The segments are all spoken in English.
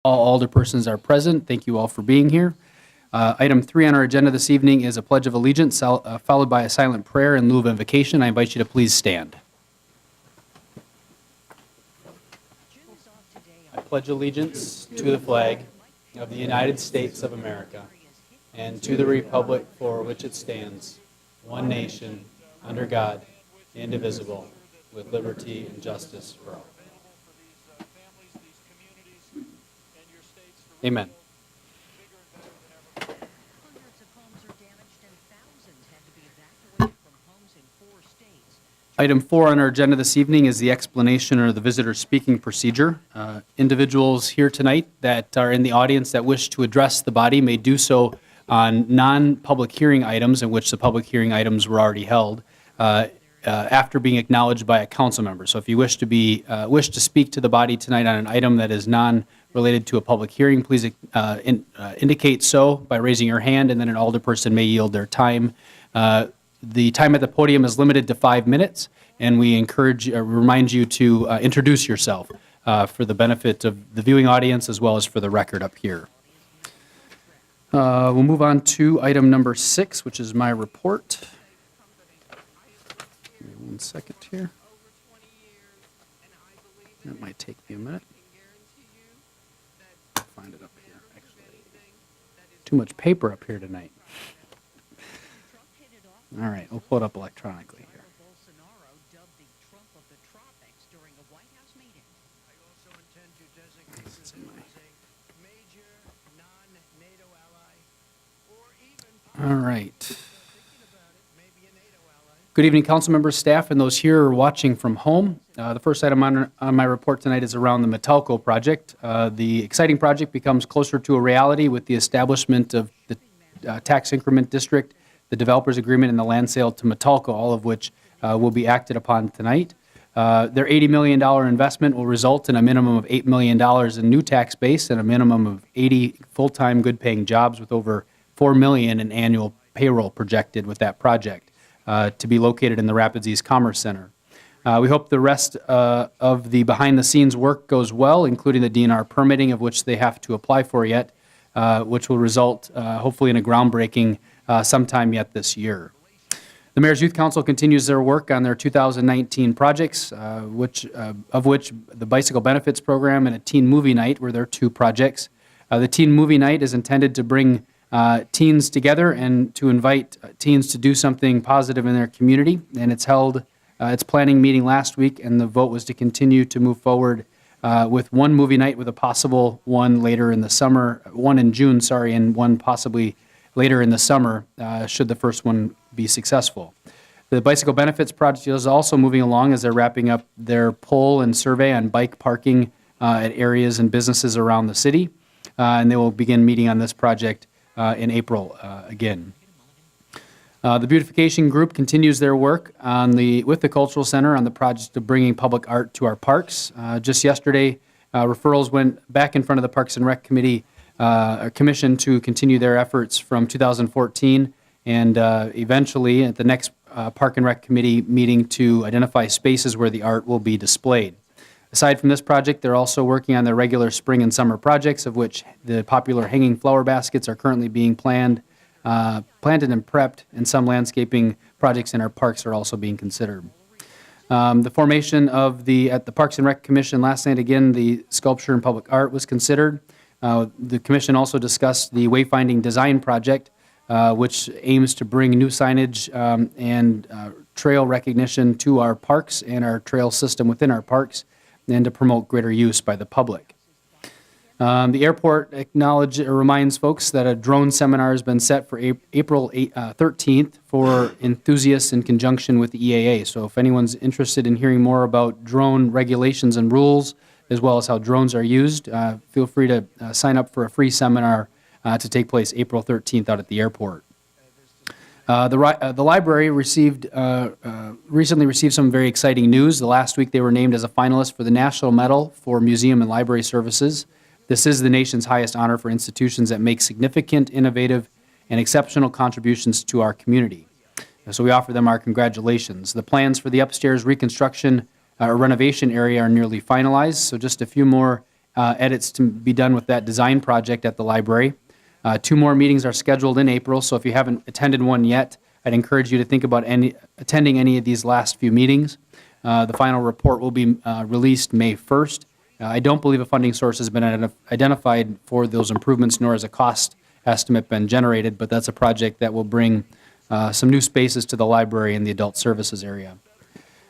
All alderpersons are present. Thank you all for being here. Item 3 on our agenda this evening is a Pledge of Allegiance, followed by a silent prayer in lieu of invocation. I invite you to please stand. I pledge allegiance to the flag of the United States of America and to the republic for which it stands, one nation, under God, indivisible, with liberty and justice for all. Amen. Item 4 on our agenda this evening is the explanation or the visitor speaking procedure. Individuals here tonight that are in the audience that wish to address the body may do so on non-public hearing items in which the public hearing items were already held after being acknowledged by a council member. So if you wish to speak to the body tonight on an item that is non-related to a public hearing, please indicate so by raising your hand, and then an alderperson may yield their time. The time at the podium is limited to 5 minutes, and we remind you to introduce yourself for the benefit of the viewing audience as well as for the record up here. We'll move on to item number 6, which is my report. Give me 1 second here. That might take me a minute. I'll find it up here. Actually, too much paper up here tonight. All right, we'll pull it up electronically here. Bolsonaro dubbed the Trump of the tropics during a White House meeting. I also intend to designate Brazil as a major non-NATO ally, or even all right. Good evening, council members, staff, and those here watching from home. The first item on my report tonight is around the Metalco project. The exciting project becomes closer to a reality with the establishment of the tax increment district, the developers agreement, and the land sale to Metalco, all of which will be acted upon tonight. Their $80 million investment will result in a minimum of $8 million in new tax base and a minimum of 80 full-time good-paying jobs with over $4 million in annual payroll projected with that project to be located in the Rapids East Commerce Center. We hope the rest of the behind-the-scenes work goes well, including the DNR permitting, of which they have to apply for yet, which will result hopefully in a groundbreaking sometime yet this year. The Mayor's Youth Council continues their work on their 2019 projects, of which the Bicycle Benefits Program and a Teen Movie Night were their 2 projects. The Teen Movie Night is intended to bring teens together and to invite teens to do something positive in their community, and it's held its planning meeting last week, and the vote was to continue to move forward with one movie night with a possible one later in the summer, one in June, and one possibly later in the summer, should the first one be successful. The Bicycle Benefits Project is also moving along as they're wrapping up their poll and survey on bike parking at areas and businesses around the city, and they will begin meeting on this project in April again. The beautification group continues their work with the Cultural Center on the project of bringing public art to our parks. Just yesterday, referrals went back in front of the Parks and Rec Committee Commission to continue their efforts from 2014, and eventually at the next Park and Rec Committee meeting to identify spaces where the art will be displayed. Aside from this project, they're also working on their regular spring and summer projects, of which the popular hanging flower baskets are currently being planted and prepped, and some landscaping projects in our parks are also being considered. The formation at the Parks and Rec Commission last night, again, the sculpture and public art was considered. The commission also discussed the Wayfinding Design Project, which aims to bring new signage and trail recognition to our parks and our trail system within our parks, and to promote greater use by the public. The airport reminds folks that a drone seminar has been set for April 13th for enthusiasts in conjunction with the EAA. So if anyone's interested in hearing more about drone regulations and rules, as well as how drones are used, feel free to sign up for a free seminar to take place April 13th out at the airport. The library recently received some very exciting news. Last week they were named as a finalist for the National Medal for Museum and Library Services. This is the nation's highest honor for institutions that make significant, innovative, and exceptional contributions to our community. So we offer them our congratulations. The plans for the upstairs reconstruction or renovation area are nearly finalized, so just a few more edits to be done with that design project at the library. 2 more meetings are scheduled in April, so if you haven't attended one yet, I'd encourage you to think about attending any of these last few meetings. The final report will be released May 1st. I don't believe a funding source has been identified for those improvements, nor has a cost estimate been generated, but that's a project that will bring some new spaces to the library in the adult services area.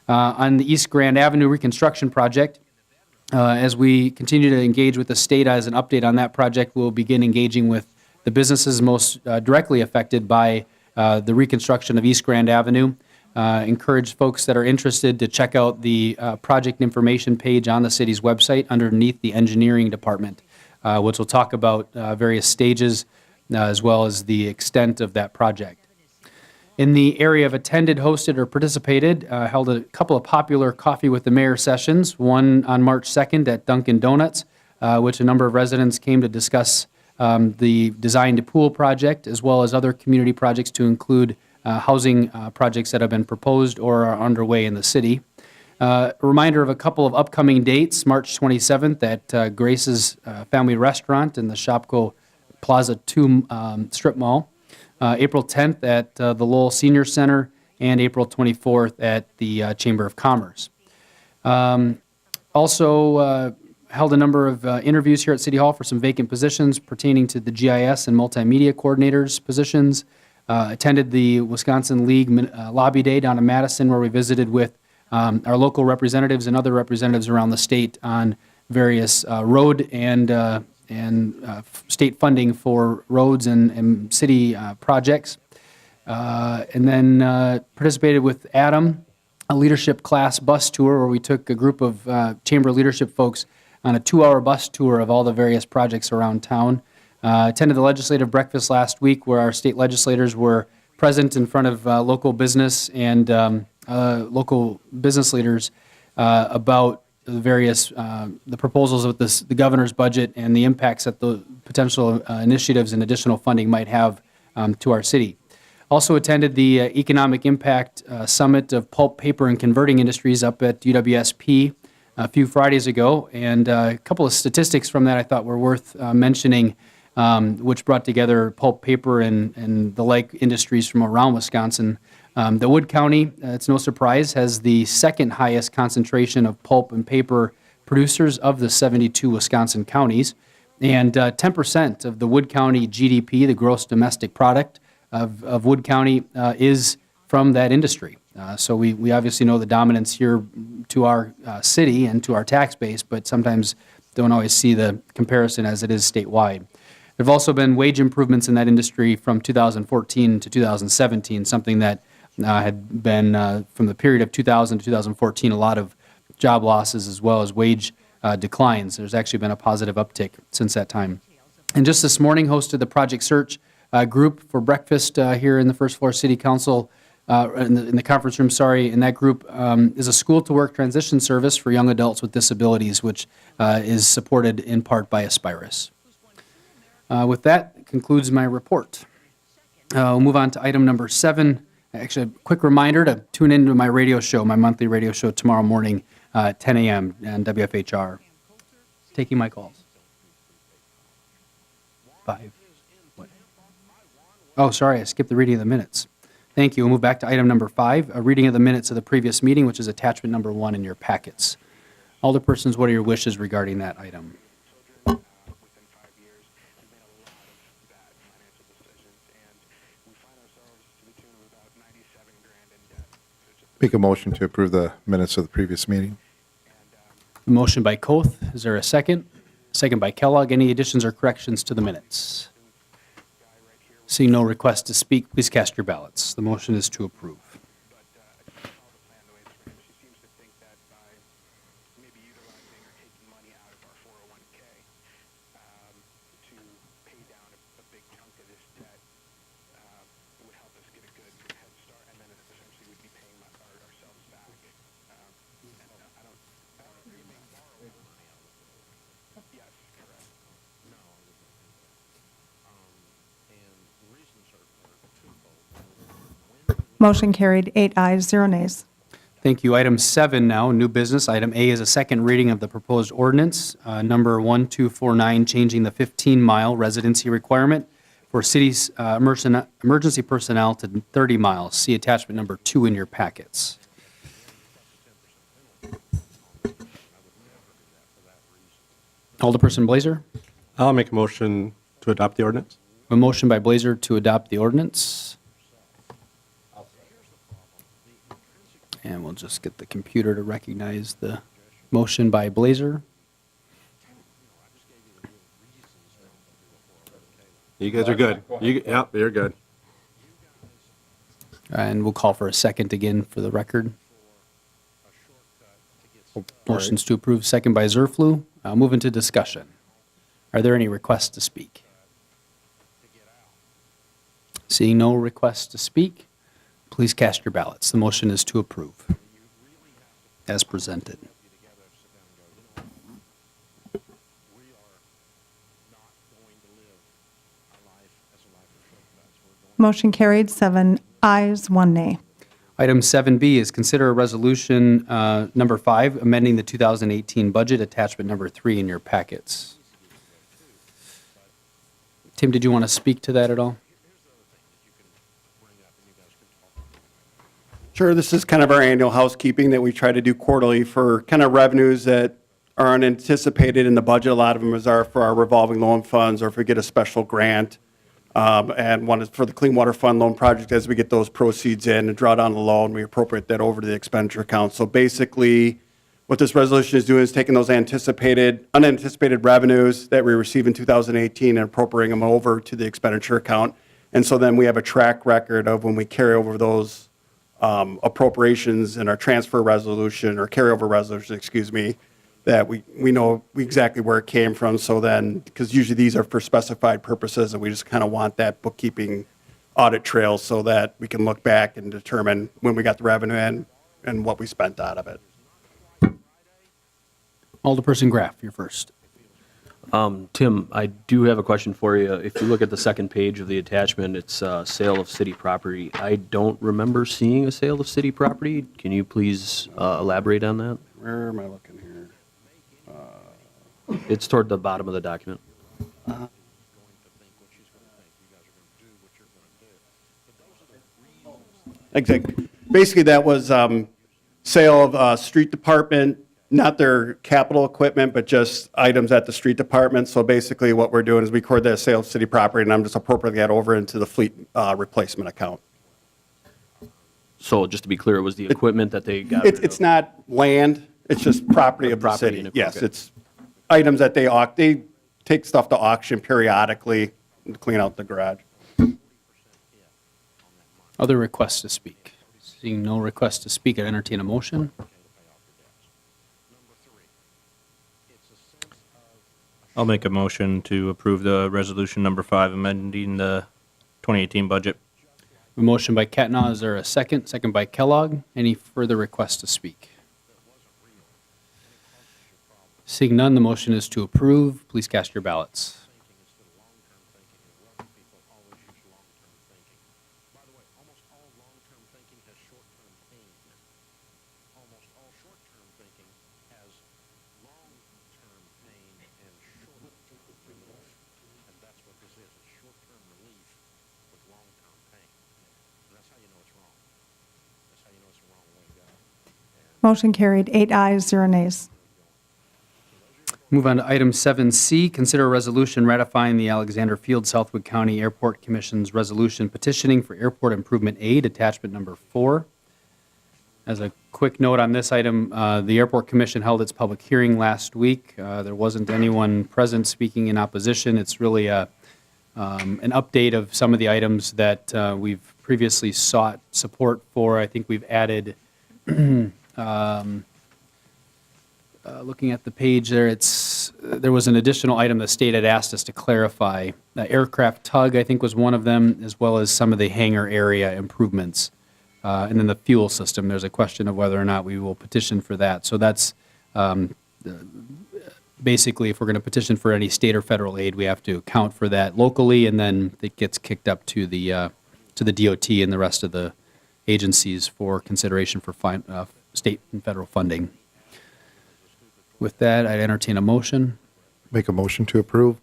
On the East Grand Avenue reconstruction project, as we continue to engage with the state as an update on that project, we'll begin engaging with the businesses most directly affected by the reconstruction of East Grand Avenue. Encourage folks that are interested to check out the project information page on the city's website underneath the engineering department, which will talk about various stages as well as the extent of that project. In the area of attended, hosted, or participated, held a couple of popular Coffee with the Mayor sessions, one on March 2nd at Dunkin' Donuts, which a number of residents came to discuss the Design to Pool project, as well as other community projects to include housing projects that have been proposed or are underway in the city. A reminder of a couple of upcoming dates: March 27th at Grace's Family Restaurant in the Shopko Plaza 2 strip mall, April 10th at the Lowell Senior Center, and April 24th at the Chamber of Commerce. Also held a number of interviews here at City Hall for some vacant positions pertaining to the GIS and multimedia coordinators positions. Attended the Wisconsin League Lobby Day down in Madison, where we visited with our local representatives and other representatives around the state on various road and state funding for roads and city projects. And then participated with Adam, a leadership class bus tour, where we took a group of chamber leadership folks on a 2-hour bus tour of all the various projects around town. Attended the legislative breakfast last week, where our state legislators were present in front of local business and local business leaders about the various the proposals of the governor's budget and the impacts that the potential initiatives and additional funding might have to our city. Also attended the Economic Impact Summit of Pulp, Paper, and Converting Industries up at UWSP a few Fridays ago, and a couple of statistics from that I thought were worth mentioning, which brought together pulp, paper, and the like industries from around Wisconsin. The Wood County, it's no surprise, has the second highest concentration of pulp and paper producers of the 72 Wisconsin counties, and 10% of the Wood County GDP, the gross domestic product of Wood County, is from that industry. So we obviously know the dominance here to our city and to our tax base, but sometimes don't always see the comparison as it is statewide. There have also been wage improvements in that industry from 2014 to 2017, something that had been, from the period of 2000 to 2014, a lot of job losses as well as wage declines. There's actually been a positive uptick since that time. And just this morning, hosted the Project Search group for breakfast here in the first floor City Council, in the conference room, sorry. And that group is a school-to-work transition service for young adults with disabilities, which is supported in part by Aspirus. With that, concludes my report. We'll move on to item number 7. Actually, a quick reminder to tune into my radio show, my monthly radio show tomorrow morning at 10 a.m. on WFHR. Taking my calls. 5. What? Oh, sorry, I skipped the reading of the minutes. Thank you. We'll move back to item number 5, a reading of the minutes of the previous meeting, which is attachment number 1 in your packets. Alderpersons, what are your wishes regarding that item? Make a motion to approve the minutes of the previous meeting. A motion by Koth. Is there a second? Second by Kellogg. Any additions or corrections to the minutes? Seeing no request to speak, please cast your ballots. The motion is to approve. Motion carried, 8 ayes, 0 nays. Thank you. Item 7 now, new business. Item A is a second reading of the proposed ordinance, number 1249, changing the 15-mile residency requirement for city's emergency personnel to 30 miles. See attachment number 2 in your packets. Alderperson Blazer? I'll make a motion to adopt the ordinance. A motion by Blazer to adopt the ordinance. And we'll just get the computer to recognize the motion by Blazer. You guys are good. Yep, you're good. And we'll call for a second again for the record. Motions to approve, second by Zerflu. Move into discussion. Are there any requests to speak? Seeing no requests to speak, please cast your ballots. The motion is to approve as presented. Motion carried, 7 ayes, 1 nay. Item 7B is consider a resolution number 5, amending the 2018 budget, attachment number 3 in your packets. Tim, did you want to speak to that at all? Sure, this is kind of our annual housekeeping that we try to do quarterly for kind of revenues that are unanticipated in the budget. A lot of them are for our revolving loan funds or if we get a special grant. And one is for the Clean Water Fund loan project. As we get those proceeds in and draw down the loan, we appropriate that over to the expenditure account. So basically, what this resolution is doing is taking those unanticipated revenues that we receive in 2018 and appropriating them over to the expenditure account. And so then we have a track record of when we carry over those appropriations in our transfer resolution or carryover resolution, excuse me, that we know exactly where it came from. So then, because usually these are for specified purposes, and we just kind of want that bookkeeping audit trail so that we can look back and determine when we got the revenue in and what we spent out of it. Alderperson Graff, you're first. Tim, I do have a question for you. If you look at the second page of the attachment, it's sale of city property. I don't remember seeing a sale of city property. Can you please elaborate on that? Where am I looking here? It's toward the bottom of the document. Exactly. Basically, that was sale of street department, not their capital equipment, but just items at the street department. So basically, what we're doing is we record that sale of city property, and I'm just appropriating that over into the fleet replacement account. So just to be clear, it was the equipment that they got rid of? It's not land, it's just property of the property city. and Yes, okay. it's items that they take stuff to auction periodically to clean out the garage. Other requests to speak? Seeing no requests to speak, I entertain a motion. I'll make a motion to approve the resolution number 5, amending the 2018 budget. A motion by Katna, is there a second? Second by Kellogg. Any further requests to speak? Seeing none, the motion is to approve. Please cast your ballots. Motion carried, 8 ayes, 0 nays. Move on to item 7C, consider a resolution ratifying the Alexander Field Southwood County Airport Commission's resolution petitioning for airport improvement aid, attachment number 4. As a quick note on this item, the Airport Commission held its public hearing last week. There wasn't anyone present speaking in opposition. It's really an update of some of the items that we've previously sought support for. I think we've added looking at the page there, there was an additional item the state had asked us to clarify. Aircraft tug, I think, was one of them, as well as some of the hangar area improvements. And then the fuel system, there's a question of whether or not we will petition for that. So that's basically, if we're going to petition for any state or federal aid, we have to account for that locally, and then it gets kicked up to the DOT and the rest of the agencies for consideration for state and federal funding. With that, I'd entertain a motion. Make a motion to approve.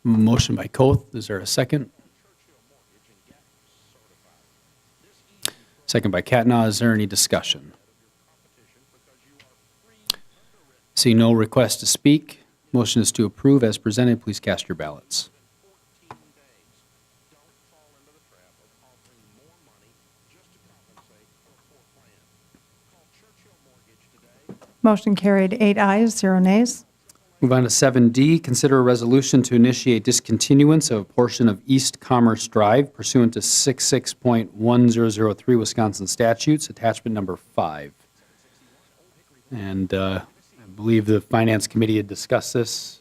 Motion by Coth. Is there a second? Second by Catna. Is there any discussion? See no request to speak. Motion is to approve as presented. Please cast your ballots. Motion carried, 8 ayes, 0 nays. Move on to 7D, consider a resolution to initiate discontinuance of a portion of East Commerce Drive pursuant to 66.1003 Wisconsin statutes, attachment number 5. And I believe the Finance Committee had discussed this.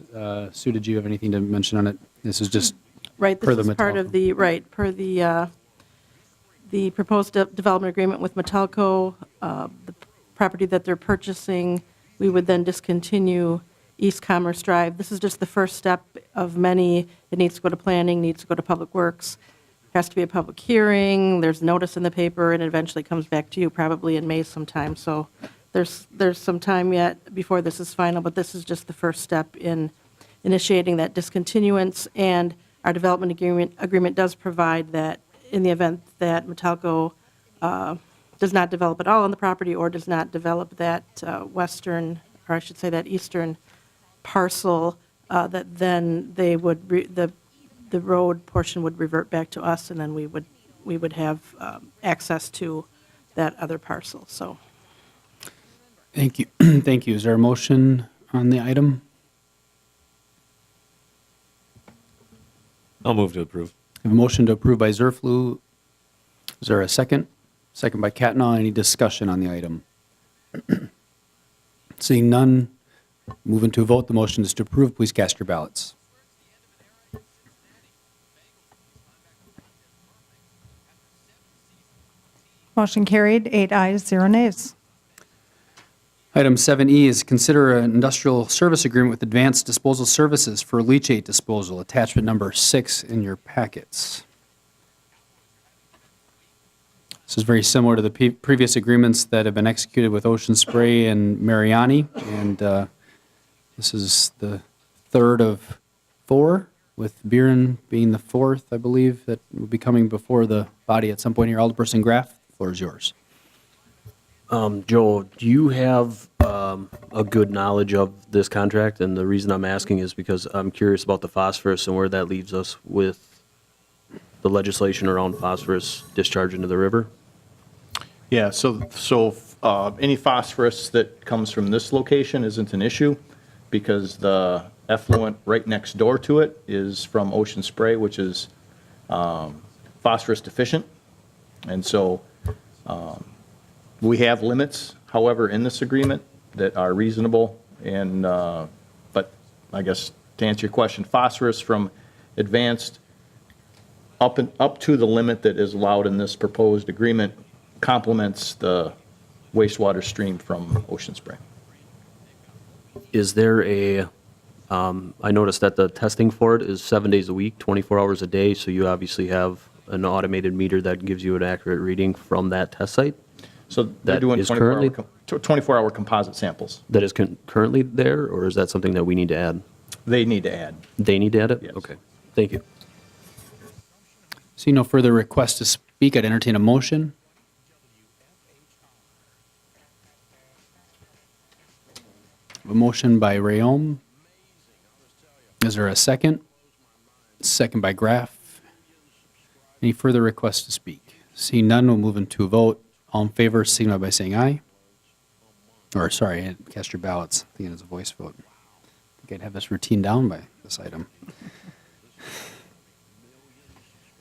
Sue, did you have anything to mention on it? This is just Right, per this the is part of Metalco. the, right, per the proposed development agreement with Metalco, the property that they're purchasing, we would then discontinue East Commerce Drive. This is just the first step of many. It needs to go to planning, needs to go to Public Works. There has to be a public hearing, there's notice in the paper, and it eventually comes back to you probably in May sometime. So there's some time yet before this is final, but this is just the first step in initiating that discontinuance. And our development agreement does provide that in the event that Metalco does not develop at all on the property or does not develop that western, or I should say that eastern parcel, that then they would, the road portion would revert back to us, and then we would have access to that other parcel, so. Thank you. Thank you. Is there a motion on the item? I'll move to approve. A motion to approve by Zerflu. Is there a second? Second by Catna. Any discussion on the item? Seeing none, moving to a vote. The motion is to approve. Please cast your ballots. Motion carried, 8 ayes, 0 nays. Item 7E is consider an industrial service agreement with Advanced Disposal Services for leachate disposal, attachment number 6 in your packets. This is very similar to the previous agreements that have been executed with Ocean Spray and Mariani, and this is the third of 4, with Buren being the 4th, I believe, that will be coming before the body at some point here. Alderperson Graff, the floor is yours. Joe, do you have a good knowledge of this contract? And the reason I'm asking is because I'm curious about the phosphorus and where that leaves us with the legislation around phosphorus discharge into the river. Yeah, so any phosphorus that comes from this location isn't an issue because the effluent right next door to it is from Ocean Spray, which is phosphorus deficient. And so we have limits, however, in this agreement that are reasonable. And but I guess to answer your question, phosphorus from Advanced up to the limit that is allowed in this proposed agreement complements the wastewater stream from Ocean Spray. Is there a, I noticed that the testing for it is 7 days a week, 24 hours a day, so you obviously have an automated meter that gives you an accurate reading from that test site? So they're That doing is currently- 24-hour composite samples. That is currently there, or is that something that we need to add? They need to add. They need to add it? Yes. Okay, thank you. See no further requests to speak. I'd entertain a motion. A motion by Rayom. Is there a second? Second by Graff. Any further requests to speak? Seeing none, we'll move into a vote. All in favor, signify by saying aye. Or, sorry, cast your ballots. I think it is a voice vote. I think I'd have this routine down by this item.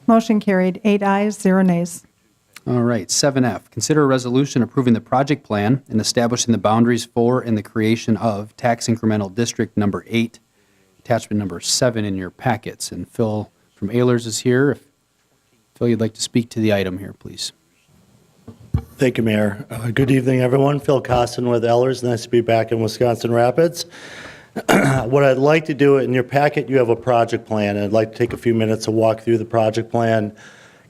Motion carried, 8 ayes, 0 nays. All right, 7F, consider a resolution approving the project plan and establishing the boundaries for and the creation of tax incremental district number 8, attachment number 7 in your packets. And Phil from Ehlers is here. If Phil, you'd like to speak to the item here, please. Thank you, Mayor. Good evening, everyone. Phil Costin with Ehlers. Nice to be back in Wisconsin Rapids. What I'd like to do, in your packet, you have a project plan, and I'd like to take a few minutes to walk through the project plan,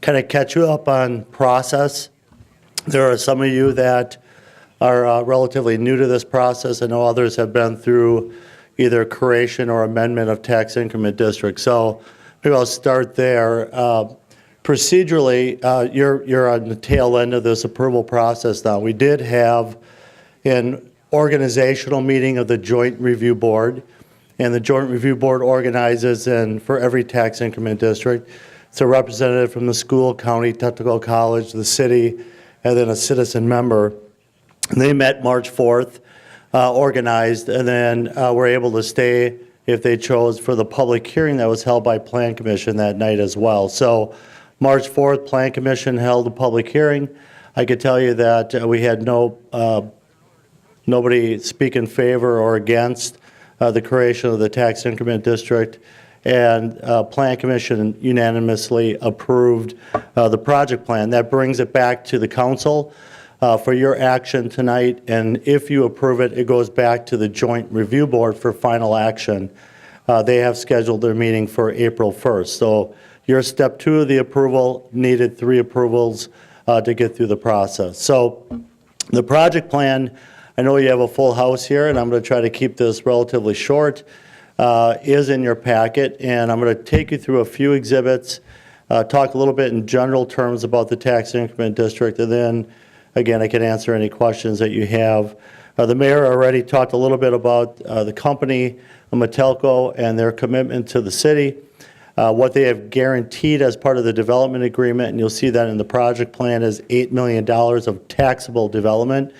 kind of catch you up on process. There are some of you that are relatively new to this process. I know others have been through either creation or amendment of tax increment districts. So maybe I'll start there. Procedurally, you're on the tail end of this approval process now. We did have an organizational meeting of the Joint Review Board, and the Joint Review Board organizes, and for every tax increment district, it's a representative from the school, county, technical college, the city, and then a citizen member. And they met March 4th, organized, and then were able to stay, if they chose, for the public hearing that was held by Plan Commission that night as well. So March 4th, Plan Commission held a public hearing. I could tell you that we had nobody speak in favor or against the creation of the tax increment district, and Plan Commission unanimously approved the project plan. That brings it back to the council for your action tonight, and if you approve it, it goes back to the Joint Review Board for final action. They have scheduled their meeting for April 1st. So your step 2 of the approval needed 3 approvals to get through the process. So the project plan, I know you have a full house here, and I'm going to try to keep this relatively short, is in your packet, and I'm going to take you through a few exhibits, talk a little bit in general terms about the tax increment district, and then, again, I can answer any questions that you have. The mayor already talked a little bit about the company, Metelco, and their commitment to the city. What they have guaranteed as part of the development agreement, and you'll see that in the project plan, is $8 million of taxable development.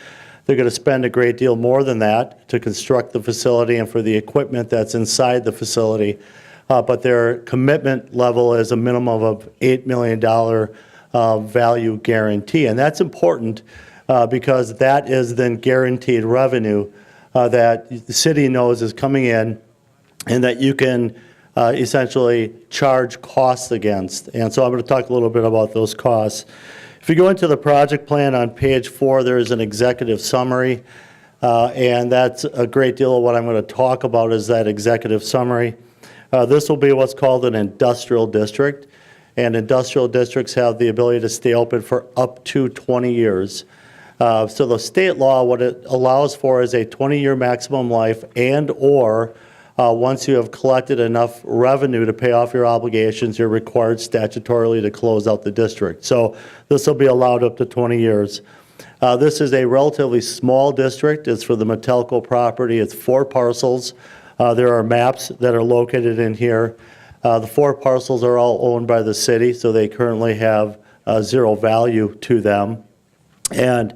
They're going to spend a great deal more than that to construct the facility and for the equipment that's inside the facility. But their commitment level is a minimum of $8 million value guarantee. And that's important because that is then guaranteed revenue that the city knows is coming in and that you can essentially charge costs against. And so I'm going to talk a little bit about those costs. If you go into the project plan on page 4, there is an executive summary, and that's a great deal of what I'm going to talk about is that executive summary. This will be what's called an industrial district, and industrial districts have the ability to stay open for up to 20 years. So the state law, what it allows for is a 20-year maximum life and or once you have collected enough revenue to pay off your obligations, you're required statutorily to close out the district. So this will be allowed up to 20 years. This is a relatively small district. It's for the Metelco property. It's 4 parcels. There are maps that are located in here. The 4 parcels are all owned by the city, so they currently have 0 value to them. And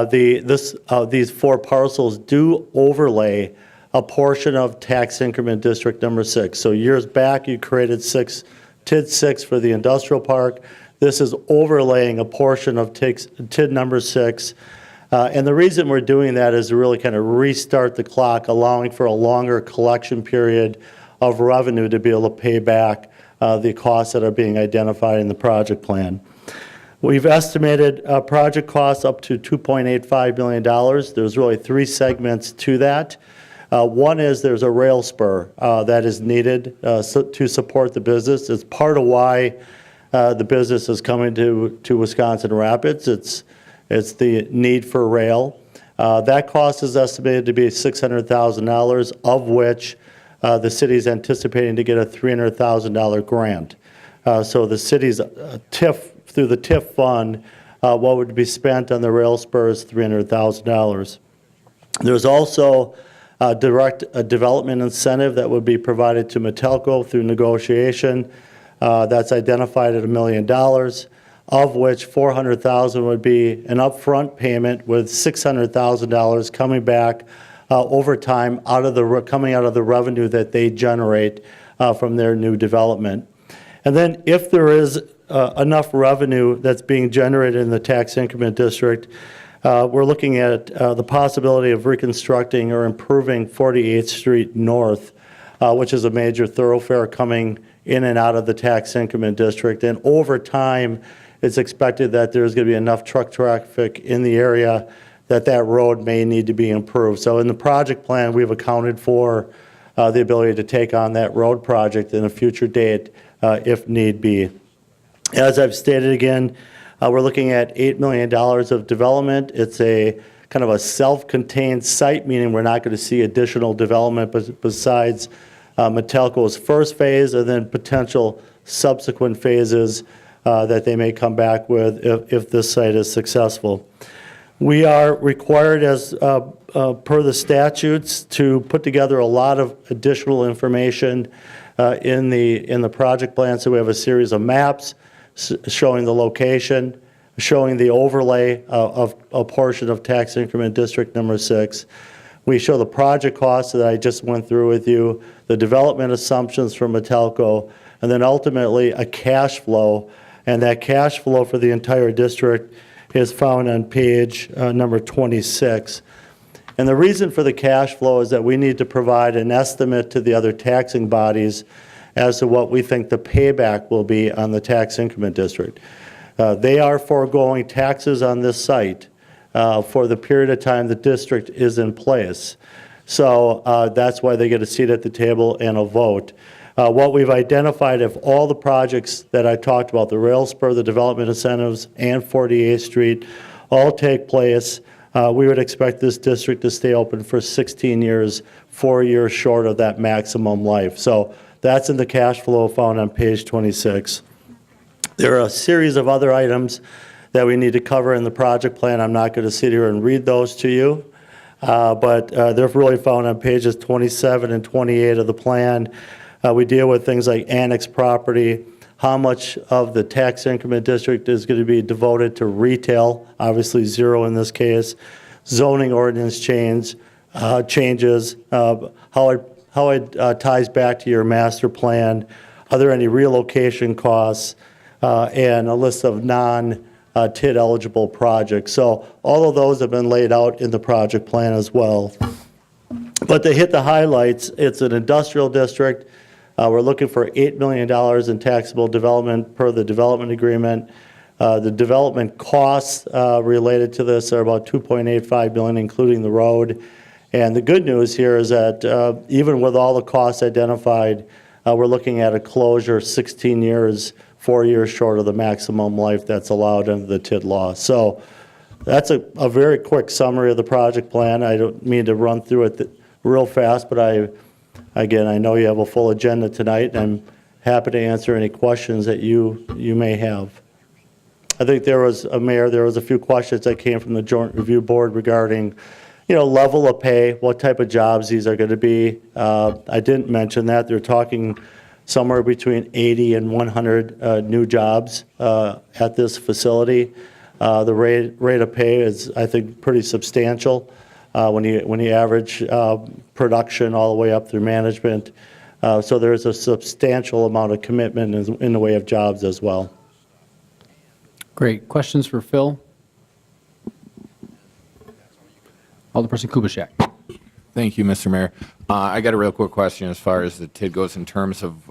these 4 parcels do overlay a portion of tax increment district number 6. So years back, you created TID 6 for the industrial park. This is overlaying a portion of TID number 6. And the reason we're doing that is to really kind of restart the clock, allowing for a longer collection period of revenue to be able to pay back the costs that are being identified in the project plan. We've estimated project costs up to $2.85 million. There's really 3 segments to that. One is there's a rail spur that is needed to support the business. It's part of why the business is coming to Wisconsin Rapids. It's the need for rail. That cost is estimated to be $600,000, of which the city is anticipating to get a $300,000 grant. So the city's TIF, through the TIF fund, what would be spent on the rail spur is $300,000. There's also a development incentive that would be provided to Metelco through negotiation. That's identified at $1 million, of which $400,000 would be an upfront payment with $600,000 coming back over time coming out of the revenue that they generate from their new development. And then if there is enough revenue that's being generated in the tax increment district, we're looking at the possibility of reconstructing or improving 48th Street North, which is a major thoroughfare coming in and out of the tax increment district. And over time, it's expected that there's going to be enough truck traffic in the area that that road may need to be improved. So in the project plan, we've accounted for the ability to take on that road project in a future date if need be. As I've stated again, we're looking at $8 million of development. It's a kind of a self-contained site, meaning we're not going to see additional development besides Metalco's first phase and then potential subsequent phases that they may come back with if this site is successful. We are required as per the statutes to put together a lot of additional information in the project plan. So we have a series of maps showing the location, showing the overlay of a portion of tax increment district number 6. We show the project costs that I just went through with you, the development assumptions from Metalco, and then ultimately a cash flow. And that cash flow for the entire district is found on page number 26. And the reason for the cash flow is that we need to provide an estimate to the other taxing bodies as to what we think the payback will be on the tax increment district. They are foregoing taxes on this site for the period of time the district is in place. So that's why they get a seat at the table and a vote. What we've identified, if all the projects that I talked about, the rail spur, the development incentives, and 48th Street, all take place, we would expect this district to stay open for 16 years, 4 years short of that maximum life. So that's in the cash flow found on page 26. There are a series of other items that we need to cover in the project plan. I'm not going to sit here and read those to you, but they're really found on pages 27 and 28 of the plan. We deal with things like annex property, how much of the tax increment district is going to be devoted to retail, obviously zero in this case, zoning ordinance changes, how it ties back to your master plan, are there any relocation costs, and a list of non-TID eligible projects. So all of those have been laid out in the project plan as well. But to hit the highlights, it's an industrial district. We're looking for $8 million in taxable development per the development agreement. The development costs related to this are about $2.85 billion, including the road. And the good news here is that even with all the costs identified, we're looking at a closure 16 years, 4 years short of the maximum life that's allowed under the TID law. So that's a very quick summary of the project plan. I don't mean to run through it real fast, but again, I know you have a full agenda tonight, and I'm happy to answer any questions that you may have. I think there was a few questions that came from the Joint Review Board regarding, level of pay, what type of jobs these are going to be. I didn't mention that. They're talking somewhere between 80 and 100 new jobs at this facility. The rate of pay is, I think, pretty substantial. When you average production all the way up through management. So there's a substantial amount of commitment in the way of jobs as well. Great. Questions for Phil? Alderperson Kubaschak. Thank you, Mr. Mayor. I got a real quick question as far as the TID goes in terms of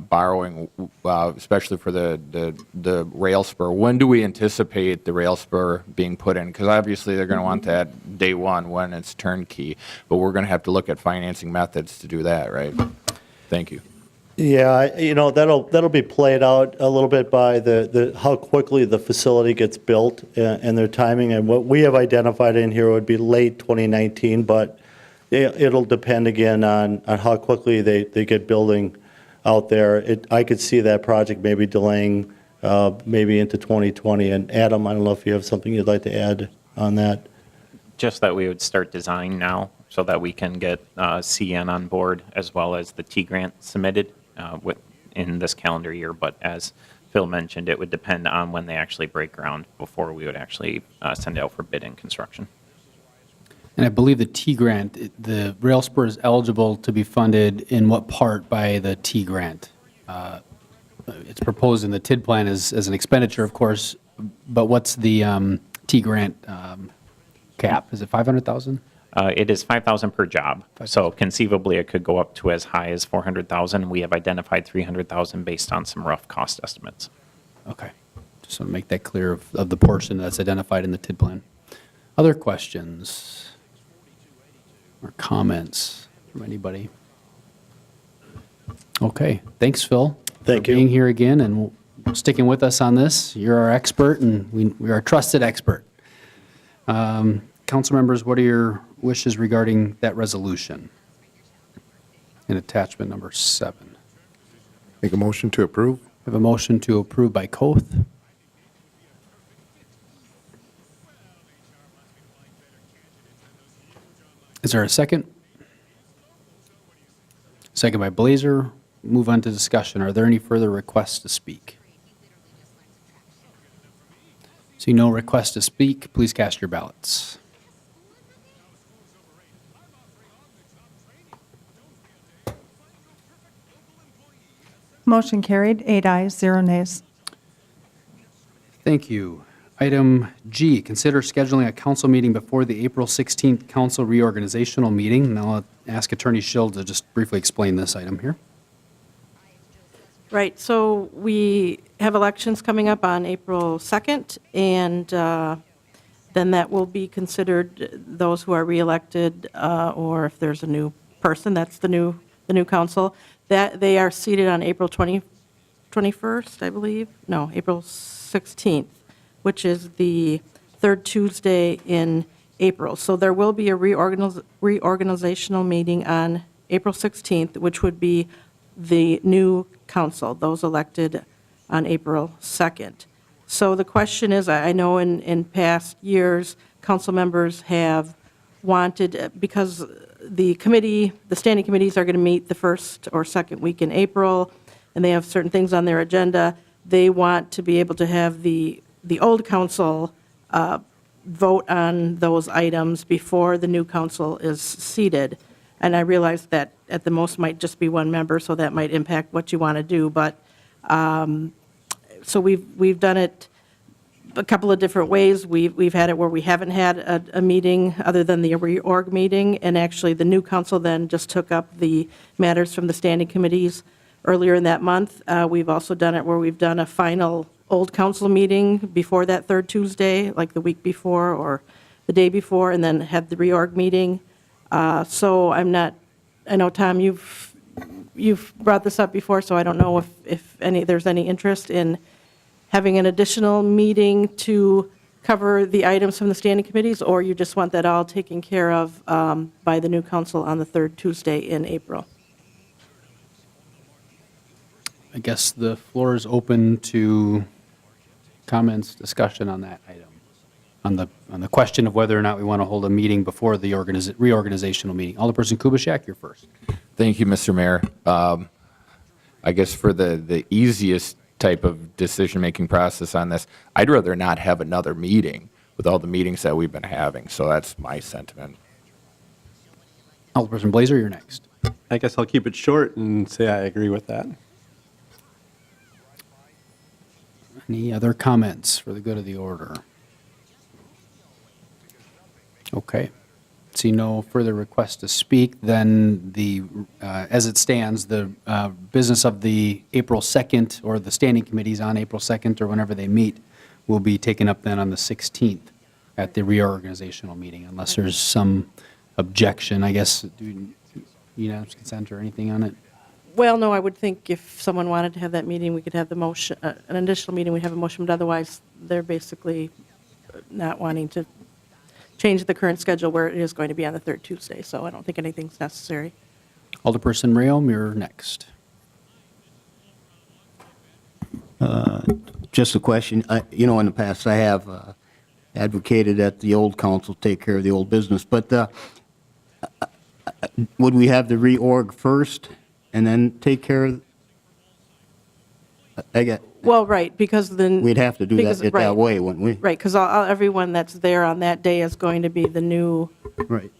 borrowing, especially for the rail spur. When do we anticipate the rail spur being put in? Because obviously they're going to want that day one when it's turnkey, but we're going to have to look at financing methods to do that, right? Thank you. Yeah, that'll be played out a little bit by the how quickly the facility gets built and their timing. And what we have identified in here would be late 2019, but it'll depend again on how quickly they get building out there. I could see that project maybe delaying maybe into 2020. And Adam, I don't know if you have something you'd like to add on that. Just that we would start design now so that we can get CN on board as well as the T grant submitted in this calendar year. But as Phil mentioned, it would depend on when they actually break ground before we would actually send out for bid and construction. And I believe the T grant, the rail spur is eligible to be funded in what part by the T grant? It's proposed in the TID plan as an expenditure, of course, but what's the T grant cap? Is it 500,000? It is 5,000 per job. So conceivably, it could go up to as high as 400,000. We have identified 300,000 based on some rough cost estimates. Okay. Just want to make that clear of the portion that's identified in the TID plan. Other questions or comments from anybody? Okay. Thanks, Phil. Thank for you. being here again and sticking with us on this. You're our expert, and we are a trusted expert. Council members, what are your wishes regarding that resolution? In attachment number 7. Make a motion to approve? I have a motion to approve by Koth. Is there a second? Second by Blazer. Move on to discussion. Are there any further requests to speak? See no request to speak, please cast your ballots. Motion carried, 8 ayes, 0 nays. Thank you. Item G, consider scheduling a council meeting before the April 16th council reorganizational meeting. Now I'll ask Attorney Schill to just briefly explain this item here. Right, so we have elections coming up on April 2nd, and then that will be considered those who are reelected, or if there's a new person, that's the new council. That they are seated on April 21st, I believe? No, April 16th, which is the third Tuesday in April. So there will be a reorganizational meeting on April 16th, which would be the new council, those elected on April 2nd. So the question is, I know in past years, council members have wanted, because the standing committees are going to meet the first or second week in April, and they have certain things on their agenda, they want to be able to have the old council vote on those items before the new council is seated. And I realize that at the most might just be one member, so that might impact what you want to do. But, so we've done it a couple of different ways. We've had it where we haven't had a meeting other than the reorg meeting, and actually the new council then just took up the matters from the standing committees earlier in that month. We've also done it where we've done a final old council meeting before that third Tuesday, like the week before or the day before, and then had the reorg meeting. So I know, Tom, you've brought this up before, so I don't know if there's any interest in having an additional meeting to cover the items from the standing committees, or you just want that all taken care of by the new council on the third Tuesday in April? I guess the floor is open to comments, discussion on that item, on the question of whether or not we want to hold a meeting before the reorganizational meeting. Alderperson Kubaschak, you're first. Thank you, Mr. Mayor. I guess for the easiest type of decision-making process on this, I'd rather not have another meeting with all the meetings that we've been having. So that's my sentiment. Alderperson Blazer, you're next. I guess I'll keep it short and say I agree with that. Any other comments for the good of the order? Okay. See no further requests to speak, then as it stands, the business of the April 2nd, or the standing committees on April 2nd, or whenever they meet, will be taken up then on the 16th at the reorganizational meeting, unless there's some objection, I guess. Unanimous consent or anything on it? Well, no, I would think if someone wanted to have that meeting, we could have the motion, an additional meeting, we'd have a motion, but otherwise, they're basically not wanting to change the current schedule where it is going to be on the third Tuesday, so I don't think anything's necessary. Alderperson Rayom, you're next. Just a question. In the past, I have advocated that the old council take care of the old business, but would we have the reorg first and then take care of? Well, right, because then. We'd have to do that way, wouldn't we? Right, because everyone that's there on that day is going to be the new. Right.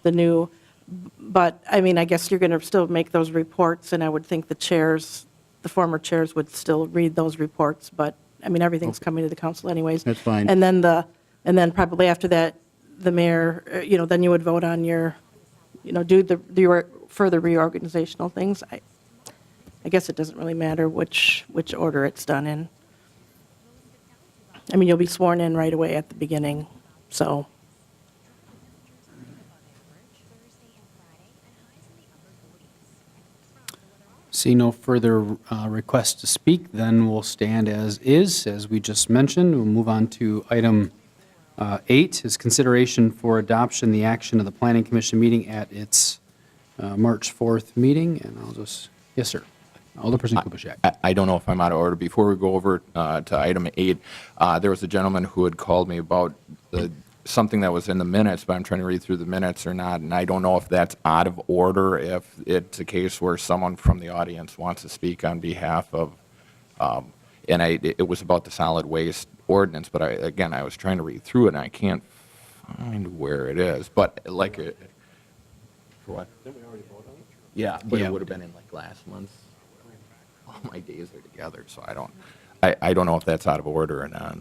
But, I mean, I guess you're going to still make those reports, and I would think the former chairs would still read those reports, but, I mean, everything's coming to the council anyways. That's fine. And then probably after that, the mayor, then you would vote on your, do the further reorganizational things. I guess it doesn't really matter which order it's done in. I mean, you'll be sworn in right away at the beginning, so. See no further requests to speak, then we'll stand as is, as we just mentioned. We'll move on to item 8 is consideration for adoption, the action of the Planning Commission meeting at its March 4th meeting, and I'll just, yes, sir. Alderperson Kubaschak. I don't know if I'm out of order. Before we go over to item 8, there was a gentleman who had called me about something that was in the minutes, but I'm trying to read through the minutes or not, and I don't know if that's out of order, if it's a case where someone from the audience wants to speak on behalf of, and it was about the solid waste ordinance, but again, I was trying to read through it, and I can't find where it is, but like, for what? Didn't we already vote on it? Yeah, but Yeah, it would have been in like last month's. All my days are together, so I don't know if that's out of order or not.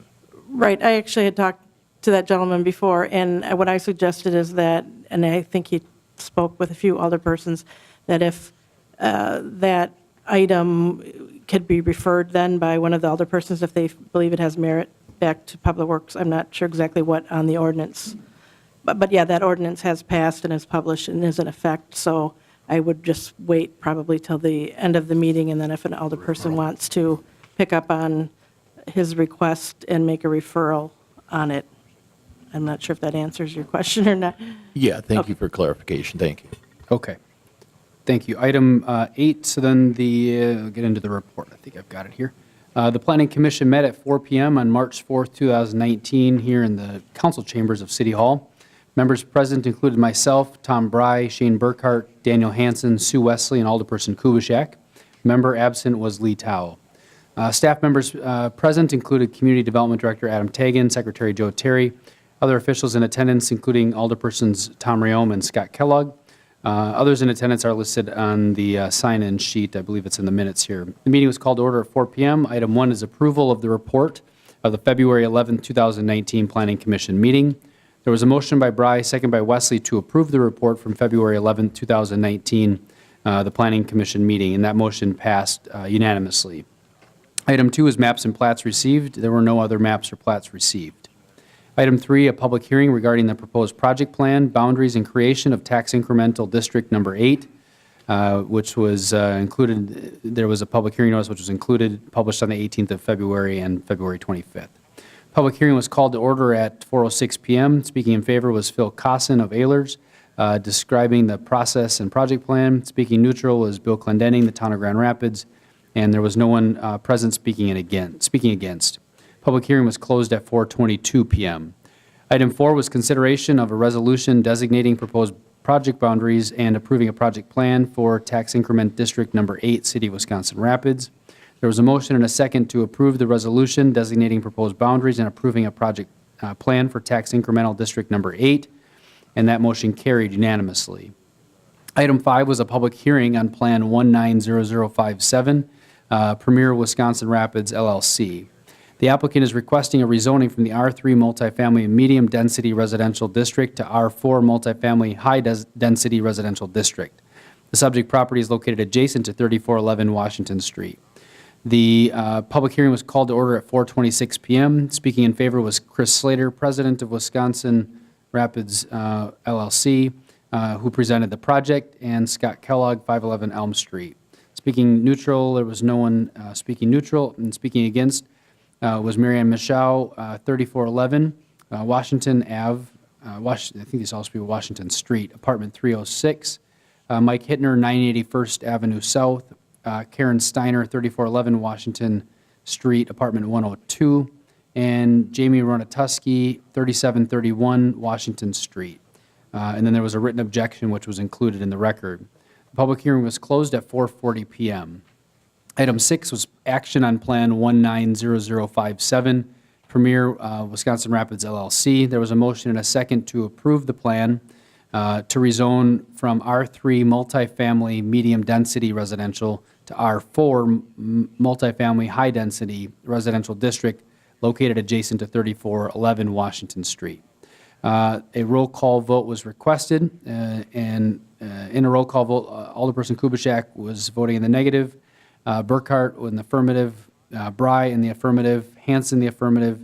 Right, I actually had talked to that gentleman before, and what I suggested is that, and I think he spoke with a few other persons, that if that item could be referred then by one of the other persons, if they believe it has merit, back to Public Works. I'm not sure exactly what on the ordinance. But yeah, that ordinance has passed and is published and is in effect, so I would just wait probably till the end of the meeting, and then if an elder person wants to pick up on his request and make a referral on it. I'm not sure if that answers your question or not. Yeah, thank you for clarification. Thank you. Okay. Thank you. Item 8, so then I'll get into the report. I think I've got it here. The Planning Commission met at 4 p.m. on March 4th, 2019, here in the council chambers of City Hall. Members present included myself, Tom Bry, Shane Burkhart, Daniel Hansen, Sue Wesley, and Alderperson Kubaschak. Member absent was Lee Tao. Staff members present included Community Development Director Adam Tagan, Secretary Joe Terry, other officials in attendance including Alderpersons Tom Rayom and Scott Kellogg. Others in attendance are listed on the sign-in sheet. I believe it's in the minutes here. The meeting was called to order at 4 p.m. Item 1 is approval of the report of the February 11, 2019 Planning Commission meeting. There was a motion by Bry, second by Wesley, to approve the report from February 11, 2019, the Planning Commission meeting, and that motion passed unanimously. Item 2 is maps and plats received. There were no other maps or plats received. Item 3, a public hearing regarding the proposed project plan, boundaries, and creation of tax incremental district number 8, which was included. There was a public hearing notice which was included, published on the 18th of February and February 25th. Public hearing was called to order at 4:06 p.m. Speaking in favor was Phil Cosson of Ehlers, describing the process and project plan. Speaking neutral was Bill Clendenning, the town of Grand Rapids, and there was no one present speaking against. Public hearing was closed at 4:22 p.m. Item 4 was consideration of a resolution designating proposed project boundaries and approving a project plan for tax increment district number 8, City of Wisconsin Rapids. There was a motion and a second to approve the resolution designating proposed boundaries and approving a project plan for tax incremental district number 8, and that motion carried unanimously. Item 5 was a public hearing on Plan 190057, Premier Wisconsin Rapids LLC. The applicant is requesting a rezoning from the R3 multifamily medium density residential district to R4 multifamily high density residential district. The subject property is located adjacent to 3411 Washington Street. The public hearing was called to order at 4:26 p.m. Speaking in favor was Chris Slater, president of Wisconsin Rapids LLC, who presented the project, and Scott Kellogg, 511 Elm Street. Speaking neutral, there was no one speaking neutral, and speaking against was Marianne Michaud, 3411 Washington Ave, I think these all speak Washington Street, apartment 306. Mike Hittner, 981st Avenue South. Karen Steiner, 3411 Washington Street, apartment 102. And Jamie Ronatuski, 3731 Washington Street. And then there was a written objection which was included in the record. The public hearing was closed at 4:40 p.m. Item 6 was action on Plan 190057, Premier Wisconsin Rapids LLC. There was a motion and a second to approve the plan to rezone from R3 multifamily medium density residential to R4 multifamily high density residential district located adjacent to 3411 Washington Street. A roll call vote was requested, and in a roll call vote, Alderperson Kubaschak was voting in the negative, Burkhart in the affirmative, Bry in the affirmative, Hansen the affirmative,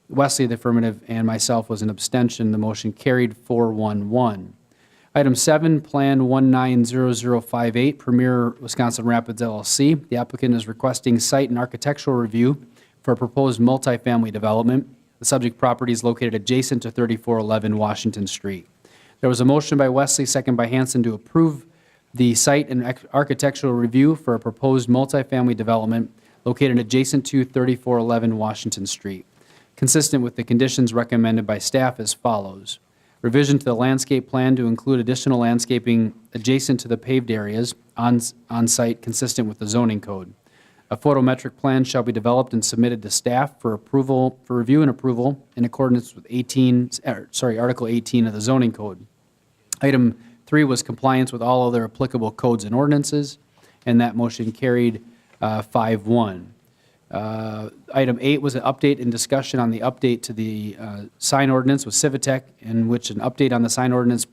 Wesley the affirmative, and myself was an abstention. The motion carried 4-1-1. Item 7, Plan 190058, Premier Wisconsin Rapids LLC. The applicant is requesting site and architectural review for a proposed multifamily development. The subject property is located adjacent to 3411 Washington Street. There was a motion by Wesley, second by Hanson, to approve the site and architectural review for a proposed multifamily development located adjacent to 3411 Washington Street, consistent with the conditions recommended by staff as follows. Revision to the landscape plan to include additional landscaping adjacent to the paved areas on site consistent with the zoning code. A photometric plan shall be developed and submitted to staff for approval, for review and approval in accordance with Article 18 of the zoning code. Item 3 was compliance with all other applicable codes and ordinances, and that motion carried 5-1. Item 8 was an update and discussion on the update to the sign ordinance with Civitec, in which an update on the sign ordinance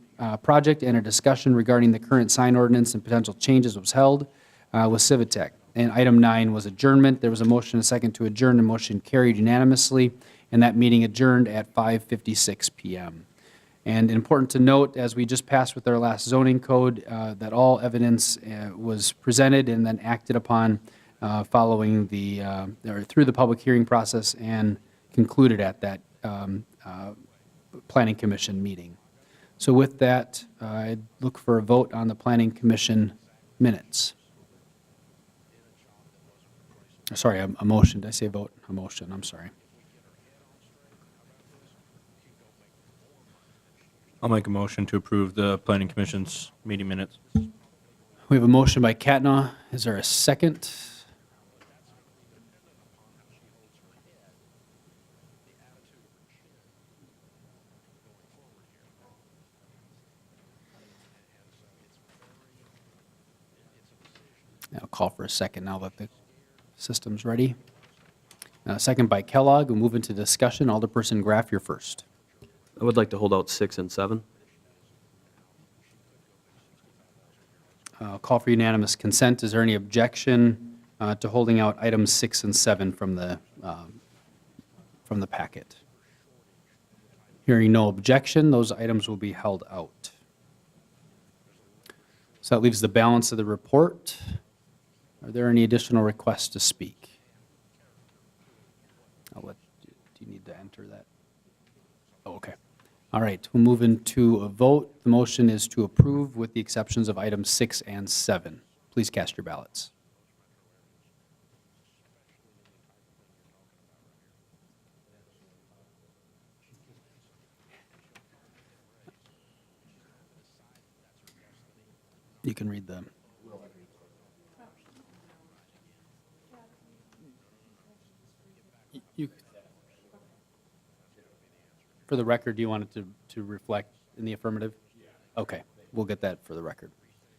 project and a discussion regarding the current sign ordinance and potential changes was held with Civitec. And item 9 was adjournment. There was a motion, a second to adjourn, and motion carried unanimously, and that meeting adjourned at 5:56 p.m. And important to note, as we just passed with our last zoning code, that all evidence was presented and then acted upon following the, or through the public hearing process and concluded at that Planning Commission meeting. So with that, I'd look for a vote on the Planning Commission minutes. Sorry, a motion. Did I say vote? A motion, I'm sorry. I'll make a motion to approve the Planning Commission's meeting minutes. We have a motion by Catna. Is there a second? I'll call for a second now that the system's ready. Second by Kellogg. We'll move into discussion. Alderperson Graff, you're first. I would like to hold out 6 and 7. Call for unanimous consent. Is there any objection to holding out items 6 and 7 from the packet? Hearing no objection, those items will be held out. So that leaves the balance of the report. Are there any additional requests to speak? Do you need to enter that? Oh, okay. All right, we'll move into a vote. The motion is to approve with the exceptions of items 6 and 7. Please cast your ballots. You can read them. For the record, do you want it to reflect in the affirmative? Okay, we'll get that for the record.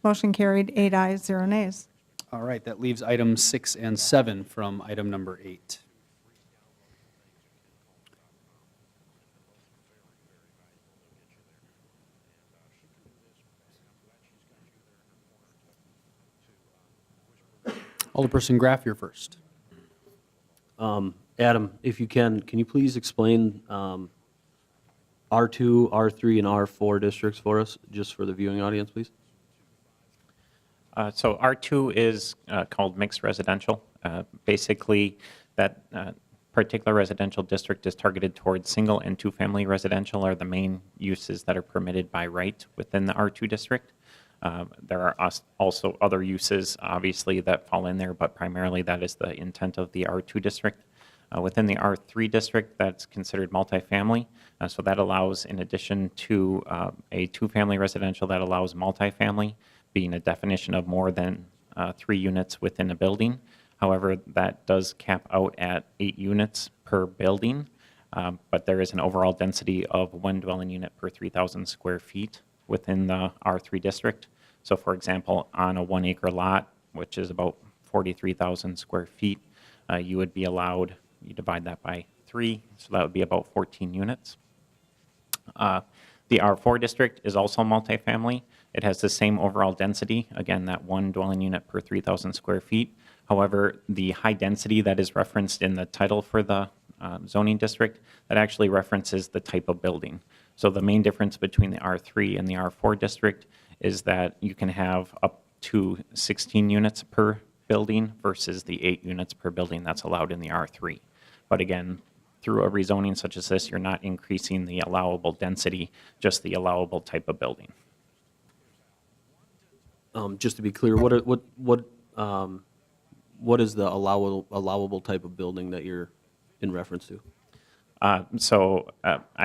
Motion carried, 8 ayes, 0 nays. All right, that leaves items 6 and 7 from item number 8. Alderperson Graff, you're first. Adam, if you can you please explain R2, R3, and R4 districts for us, just for the viewing audience, please? So R2 is called mixed residential. Basically, that particular residential district is targeted towards single and two-family residential are the main uses that are permitted by right within the R2 district. There are also other uses, obviously, that fall in there, but primarily that is the intent of the R2 district. Within the R3 district, that's considered multifamily. So that allows, in addition to a two-family residential, that allows multifamily, being a definition of more than 3 units within a building. However, that does cap out at 8 units per building, but there is an overall density of 1 dwelling unit per 3,000 square feet within the R3 district. So for example, on a 1-acre lot, which is about 43,000 square feet, you would be allowed, you divide that by 3, so that would be about 14 units. The R4 district is also multifamily. It has the same overall density, again, that 1 dwelling unit per 3,000 square feet. However, the high density that is referenced in the title for the zoning district, that actually references the type of building. So the main difference between the R3 and the R4 district is that you can have up to 16 units per building versus the 8 units per building that's allowed in the R3. But again, through a rezoning such as this, you're not increasing the allowable density, just the allowable type of building. Just to be clear, what is the allowable type of building that you're in reference to? I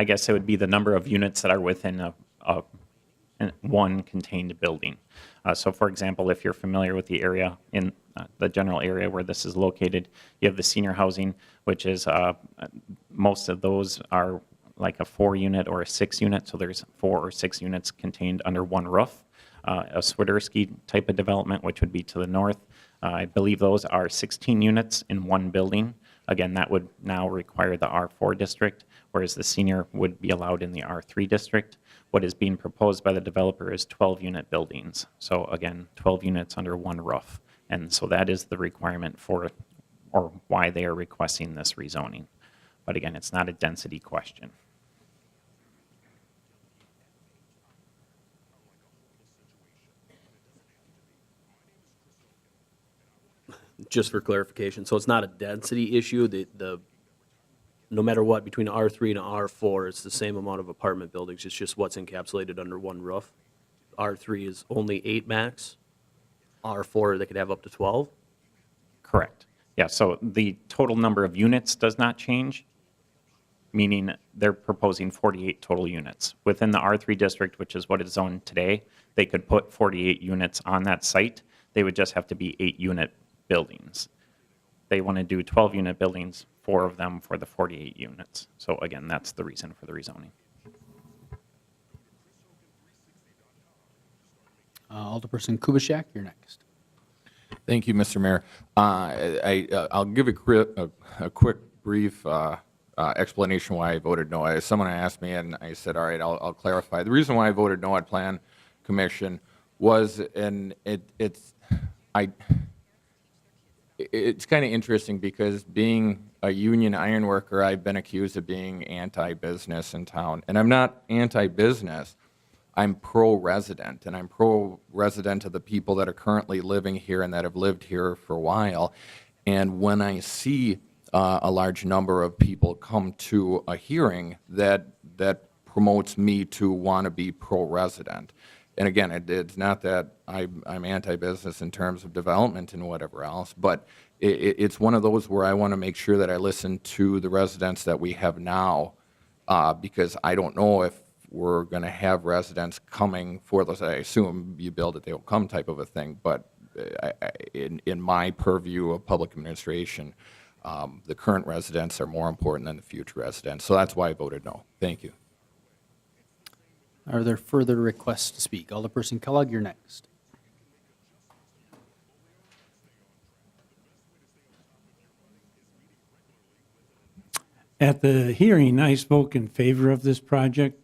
guess it would be the number of units that are within one contained building. So for example, if you're familiar with the area in the general area where this is located, you have the senior housing, which is most of those are like a 4-unit or a 6-unit. So there's 4 or 6 units contained under one roof. A Swiderski type of development, which would be to the north, I believe those are 16 units in one building. Again, that would now require the R4 district, whereas the senior would be allowed in the R3 district. What is being proposed by the developer is 12-unit buildings. So again, 12 units under one roof. And so that is the requirement for, or why they are requesting this rezoning. But again, it's not a density question. Just for clarification, so it's not a density issue, no matter what, between R3 and R4, it's the same amount of apartment buildings, it's just what's encapsulated under one roof. R3 is only 8 max, R4, they could have up to 12? Correct. Yeah, so the total number of units does not change, meaning they're proposing 48 total units. Within the R3 district, which is what is zoned today, they could put 48 units on that site. They would just have to be 8-unit buildings. They want to do 12-unit buildings, 4 of them for the 48 units. So again, that's the reason for the rezoning. Alderperson Kubaschak, you're next. Thank you, Mr. Mayor. I'll give a quick, brief explanation why I voted no. Someone asked me, and I said, all right, I'll clarify. The reason why I voted no at Plan Commission was, and it's kind of interesting because being a union iron worker, I've been accused of being anti-business in town. And I'm not anti-business. I'm pro-resident, and I'm pro-resident of the people that are currently living here and that have lived here for a while. And when I see a large number of people come to a hearing, that promotes me to want to be pro-resident. And again, it's not that I'm anti-business in terms of development and whatever else, but it's one of those where I want to make sure that I listen to the residents that we have now, because I don't know if we're going to have residents coming for those. I assume you build it, they will come type of a thing, but in my purview of public administration, the current residents are more important than the future residents. So that's why I voted no. Thank you. Are there further requests to speak? Alderperson Kellogg, you're next. At the hearing, I spoke in favor of this project,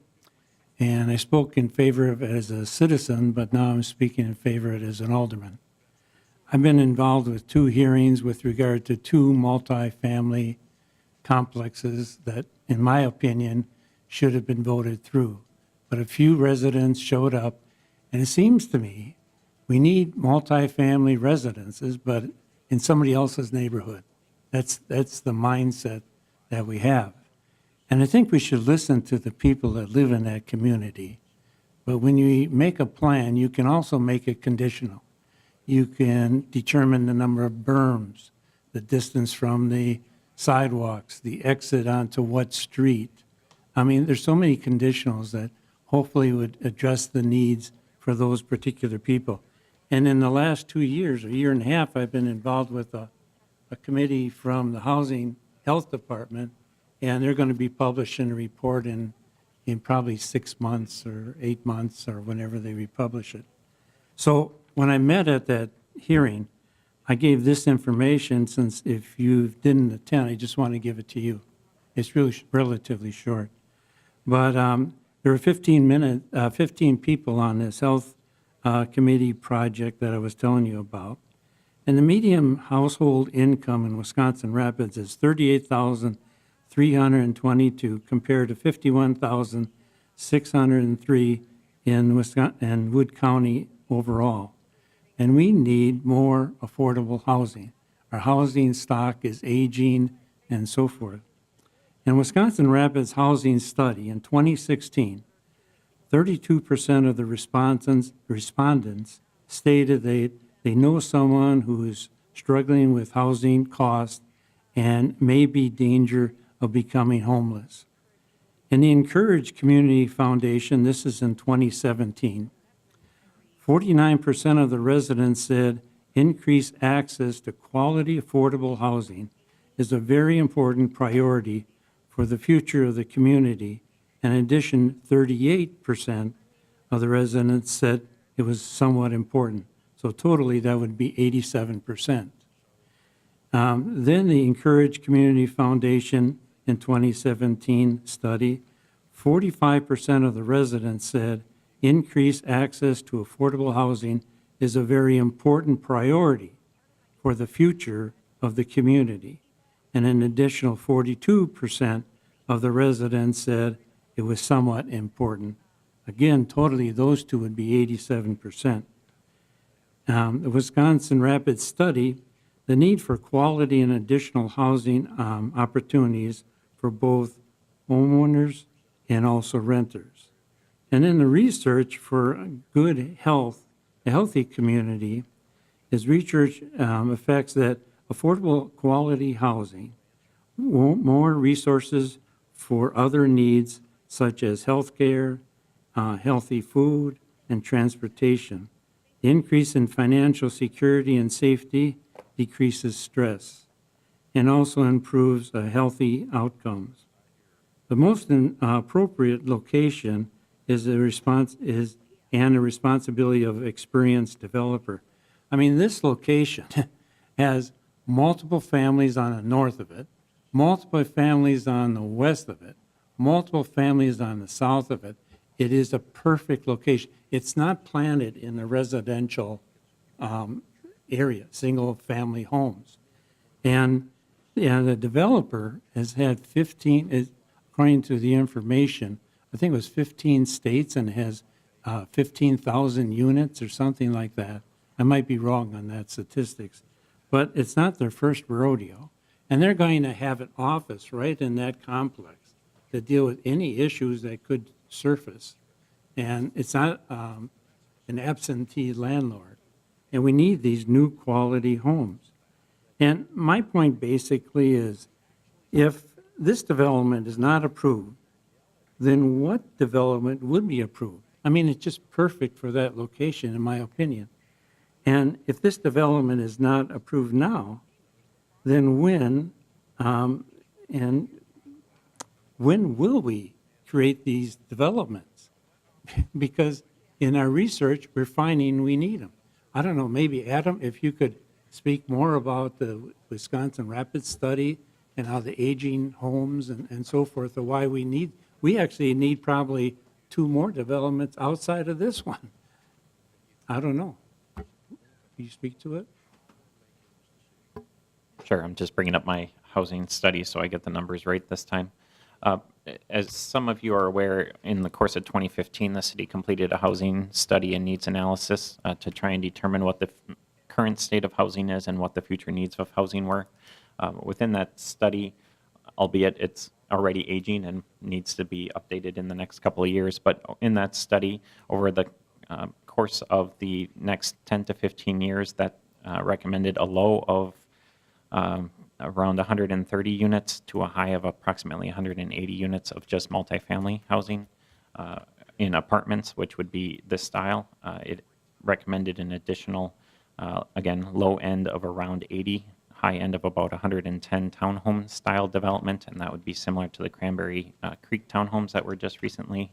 and I spoke in favor of it as a citizen, but now I'm speaking in favor of it as an alderman. I've been involved with 2 hearings with regard to 2 multifamily complexes that, in my opinion, should have been voted through. But a few residents showed up, and it seems to me we need multifamily residences, but in somebody else's neighborhood. That's the mindset that we have. And I think we should listen to the people that live in that community. But when you make a plan, you can also make it conditional. You can determine the number of berms, the distance from the sidewalks, the exit onto what street. I mean, there's so many conditionals that hopefully would address the needs for those particular people. And in the last 2 years, a year and a half, I've been involved with a committee from the Housing Health Department, and they're going to be publishing a report in probably 6 months or 8 months or whenever they republish it. So when I met at that hearing, I gave this information, since if you didn't attend, I just want to give it to you. It's really relatively short. But there were 15 people on this health committee project that I was telling you about. And the median household income in Wisconsin Rapids is $38,322 compared to $51,603 in Wood County overall. And we need more affordable housing. Our housing stock is aging and so forth. In Wisconsin Rapids Housing Study in 2016, 32% of the respondents stated they know someone who is struggling with housing costs and may be in danger of becoming homeless. In the Encourage Community Foundation, this is in 2017, 49% of the residents said increased access to quality, affordable housing is a very important priority for the future of the community. In addition, 38% of the residents said it was somewhat important. So totally, that would be 87%. Then the Encourage Community Foundation in 2017 study, 45% of the residents said increased access to affordable housing is a very important priority for the future of the community. And an additional 42% of the residents said it was somewhat important. Again, totally, those two would be 87%. The Wisconsin Rapids study, the need for quality and additional housing opportunities for both homeowners and also renters. And in the research for good health, a healthy community, is research affects that affordable quality housing, more resources for other needs such as health care, healthy food, and transportation. The increase in financial security and safety decreases stress and also improves healthy outcomes. The most appropriate location is a responsibility of experienced developer. I mean, this location has multiple families on the north of it, multiple families on the west of it, multiple families on the south of it. It is a perfect location. It's not planted in the residential area, single-family homes. And the developer has had 15, according to the information, I think it was 15 states and has 15,000 units or something like that. I might be wrong on that statistics, but it's not their first rodeo. And they're going to have an office right in that complex to deal with any issues that could surface. And it's not an absentee landlord. And we need these new quality homes. And my point basically is, if this development is not approved, then what development would be approved? I mean, it's just perfect for that location, in my opinion. And if this development is not approved now, then when will we create these developments? Because in our research, we're finding we need them. I don't know, maybe Adam, if you could speak more about the Wisconsin Rapids study and how the aging homes and so forth, or why we actually need probably 2 more developments outside of this one. I don't know. Can you speak to it? Sure, I'm just bringing up my housing study so I get the numbers right this time. As some of you are aware, in the course of 2015, the city completed a housing study and needs analysis to try and determine what the current state of housing is and what the future needs of housing were. Within that study, albeit it's already aging and needs to be updated in the next couple of years, but in that study, over the course of the next 10 to 15 years, that recommended a low of around 130 units to a high of approximately 180 units of just multifamily housing in apartments, which would be this style. It recommended an additional, again, low end of around 80, high end of about 110 townhome style development, and that would be similar to the Cranberry Creek townhomes that were just recently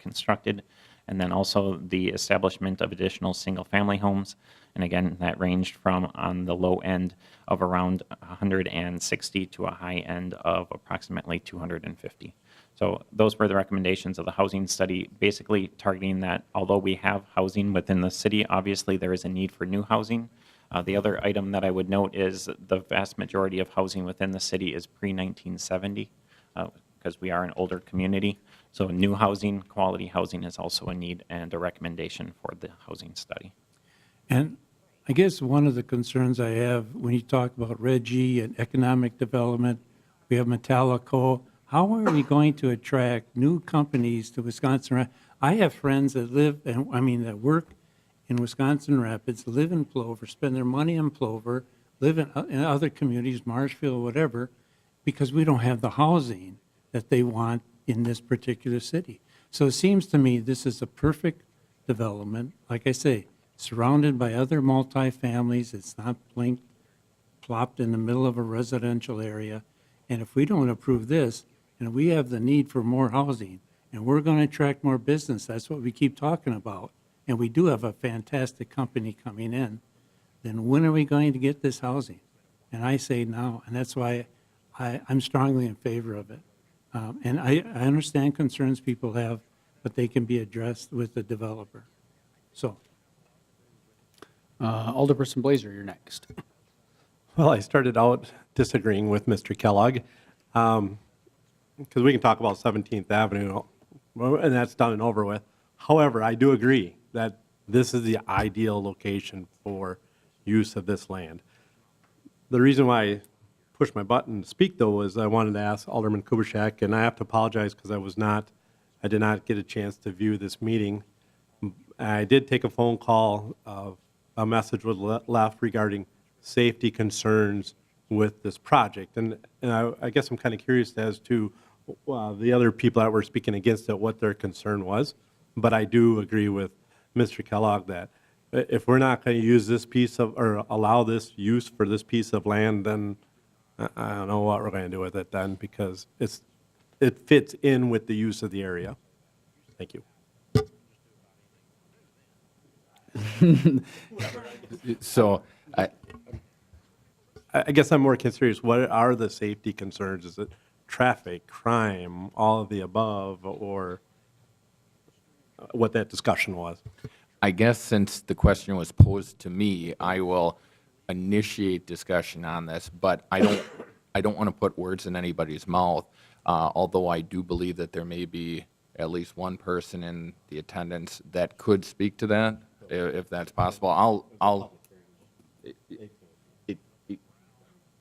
constructed. And then also the establishment of additional single-family homes. And again, that ranged from on the low end of around 160 to a high end of approximately 250. So those were the recommendations of the housing study, basically targeting that although we have housing within the city, obviously there is a need for new housing. The other item that I would note is the vast majority of housing within the city is pre-1970, because we are an older community. So new housing, quality housing is also a need and a recommendation for the housing study. And I guess one of the concerns I have when you talk about Reggie and economic development, we have Metallico, How are we going to attract new companies to Wisconsin? I have friends that live, that work in Wisconsin Rapids, live in Plover, spend their money in Plover, live in other communities, Marshfield, whatever, because we don't have the housing that they want in this particular city. So it seems to me this is a perfect development. Like I say, surrounded by other multifamilies. It's not plopped in the middle of a residential area. And if we don't approve this, and we have the need for more housing, and we're going to attract more business, that's what we keep talking about, and we do have a fantastic company coming in, then when are we going to get this housing? And I say now, and that's why I'm strongly in favor of it. And I understand concerns people have, but they can be addressed with the developer. So. Alderperson Blazer, you're next. Well, I started out disagreeing with Mr. Kellogg, because we can talk about 17th Avenue, and that's done and over with. However, I do agree that this is the ideal location for use of this land. The reason why I pushed my button to speak, though, was I wanted to ask Alderman Kubaschak, and I have to apologize because I did not get a chance to view this meeting. I did take a phone call, a message was left regarding safety concerns with this project. And I guess I'm kind of curious as to the other people that were speaking against it, what their concern was. But I do agree with Mr. Kellogg that if we're not going to use this piece of, or allow this use for this piece of land, then I don't know what we're going to do with it then, because it fits in with the use of the area. Thank you. So I guess I'm more curious, what are the safety concerns? Is it traffic, crime, all of the above, or what that discussion was? I guess since the question was posed to me, I will initiate discussion on this, but I don't want to put words in anybody's mouth, although I do believe that there may be at least one person in the attendance that could speak to that, if that's possible.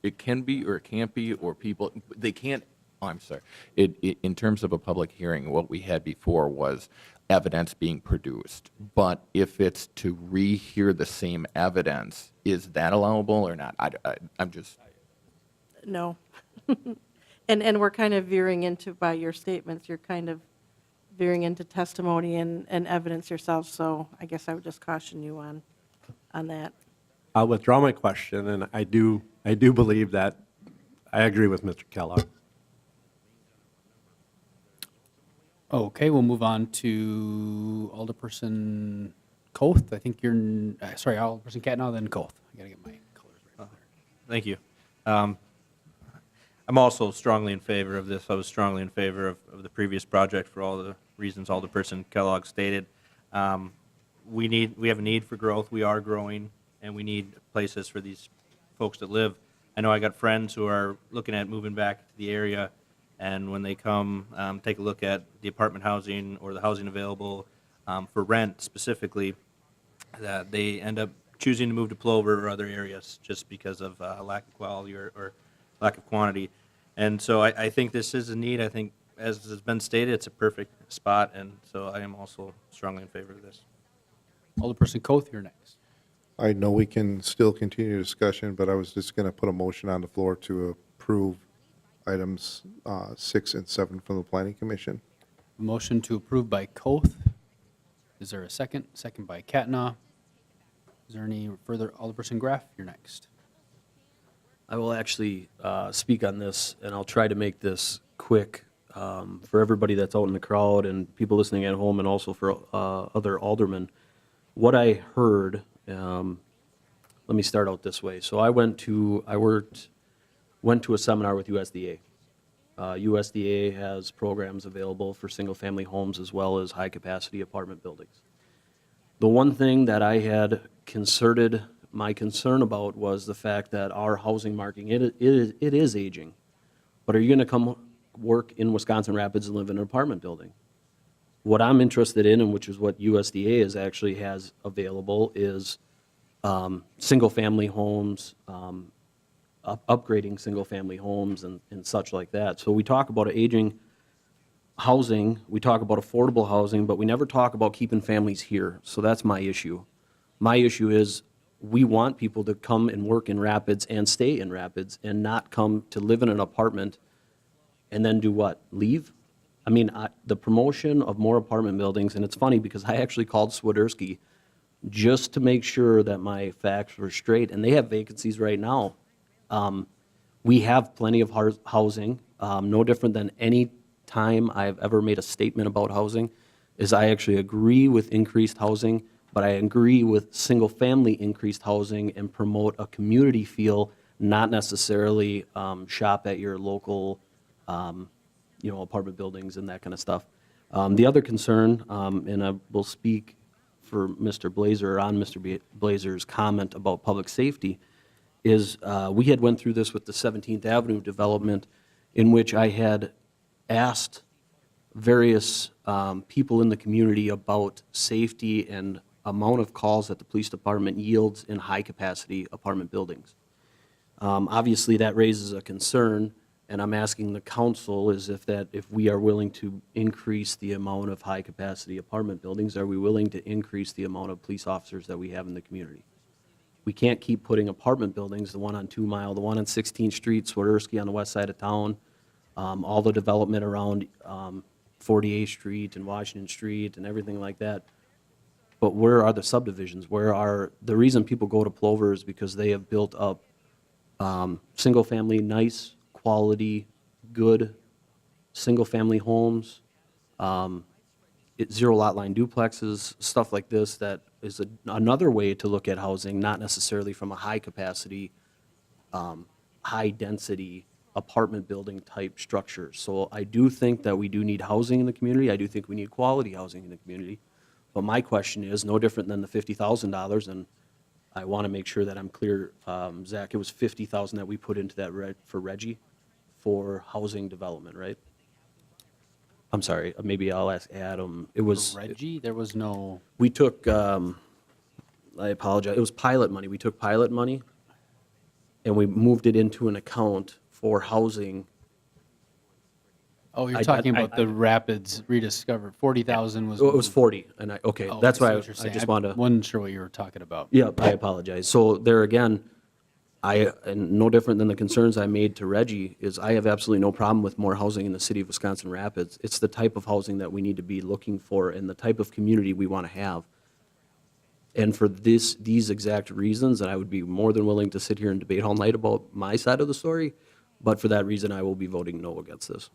It can be or it can't be, or people, they can't, I'm sorry. In terms of a public hearing, what we had before was evidence being produced. But if it's to rehear the same evidence, is that allowable or not? I'm just. No. And we're kind of veering into, by your statements, you're kind of veering into testimony and evidence yourself, so I guess I would just caution you on that. I'll withdraw my question, and I do believe that I agree with Mr. Kellogg. Okay, we'll move on to Alderperson Koth. I think you're, sorry, Alderperson Katnow, then Koth. I gotta get my colors right there. Thank you. I'm also strongly in favor of this. I was strongly in favor of the previous project for all the reasons Alderperson Kellogg stated. We have a need for growth. We are growing, and we need places for these folks to live. I know I got friends who are looking at moving back to the area, and when they come take a look at the apartment housing or the housing available for rent specifically, that they end up choosing to move to Plover or other areas just because of lack of quality or lack of quantity. And so I think this is a need. I think, as has been stated, it's a perfect spot, and so I am also strongly in favor of this. Alderperson Koth, you're next. I know we can still continue discussion, but I was just going to put a motion on the floor to approve items 6 and 7 from the Planning Commission. A motion to approve by Koth. Is there a second? Second by Katnow. Is there any further? Alderperson Graff, you're next. I will actually speak on this, and I'll try to make this quick for everybody that's out in the crowd and people listening at home, and also for other aldermen. What I heard, let me start out this way. So I went to a seminar with USDA. USDA has programs available for single-family homes as well as high-capacity apartment buildings. The one thing that I had concerted my concern about was the fact that our housing market, it is aging. But are you going to come work in Wisconsin Rapids and live in an apartment building? What I'm interested in, and which is what USDA actually has available, is single-family homes, upgrading single-family homes and such like that. So we talk about aging housing, we talk about affordable housing, but we never talk about keeping families here. So that's my issue. My issue is we want people to come and work in Rapids and stay in Rapids and not come to live in an apartment and then do what? Leave? I mean, the promotion of more apartment buildings, and it's funny because I actually called Swiderski just to make sure that my facts were straight, and they have vacancies right now. We have plenty of housing, no different than any time I've ever made a statement about housing, is I actually agree with increased housing, but I agree with single-family increased housing and promote a community feel, not necessarily shop at your local, apartment buildings and that kind of stuff. The other concern, and I will speak for Mr. Blazer, on Mr. Blazer's comment about public safety, is we had went through this with the 17th Avenue development, in which I had asked various people in the community about safety and amount of calls that the police department yields in high-capacity apartment buildings. Obviously, that raises a concern, and I'm asking the council is if we are willing to increase the amount of high-capacity apartment buildings, are we willing to increase the amount of police officers that we have in the community? We can't keep putting apartment buildings, the one on 2 Mile, the one on 16th Street, Swiderski on the west side of town, all the development around 48th Street and Washington Street and everything like that. But where are the subdivisions? The reason people go to Plover is because they have built up single-family, nice, quality, good, single-family homes, zero lot line duplexes, stuff like this that is another way to look at housing, not necessarily from a high-capacity, high-density apartment building type structure. So I do think that we do need housing in the community. I do think we need quality housing in the community. But my question is no different than the $50,000, and I want to make sure that I'm clear, Zach, it was $50,000 that we put into that for Reggie for housing development, right? I'm sorry, maybe I'll ask Adam. It was For Reggie, there was no, we took, I apologize, it was pilot money. We took pilot money and we moved it into an account for housing. oh, you're I- talking I- about the Rapids rediscovered. 40,000 was. Oh, it was 40, and okay, Oh, that's see why what you're I saying. just wanted to. Wasn't sure what you were talking about. Yeah, I apologize. So there again, and no different than the concerns I made to Reggie, is I have absolutely no problem with more housing in the city of Wisconsin Rapids. It's the type of housing that we need to be looking for and the type of community we want to have. And for these exact reasons, and I would be more than willing to sit here and debate all night about my side of the story, but for that reason, I will be voting no against this.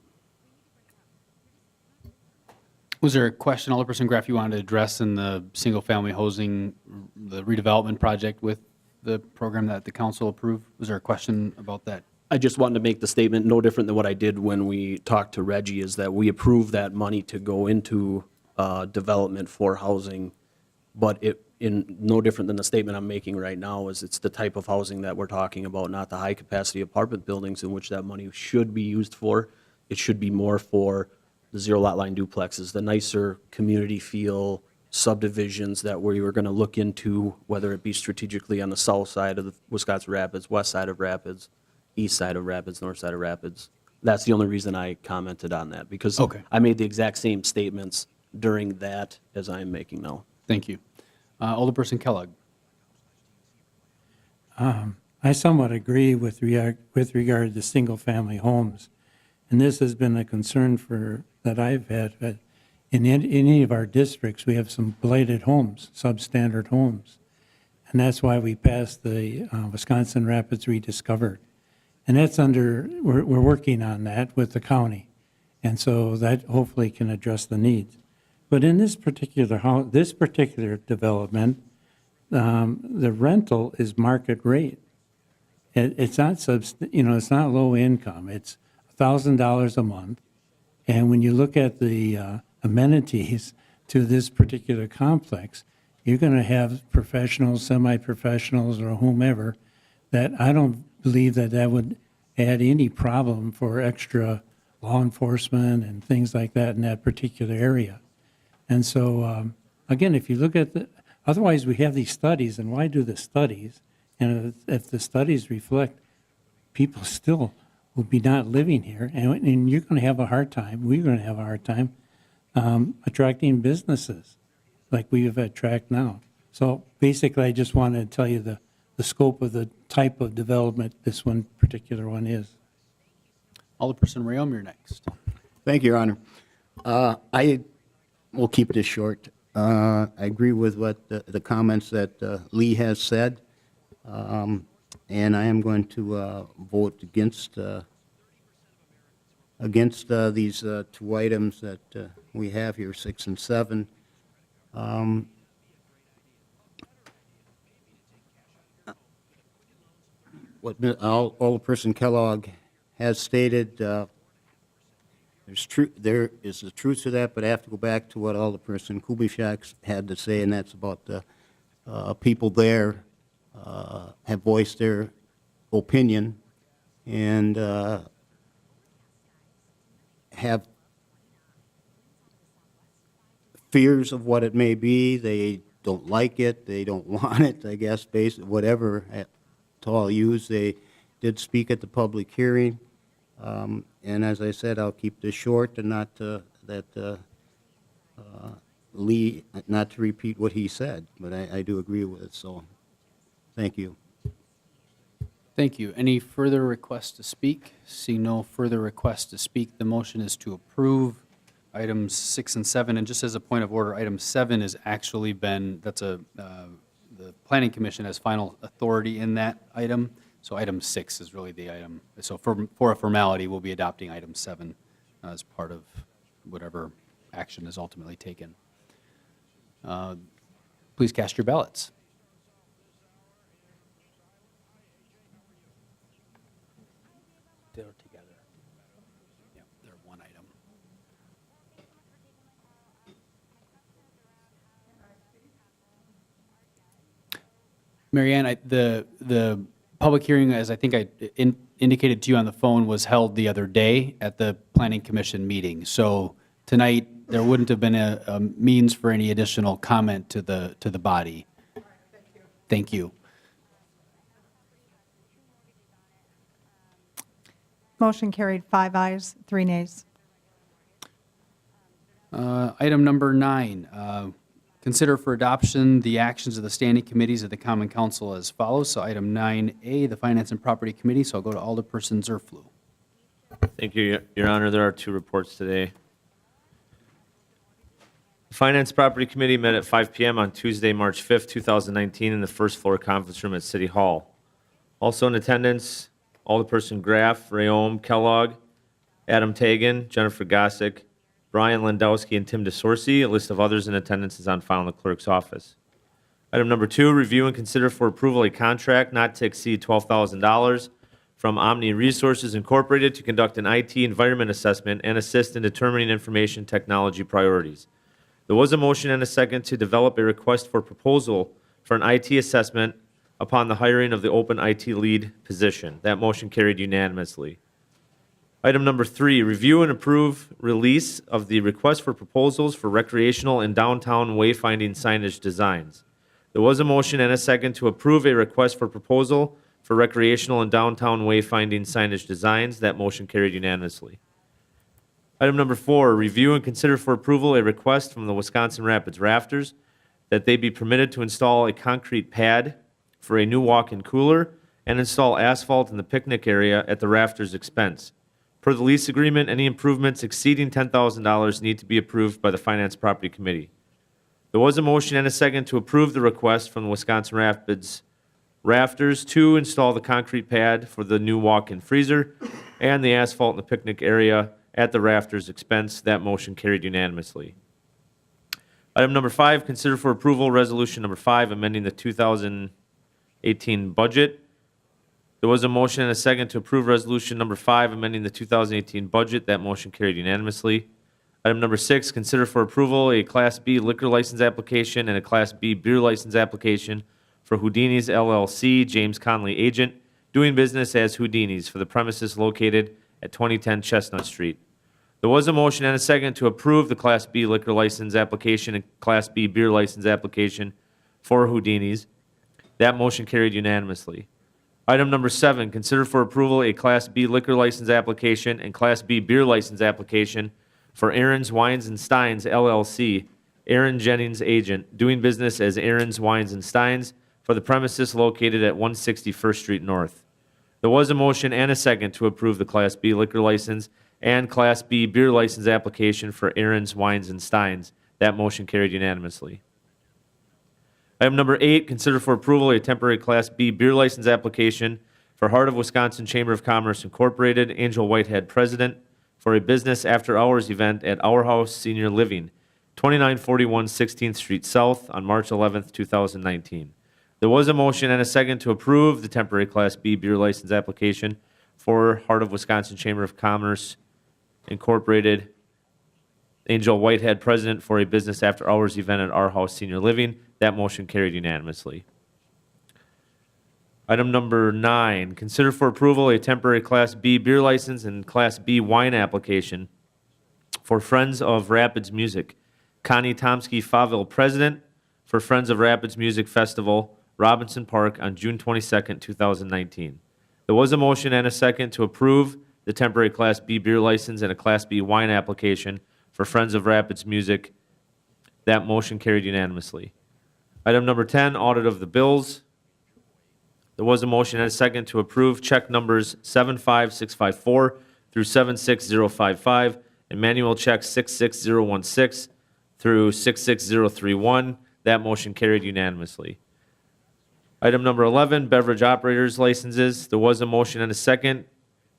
Was there a question, Alderperson Graff, you wanted to address in the single-family housing, the redevelopment project with the program that the council approved? Was there a question about that? I just wanted to make the statement, no different than what I did when we talked to Reggie, is that we approved that money to go into development for housing, but no different than the statement I'm making right now, is it's the type of housing that we're talking about, not the high-capacity apartment buildings in which that money should be used for. It should be more for the zero lot line duplexes, the nicer community feel subdivisions that we were going to look into, whether it be strategically on the south side of the Wisconsin Rapids, west side of Rapids, east side of Rapids, north side of Rapids. That's the only reason I commented on that, because Okay. I made the exact same statements during that as I am making now. Thank you. Alderperson Kellogg. I somewhat agree with regard to single-family homes. And this has been a concern that I've had. In any of our districts, we have some blighted homes, substandard homes. And that's why we passed the Wisconsin Rapids Rediscovered. And that's we're working on that with the county. And so that hopefully can address the needs. But in this particular development, the rental is market rate. It's not it's not low income. It's $1,000 a month. And when you look at the amenities to this particular complex, you're going to have professionals, semi-professionals, or whomever, that I don't believe that would add any problem for extra law enforcement and things like that in that particular area. And so, again, if you look at otherwise we have these studies, and why do the studies? And if the studies reflect people still will be not living here, and you're going to have a hard time, we're going to have a hard time attracting businesses like we have attract now. So basically, I just wanted to tell you the scope of the type of development this one particular one is. Alderperson Rayom, you're next. Thank you, Your Honor. I will keep this short. I agree with what the comments that Lee has said, and I am going to vote against these two items that we have here, 6 and 7. What Alderperson Kellogg has stated, there is a truth to that, but I have to go back to what Alderperson Kubiszak had to say, and that's about the people there have voiced their opinion and have fears of what it may be. They don't like it. They don't want it, I guess, whatever to all use. They did speak at the public hearing. And as I said, I'll keep this short and not Lee, not to repeat what he said, but I do agree with it, so thank you. Thank you. Any further requests to speak? Seeing no further requests to speak, the motion is to approve items 6 and 7. And just as a point of order, item 7 has actually been, the Planning Commission has final authority in that item. So item 6 is really the item. So for a formality, we'll be adopting item 7 as part of whatever action is ultimately taken. Please cast your ballots. They're together. Yeah, they're one item. Marianne, the public hearing, as I think I indicated to you on the phone, was held the other day at the Planning Commission meeting. So tonight, there wouldn't have been a means for any additional comment to the body. Thank you. Motion carried, 5 ayes, 3 nays. Item number 9, consider for adoption the actions of the standing committees of the Common Council as follows. So item 9A, the Finance and Property Committee. So I'll go to Alderperson Zerflu. Thank you, Your Honor. There are 2 reports today. The Finance Property Committee met at 5 p.m. on Tuesday, March 5th, 2019, in the first floor conference room at City Hall. Also in attendance, Alderperson Graff, Rayom, Kellogg, Adam Tagan, Jennifer Gossick, Brian Landowski, and Tim DeSorsi. A list of others in attendance is on file in the clerk's office. Item number 2, review and consider for approval a contract not to exceed $12,000 from Omni Resources Incorporated to conduct an IT environment assessment and assist in determining information technology priorities. There was a motion and a second to develop a request for proposal for an IT assessment upon the hiring of the open IT lead position. That motion carried unanimously. Item number 3, review and approve release of the request for proposals for recreational and downtown wayfinding signage designs. There was a motion and a second to approve a request for proposal for recreational and downtown wayfinding signage designs. That motion carried unanimously. Item number 4, review and consider for approval a request from the Wisconsin Rapids Rafters that they be permitted to install a concrete pad for a new walk-in cooler and install asphalt in the picnic area at the Rafters' expense. Per the lease agreement, any improvements exceeding $10,000 need to be approved by the Finance Property Committee. There was a motion and a second to approve the request from the Wisconsin Rapids Rafters to install the concrete pad for the new walk-in freezer and the asphalt in the picnic area at the Rafters' expense. That motion carried unanimously. Item number 5, consider for approval resolution number 5, amending the 2018 budget. There was a motion and a second to approve resolution number 5, amending the 2018 budget. That motion carried unanimously. Item number 6, consider for approval a Class B liquor license application and a Class B beer license application for Houdini's LLC, James Conley agent, doing business as Houdini's for the premises located at 2010 Chestnut Street. There was a motion and a second to approve the Class B liquor license application and Class B beer license application for Houdini's. That motion carried unanimously. Item number 7, consider for approval a Class B liquor license application and Class B beer license application for Aaron's Wines and Steins LLC, Aaron Jennings agent, doing business as Aaron's Wines and Steins for the premises located at 160 First Street North. There was a motion and a second to approve the Class B liquor license and Class B beer license application for Aaron's Wines and Steins. That motion carried unanimously. Item number 8, consider for approval a temporary Class B beer license application for Heart of Wisconsin Chamber of Commerce Incorporated, Angel Whitehead President, for a business after-hours event at Our House Senior Living, 2941 16th Street South, on March 11th, 2019. There was a motion and a second to approve the temporary Class B beer license application for Heart of Wisconsin Chamber of Commerce Incorporated, Angel Whitehead President, for a business after-hours event at Our House Senior Living. That motion carried unanimously. Item number 9, consider for approval a temporary Class B beer license and Class B wine application for Friends of Rapids Music, Connie Tomsky Faville President, for Friends of Rapids Music Festival, Robinson Park, on June 22nd, 2019. There was a motion and a second to approve the temporary Class B beer license and a Class B wine application for Friends of Rapids Music. That motion carried unanimously. Item number 10, audit of the bills. There was a motion and a second to approve check numbers 75654 through 76055 and manual checks 66016 through 66031. That motion carried unanimously. Item number 11, beverage operators licenses. There was a motion and a second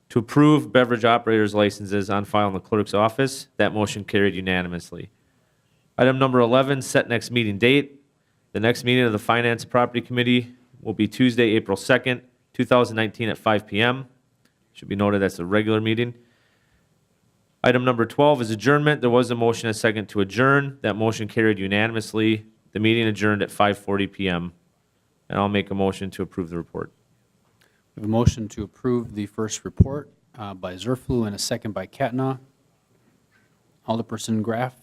to approve beverage operators licenses on file in the clerk's office. That motion carried unanimously. Item number 11, set next meeting date. The next meeting of the Finance and Property Committee will be Tuesday, April 2nd, 2019 at 5 p.m. Should be noted that's a regular meeting. Item number 12 is adjournment. There was a motion and a second to adjourn. That motion carried unanimously. The meeting adjourned at 5:40 p.m. And I'll make a motion to approve the report. We have a motion to approve the first report by Zerflu and a second by Katna. Alderperson Graff,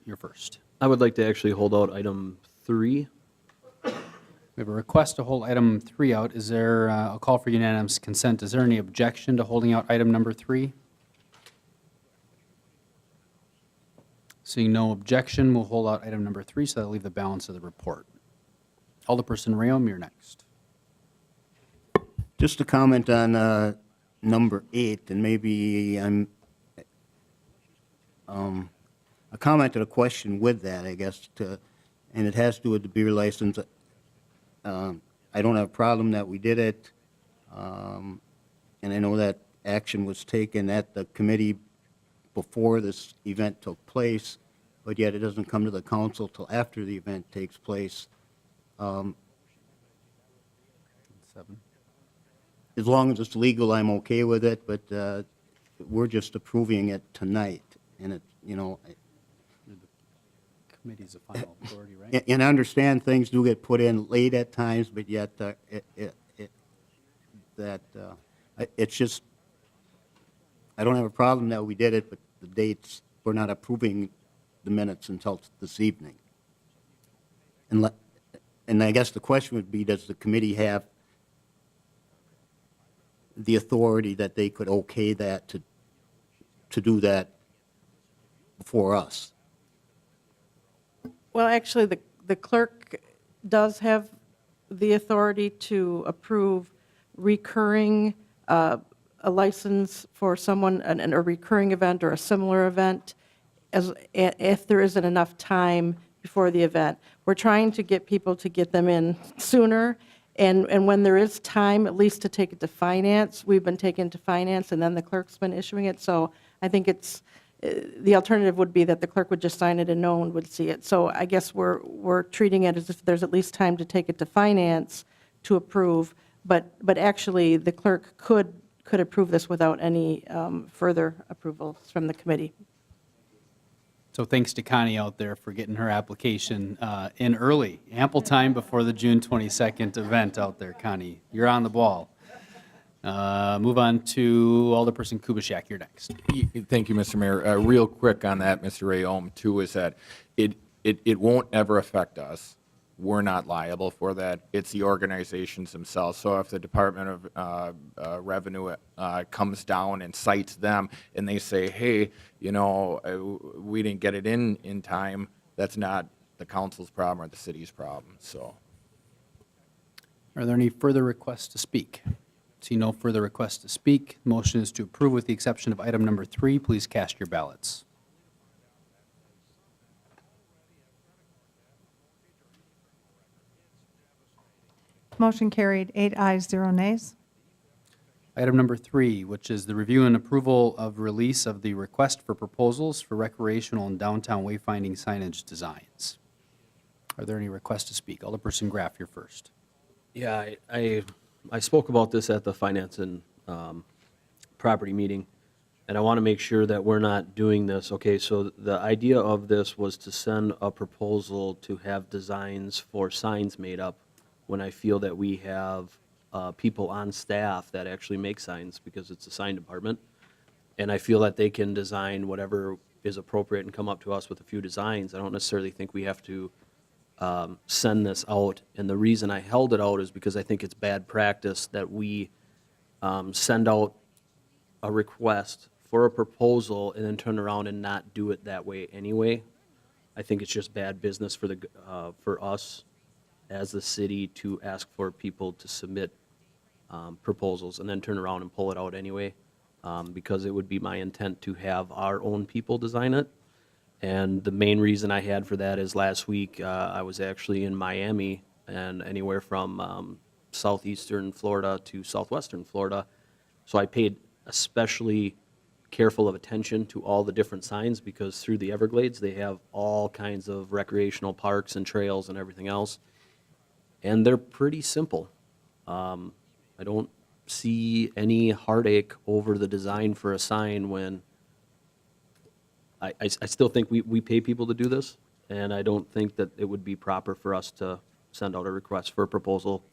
you're first. I would like to actually hold out item 3. We have a request to hold item 3 out. Is there, I'll call for unanimous consent. Is there any objection to holding out item number 3? Seeing no objection, we'll hold out item number 3, so that'll leave the balance of the report. Alderperson Rayom, you're next. Just a comment on number 8, and maybe I'm a comment and a question with that, I guess, and it has to do with the beer license. I don't have a problem that we did it, and I know that action was taken at the committee before this event took place, but yet it doesn't come to the council till after the event takes place. 7. As long as it's legal, I'm okay with it, but we're just approving it tonight, and it, you know, Committee's a final authority, right? and I understand things do get put in late at times, but yet it's just, I don't have a problem that we did it, but the dates, we're not approving the minutes until this evening. And I guess the question would be, does the committee have the authority that they could okay that to do that before us? Well, actually, the clerk does have the authority to approve recurring, a license for someone, a recurring event or a similar event, if there isn't enough time before the event. We're trying to get people to get them in sooner, and when there is time, at least to take it to finance, we've been taking it to finance, and then the clerk's been issuing it. So I think it's, the alternative would be that the clerk would just sign it and no one would see it. So I guess we're treating it as if there's at least time to take it to finance to approve, but actually, the clerk could approve this without any further approvals from the committee. So thanks to Connie out there for getting her application in early, ample time before the June 22nd event out there, Connie. You're on the ball. Move on to Alderperson Kubaschak, you're next. Thank you, Mr. Mayor. Real quick on that, Mr. Rayom, too, is that it won't ever affect us we're not liable for that. It's the organizations themselves. So if the Department of Revenue comes down and cites them and they say, hey, you know, we didn't get it in time, that's not the council's problem or the city's problem, so. Are there any further requests to speak? See no further requests to speak. Motion is to approve with the exception of item number 3. Please cast your ballots. Motion carried, 8 ayes, 0 nays. Item number 3, which is the review and approval of release of the request for proposals for recreational and downtown wayfinding signage designs. Are there any requests to speak? Alderperson Graff, you're first. Yeah, I spoke about this at the finance and property meeting, and I want to make sure that we're not doing this. Okay, so the idea of this was to send a proposal to have designs for signs made up when I feel that we have people on staff that actually make signs, because it's a sign department, and I feel that they can design whatever is appropriate and come up to us with a few designs. I don't necessarily think we have to send this out, and the reason I held it out is because I think it's bad practice that we send out a request for a proposal and then turn around and not do it that way anyway. I think it's just bad business for us as the city to ask for people to submit proposals and then turn around and pull it out anyway, because it would be my intent to have our own people design it. And the main reason I had for that is last week I was actually in Miami, and anywhere from southeastern Florida to southwestern Florida. So I paid especially careful of attention to all the different signs, because through the Everglades they have all kinds of recreational parks and trails and everything else. And they're pretty simple. I don't see any heartache over the design for a sign when I still think we pay people to do this, and I don't think that it would be proper for us to send out a request for a proposal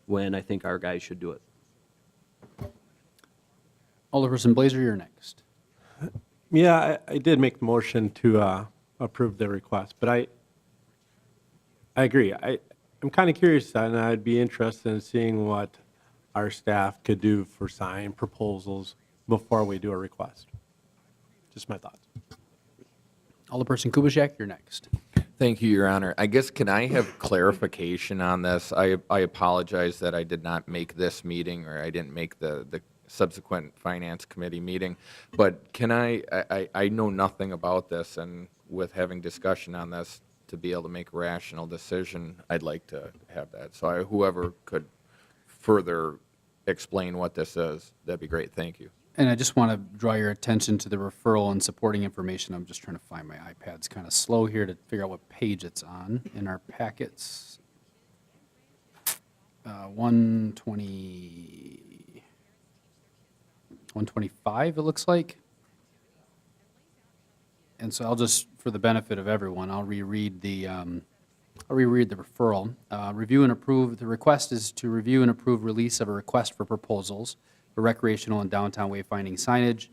when I think our guys should do it. Alderperson Blazer, you're next. Yeah, I did make the motion to approve the request, but I agree. I'm kind of curious, and I'd be interested in seeing what our staff could do for sign proposals before we do a request. Just my thoughts. Alderperson Kubaschak, you're next. Thank you, Your Honor. I guess, can I have clarification on this? I apologize that I did not make this meeting, or I didn't make the subsequent Finance Committee meeting, but can I know nothing about this, and with having discussion on this, to be able to make a rational decision, I'd like to have that. So whoever could further explain what this is, that'd be great. Thank you. And I just want to draw your attention to the referral and supporting information. I'm just trying to find my iPad's kind of slow here to figure out what page it's on in our packets. 125, it looks like. And so I'll just, for the benefit of everyone, I'll reread the referral. Review and approve. The request is to review and approve release of a request for proposals for recreational and downtown wayfinding signage.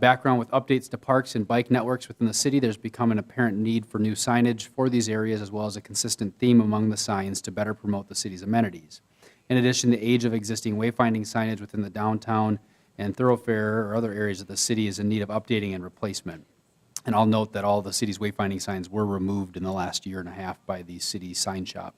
Background: with updates to parks and bike networks within the city, there's become an apparent need for new signage for these areas, as well as a consistent theme among the signs to better promote the city's amenities. In addition, the age of existing wayfinding signage within the downtown and thoroughfare or other areas of the city is in need of updating and replacement. And I'll note that all the city's wayfinding signs were removed in the last year and a half by the city sign shop.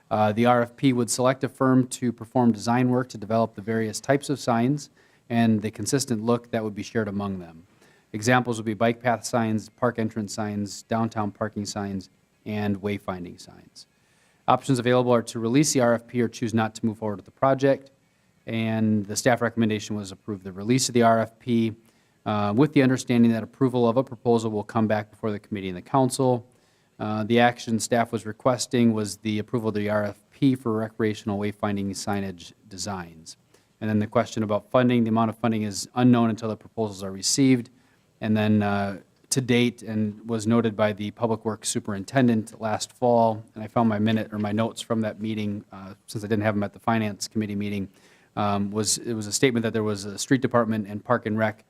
The RFP would select a firm to perform design work to develop the various types of signs and the consistent look that would be shared among them. Examples would be bike path signs, park entrance signs, downtown parking signs, and wayfinding signs. Options available are to release the RFP or choose not to move forward with the project. And the staff recommendation was approve the release of the RFP with the understanding that approval of a proposal will come back before the committee and the council. The action staff was requesting was the approval of the RFP for recreational wayfinding signage designs. And then the question about funding, the amount of funding is unknown until the proposals are received. And then to date, and was noted by the Public Works Superintendent last fall, and I found my notes from that meeting, since I didn't have them at the Finance Committee meeting, it was a statement that there was a street department and park and rec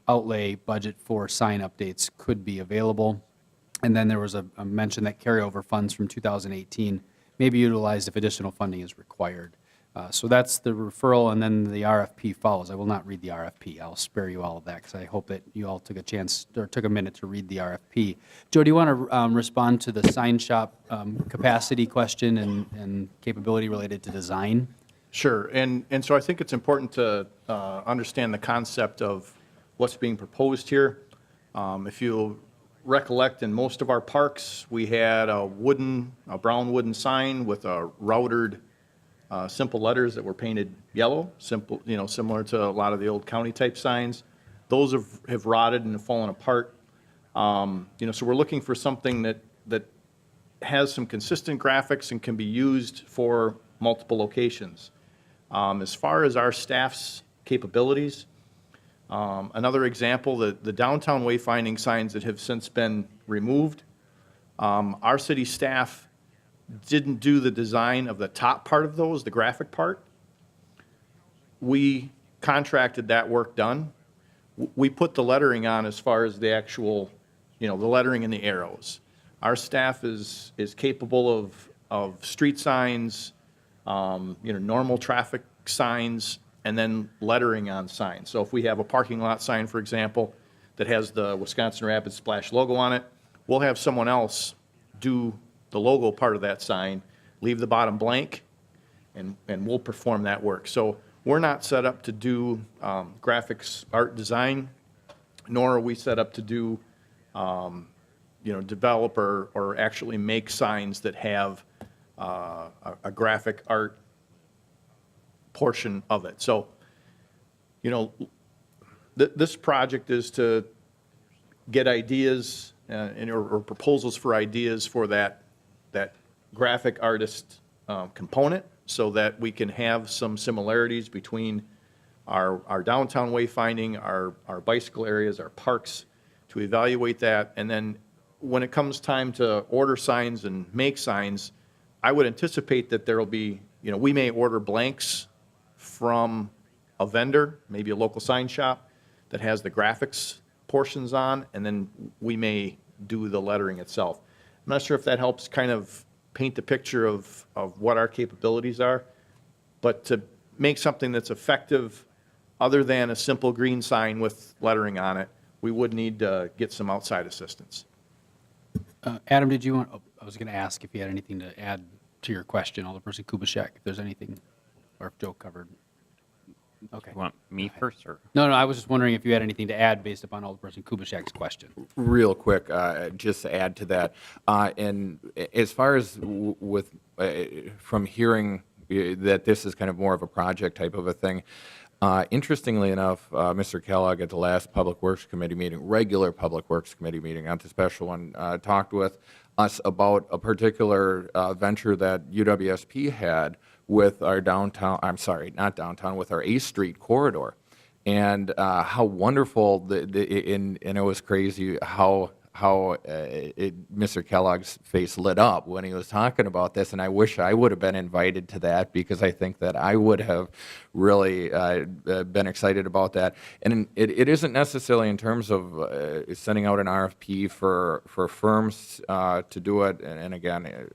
outlay budget for sign updates could be available. And then there was a mention that carryover funds from 2018 may be utilized if additional funding is required. So that's the referral, and then the RFP follows. I will not read the RFP. I'll spare you all of that because I hope that you all took a chance or took a minute to read the RFP. Joe, do you want to respond to the sign shop capacity question and capability related to design? Sure, and so I think it's important to understand the concept of what's being proposed here. If you recollect, in most of our parks, we had a brown wooden sign with a routed simple letters that were painted yellow, simple, similar to a lot of the old county-type signs. Those have rotted and have fallen apart. So we're looking for something that has some consistent graphics and can be used for multiple locations. As far as our staff's capabilities, another example, the downtown wayfinding signs that have since been removed, our city staff didn't do the design of the top part of those, the graphic part. We contracted that work done. We put the lettering on as far as the actual, the lettering and the arrows. Our staff is capable of street signs, normal traffic signs, and then lettering on signs. So if we have a parking lot sign, for example, that has the Wisconsin Rapids Splash logo on it, we'll have someone else do the logo part of that sign, leave the bottom blank, and we'll perform that work. So we're not set up to do graphics art design, nor are we set up to do, develop or actually make signs that have a graphic art portion of it. So, this project is to get ideas or proposals for ideas for that graphic artist component, so that we can have some similarities between our downtown wayfinding, our bicycle areas, our parks, to evaluate that. And then when it comes time to order signs and make signs, I would anticipate that there will be, we may order blanks from a vendor, maybe a local sign shop, that has the graphics portions on, and then we may do the lettering itself. I'm not sure if that helps kind of paint the picture of what our capabilities are, but to make something that's effective other than a simple green sign with lettering on it, we would need to get some outside assistance. Adam, did you want, I was going to ask if you had anything to add to your question, Alderperson Kubaschak, if there's anything, or if Joe covered. Okay. You want me first, or? No, I was just wondering if you had anything to add based upon Alderperson Kubaschak's question. Real quick, just to add to that, and as far as from hearing that this is kind of more of a project type of a thing, interestingly enough, Mr. Kellogg at the last Public Works Committee meeting, regular Public Works Committee meeting, not the special one, talked with us about a particular venture that UWSP had with our downtown, with our 8th Street corridor, and how wonderful, and it was crazy how Mr. Kellogg's face lit up when he was talking about this, and I wish I would have been invited to that, because I think that I would have really been excited about that. And it isn't necessarily in terms of sending out an RFP for firms to do it, and again,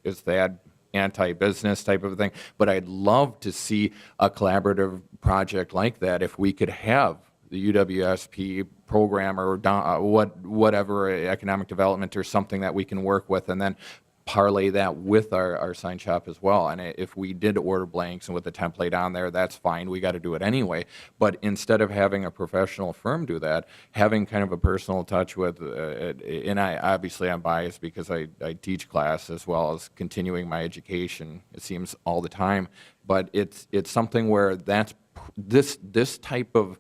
is that anti-business type of thing, but I'd love to see a collaborative project like that if we could have the UWSP program or whatever, economic development or something that we can work with, and then parlay that with our sign shop as well. And if we did order blanks and with the template on there, that's fine. We got to do it anyway. But instead of having a professional firm do that, having kind of a personal touch with, and I'm biased because I teach class as well as continuing my education, it seems, all the time. But it's something where that's this type of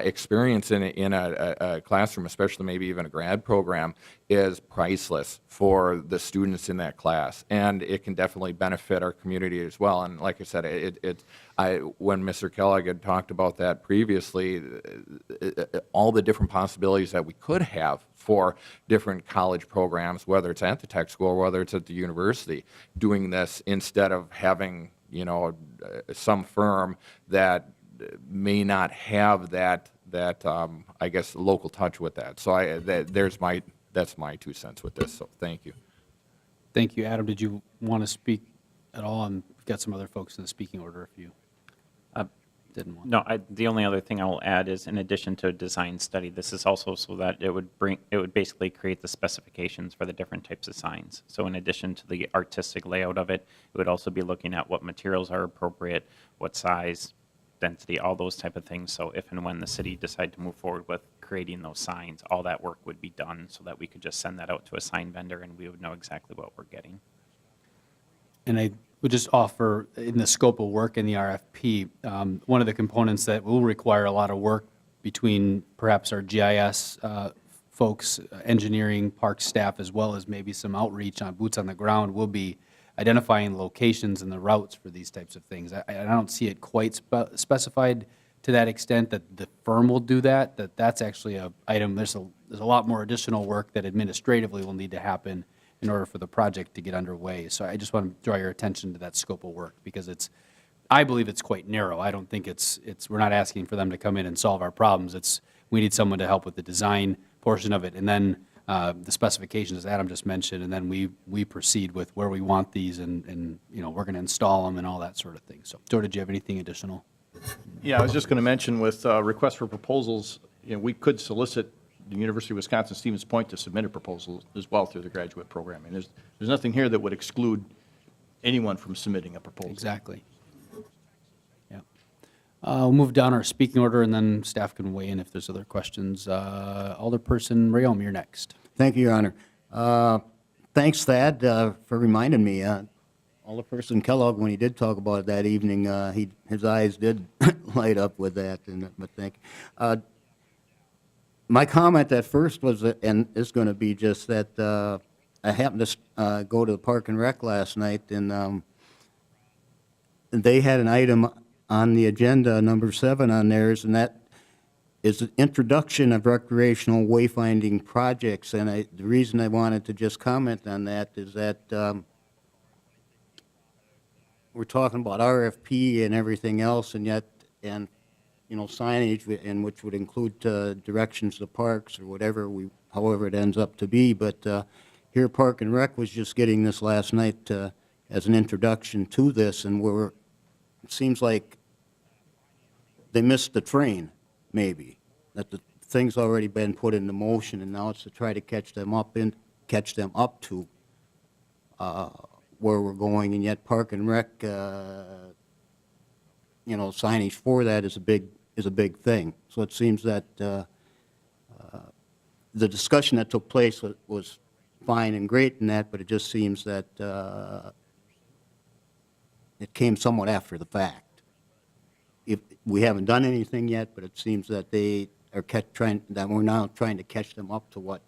experience in a classroom, especially maybe even a grad program, is priceless for the students in that class, and it can definitely benefit our community as well. And like I said, when Mr. Kellogg had talked about that previously, all the different possibilities that we could have for different college programs, whether it's at the tech school or whether it's at the university, doing this instead of having some firm that may not have that I guess local touch with that. So there's my that's my 2 cents with this, so thank you. Thank you. Adam, did you want to speak at all? And we've got some other folks in the speaking order if you didn't want. No, the only other thing I will add is, in addition to a design study, this is also so that it would basically create the specifications for the different types of signs. So in addition to the artistic layout of it, it would also be looking at what materials are appropriate, what size, density, all those type of things. So if and when the city decide to move forward with creating those signs, all that work would be done so that we could just send that out to a sign vendor and we would know exactly what we're getting. And I would just offer, in the scope of work in the RFP, one of the components that will require a lot of work between perhaps our GIS folks, engineering, park staff, as well as maybe some outreach on boots on the ground, will be identifying locations and the routes for these types of things. I don't see it quite specified to that extent that the firm will do that, that's actually a item, there's a lot more additional work that administratively will need to happen in order for the project to get underway. So I just want to draw your attention to that scope of work, because I believe it's quite narrow. I don't think we're not asking for them to come in and solve our problems. We need someone to help with the design portion of it, and then the specifications, as Adam just mentioned, and then we proceed with where we want these, and we're going to install them and all that sort of thing. So, Joe, did you have anything additional? Yeah, I was just going to mention with requests for proposals, we could solicit the University of Wisconsin-Stevens Point to submit a proposal as well through the graduate program. And there's nothing here that would exclude anyone from submitting a proposal. Exactly. Yeah. We'll move down our speaking order, and then staff can weigh in if there's other questions. Alderperson Rayom, you're next. Thank you, Your Honor. Thanks, Thad, for reminding me. Alderperson Kellogg, when he did talk about it that evening, his eyes did light up with that. But thank you. My comment at first was, and it's going to be just that I happened to go to the Park and Rec last night, and they had an item on the agenda, number 7 on theirs, and that is the introduction of recreational wayfinding projects. And the reason I wanted to just comment on that is that we're talking about RFP and everything else, and yet, signage, and which would include directions to parks or however it ends up to be. But here, Park and Rec was just getting this last night as an introduction to this, and it seems like they missed the train, maybe, that the thing's already been put into motion, and now it's to try to catch them up to where we're going, and yet Park and Rec, signage for that is a big thing. So it seems that the discussion that took place was fine and great in that, but it just seems that it came somewhat after the fact. We haven't done anything yet, but it seems that we're now trying to catch them up to what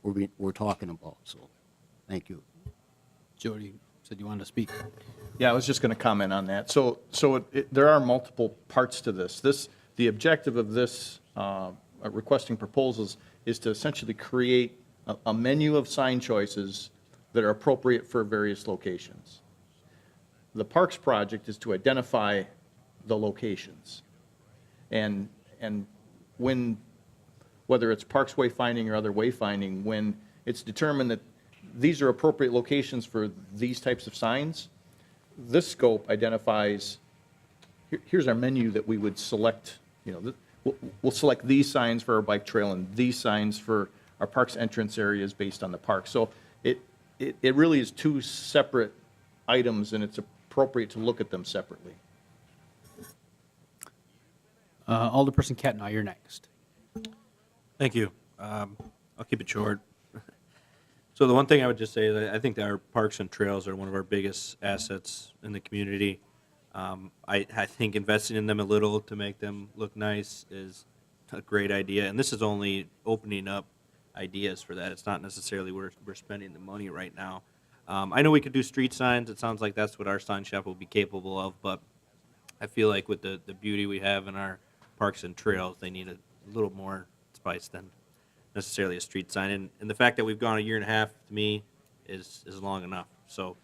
we're talking about. So, thank you. Jody said you wanted to speak. Yeah, I was just going to comment on that. So there are multiple parts to this. The objective of this requesting proposals is to essentially create a menu of sign choices that are appropriate for various locations. The Parks project is to identify the locations. And whether it's Parks wayfinding or other wayfinding, when it's determined that these are appropriate locations for these types of signs, this scope identifies, here's our menu that we would select, we'll select these signs for our bike trail and these signs for our parks entrance areas based on the park. So it really is 2 separate items, and it's appropriate to look at them separately. Alderperson Kettenau, you're next. Thank you. I'll keep it short. So the one thing I would just say is I think that our parks and trails are one of our biggest assets in the community. I think investing in them a little to make them look nice is a great idea, and this is only opening up ideas for that. It's not necessarily we're spending the money right now. I know we could do street signs. It sounds like that's what our sign shop will be capable of, but I feel like with the beauty we have in our parks and trails, they need a little more spice than necessarily a street sign. And the fact that we've gone a year and a half, to me, is long enough. So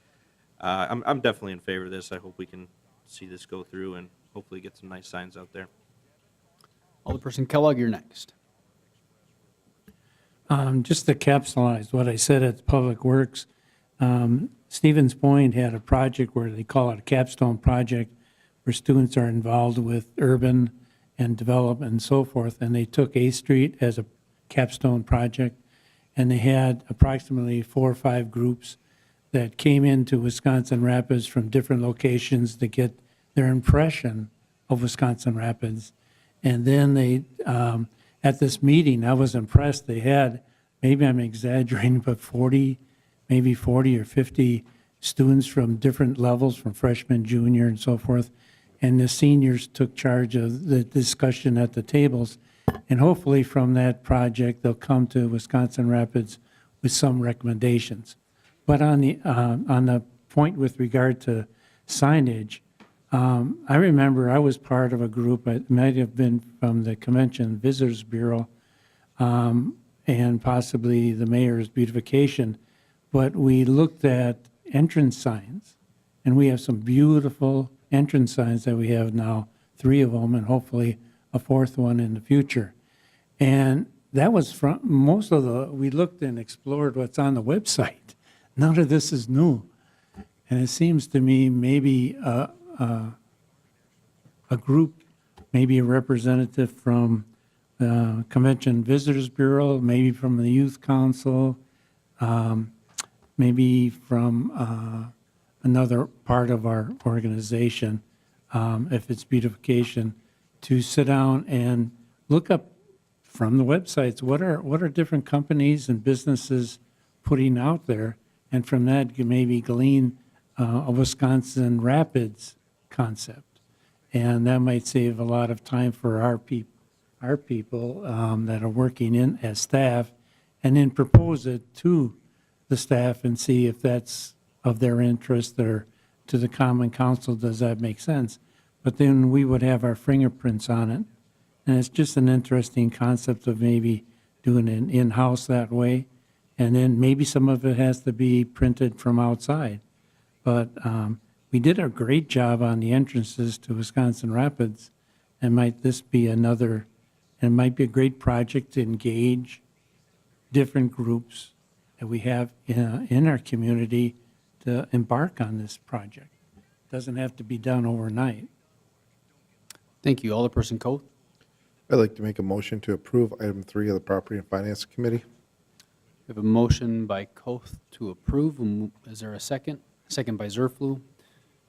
I'm definitely in favor of this. I hope we can see this go through and hopefully get some nice signs out there. Alderperson Kellogg, you're next. Just to capsulize what I said at Public Works, Stevens Point had a project where they call it a capstone project, where students are involved with urban and development and so forth, and they took A Street as a capstone project, and they had approximately 4 or 5 groups that came into Wisconsin Rapids from different locations to get their impression of Wisconsin Rapids. And then they, at this meeting, I was impressed, they had, maybe I'm exaggerating, but 40, maybe 40 or 50 students from different levels, from freshman, junior, and so forth. And the seniors took charge of the discussion at the tables. And hopefully from that project, they'll come to Wisconsin Rapids with some recommendations. But on the point with regard to signage, I remember I was part of a group, it might have been from the Convention Visitors Bureau, and possibly the mayor's beautification, but we looked at entrance signs, and we have some beautiful entrance signs that we have now, 3 of them, and hopefully a 4th one in the future. And that was from, we looked and explored what's on the website. None of this is new. And it seems to me maybe a group, maybe a representative from the Convention Visitors Bureau, maybe from the Youth Council, maybe from another part of our organization, if it's beautification, to sit down and look up from the websites, what are different companies and businesses putting out there, and from that you maybe glean a Wisconsin Rapids concept, and that might save a lot of time for our people that are working in as staff, and then propose it to the staff and see if that's of their interest, or to the Common Council, does that make sense? But then we would have our fingerprints on it, and it's just an interesting concept of maybe doing it in-house that way, and then maybe some of it has to be printed from outside. But we did a great job on the entrances to Wisconsin Rapids, and might this be another, and it might be a great project to engage different groups that we have in our community to embark on this project. It doesn't have to be done overnight. Thank you. Alderperson Coe. I'd like to make a motion to approve item 3 of the Property and Finance Committee. We have a motion by Koth to approve. Is there a second? Second by Zerflu.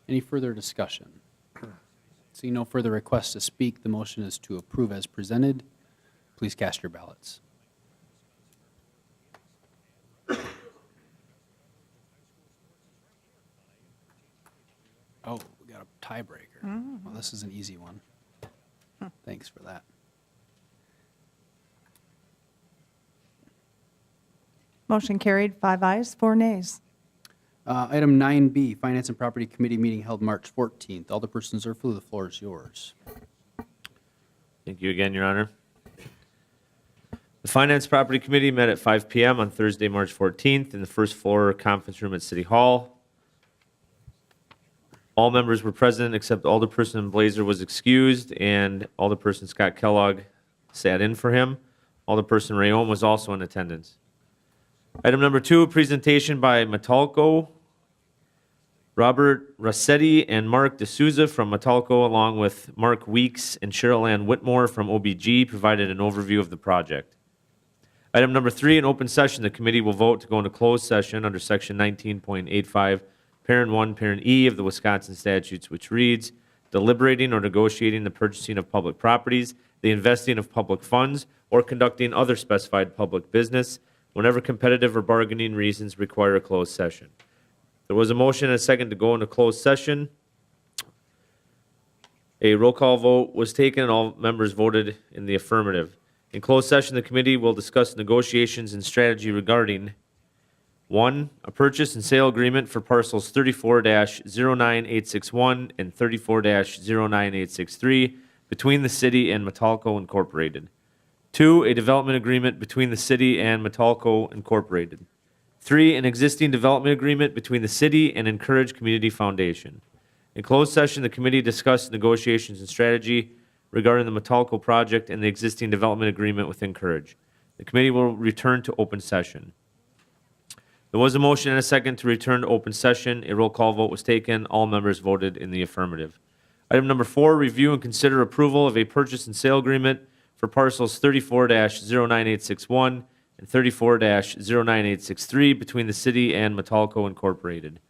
Any further discussion? Seeing no further requests to speak, the motion is to approve as presented. Please cast your ballots. Oh, we got a tiebreaker. Well, this is an easy one. Thanks for that. Motion carried, 5 ayes, 4 nays. Item 9B, Finance and Property Committee meeting held March 14th. Alderperson Zerflu, the floor is yours. Thank you again, Your Honor. The Finance Property Committee met at 5 p.m. on Thursday, March 14th in the first floor conference room at City Hall. All members were present except Alderperson Blazer was excused, and Alderperson Scott Kellogg sat in for him. Alderperson Rayom was also in attendance. Item number 2, presentation by Metalco, Robert Rossetti and Mark D'Souza from Metalco, along with Mark Weeks and Cheryl Ann Whitmore from OBG, provided an overview of the project. Item number 3, in open session, the committee will vote to go into closed session under section 19.85, parent 1, parent E of the Wisconsin statutes, which reads, deliberating or negotiating the purchasing of public properties, the investing of public funds, or conducting other specified public business, whenever competitive or bargaining reasons require a closed session. There was a motion and a second to go into closed session. A roll call vote was taken, and all members voted in the affirmative. In closed session, the committee will discuss negotiations and strategy regarding 1, a purchase and sale agreement for parcels 34-09861 and 34-09863 between the city and Metalco Incorporated. 2, a development agreement between the city and Metalco Incorporated. 3, an existing development agreement between the city and Encourage Community Foundation. In closed session, the committee discussed negotiations and strategy regarding the Metalco project and the existing development agreement with Encourage. The committee will return to open session. There was a motion and a second to return to open session. A roll call vote was taken. All members voted in the affirmative. Item number 4, review and consider approval of a purchase and sale agreement for parcels 34-09861 and 34-09863 between the city and Metalco Incorporated.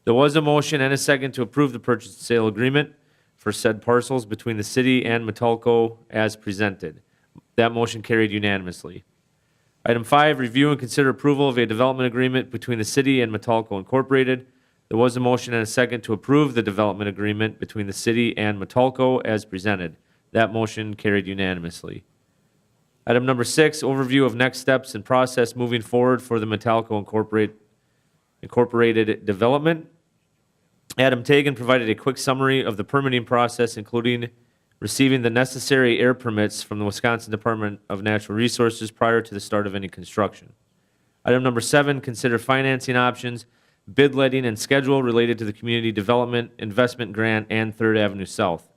There was a motion and a second to approve the purchase and sale agreement for said parcels between the city and Metalco as presented. That motion carried unanimously. Item 5, review and consider approval of a development agreement between the city and Metalco Incorporated. There was a motion and a second to approve the development agreement between the city and Metalco as presented. That motion carried unanimously. Item number 6, overview of next steps and process moving forward for the Metalco Incorporated development. Adam Tagan provided a quick summary of the permitting process, including receiving the necessary air permits from the Wisconsin Department of Natural Resources prior to the start of any construction. Item number 7, consider financing options, bid letting, and schedule related to the Community Development Investment Grant and Third Avenue South.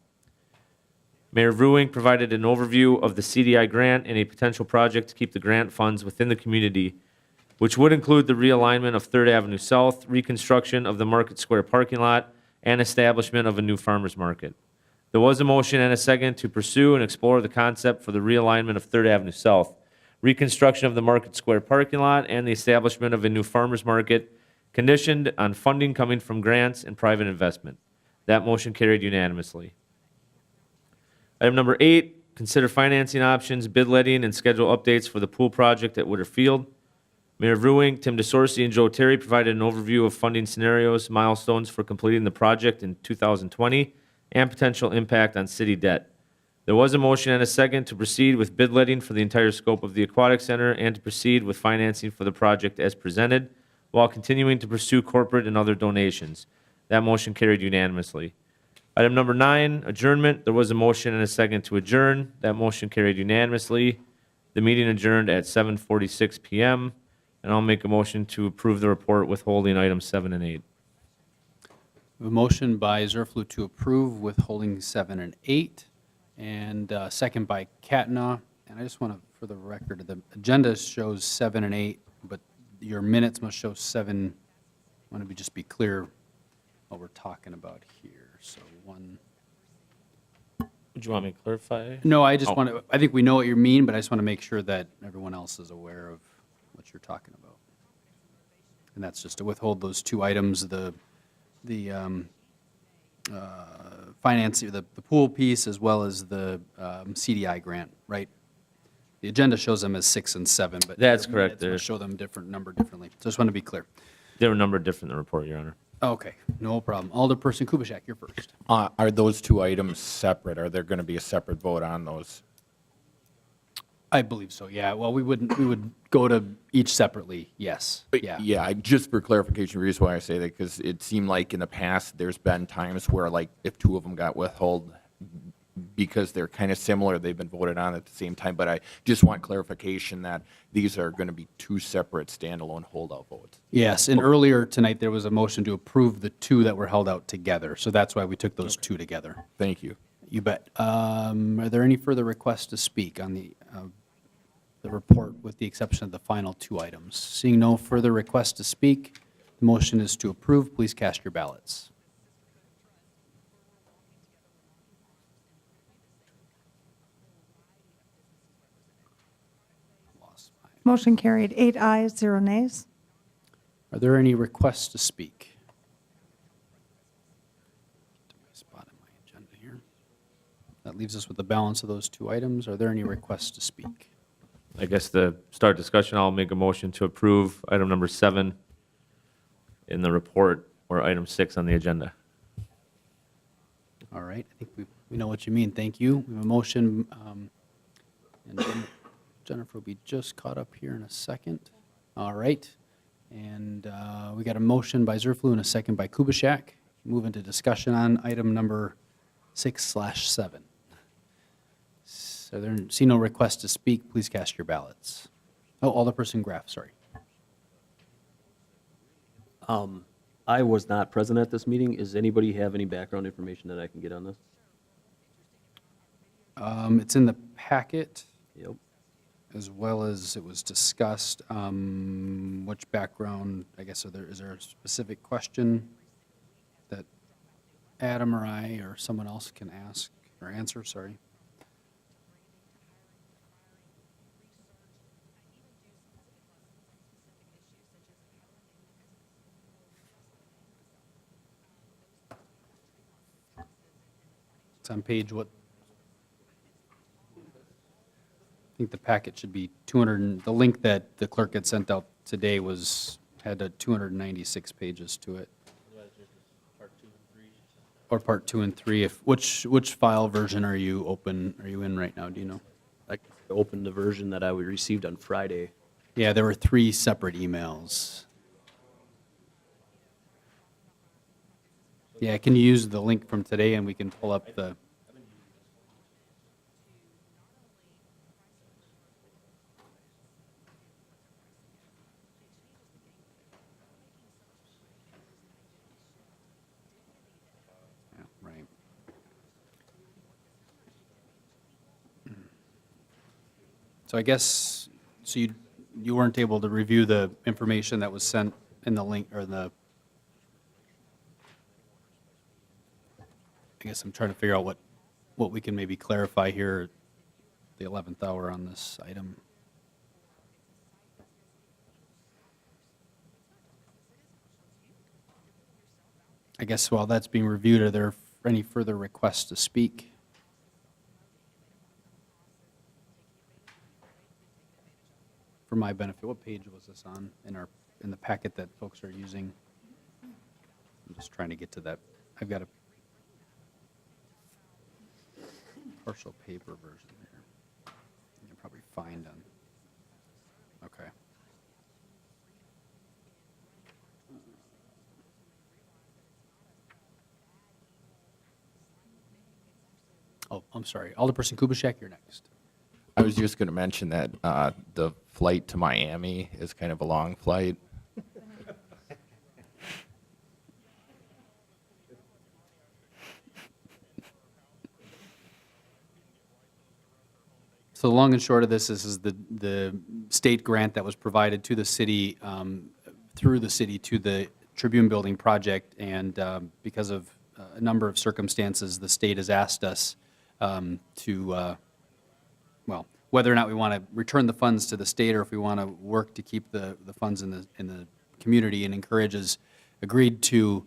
Mayor Vuing provided an overview of the CDI grant and a potential project to keep the grant funds within the community, which would include the realignment of Third Avenue South, reconstruction of the Market Square parking lot, and establishment of a new farmers market. There was a motion and a second to pursue and explore the concept for the realignment of Third Avenue South, reconstruction of the Market Square parking lot, and the establishment of a new farmers market, conditioned on funding coming from grants and private investment. That motion carried unanimously. Item number 8, consider financing options, bid letting, and schedule updates for the pool project at Witter Field. Mayor Vuing, Tim DeSorsi, and Joe Terry provided an overview of funding scenarios, milestones for completing the project in 2020, and potential impact on city debt. There was a motion and a second to proceed with bid letting for the entire scope of the Aquatic Center and to proceed with financing for the project as presented, while continuing to pursue corporate and other donations. That motion carried unanimously. Item number 9, adjournment. There was a motion and a second to adjourn. That motion carried unanimously. The meeting adjourned at 7:46 PM, and I'll make a motion to approve the report withholding items 7 and 8. A motion by Zerflu to approve withholding 7 and 8, and second by Katna. And I just want to, for the record, the agenda shows 7 and 8, but your minutes must show 7. I want to just be clear what we're talking about here. So one. Would you want me to clarify? No, I just Oh. want to, I think we know what you mean, but I just want to make sure that everyone else is aware of what you're talking about. And that's just to withhold those 2 items, the financing, the pool piece, as well as the CDI grant, right? The agenda shows them as 6 and 7, but That's your correct. minutes will show them number differently. So I just want to be clear. They were numbered different in the report, Your Honor. Okay, no problem. Alderperson Kubaschak, you're first. Are those 2 items separate? Are there going to be a separate vote on those? I believe so, yeah. Well, we would go to each separately, yes, yeah. Yeah, just for clarification, the reason why I say that, because it seemed like in the past, there's been times where, like, if 2 of them got withheld, because they're kind of similar, they've been voted on at the same time, but I just want clarification that these are going to be 2 separate standalone holdout votes. Yes, and earlier tonight, there was a motion to approve the 2 that were held out together, so that's why we took those 2 together. Thank you. You bet. Are there any further requests to speak on the report, with the exception of the final 2 items? Seeing no further requests to speak, the motion is to approve. Please cast your ballots. Motion carried, 8 ayes, 0 nays. Are there any requests to speak? Spot in my agenda here. That leaves us with the balance of those 2 items. Are there any requests to speak? I guess to start discussion, I'll make a motion to approve item number 7 in the report, or item 6 on the agenda. All right, I think we know what you mean. Thank you. We have a motion, and Jennifer will be just caught up here in a second. All right, and we got a motion by Zerflu and a second by Kubaschak. Move into discussion on item number 6/7. So there, see no request to speak, please cast your ballots. Oh, Alderperson Graff, sorry. I was not present at this meeting. Does anybody have any background information that I can get on this? It's in the packet. Yep. as well as it was discussed. Which background, I guess, is there a specific question that Adam or I or someone else can ask or answer, sorry? It's on page what? I think the packet should be 200, the link that the clerk had sent out today had 296 pages to it. Or part 2 and 3. Which file version are you in right now, do you know? I opened the version that I received on Friday. Yeah, there were 3 separate emails. Yeah, can you use the link from today and we can pull up the... Yeah, right. So I guess, so you weren't able to review the information that was sent in the link, or the, I guess I'm trying to figure out what we can maybe clarify here at the 11th hour on this item. I guess while that's being reviewed, are there any further requests to speak? For my benefit, what page was this on in the packet that folks are using? I'm just trying to get to that. I've got a partial paper version here. You can probably find on. Okay. Oh, I'm sorry. Alderperson Kubaschak, you're next. I was just going to mention that the flight to Miami is kind of a long flight. So the long and short of this is the state grant that was provided to the city, through the city to the Tribune Building project, and because of a number of circumstances, the state has asked us to, well, whether or not we want to return the funds to the state or if we want to work to keep the funds in the community, and agreed to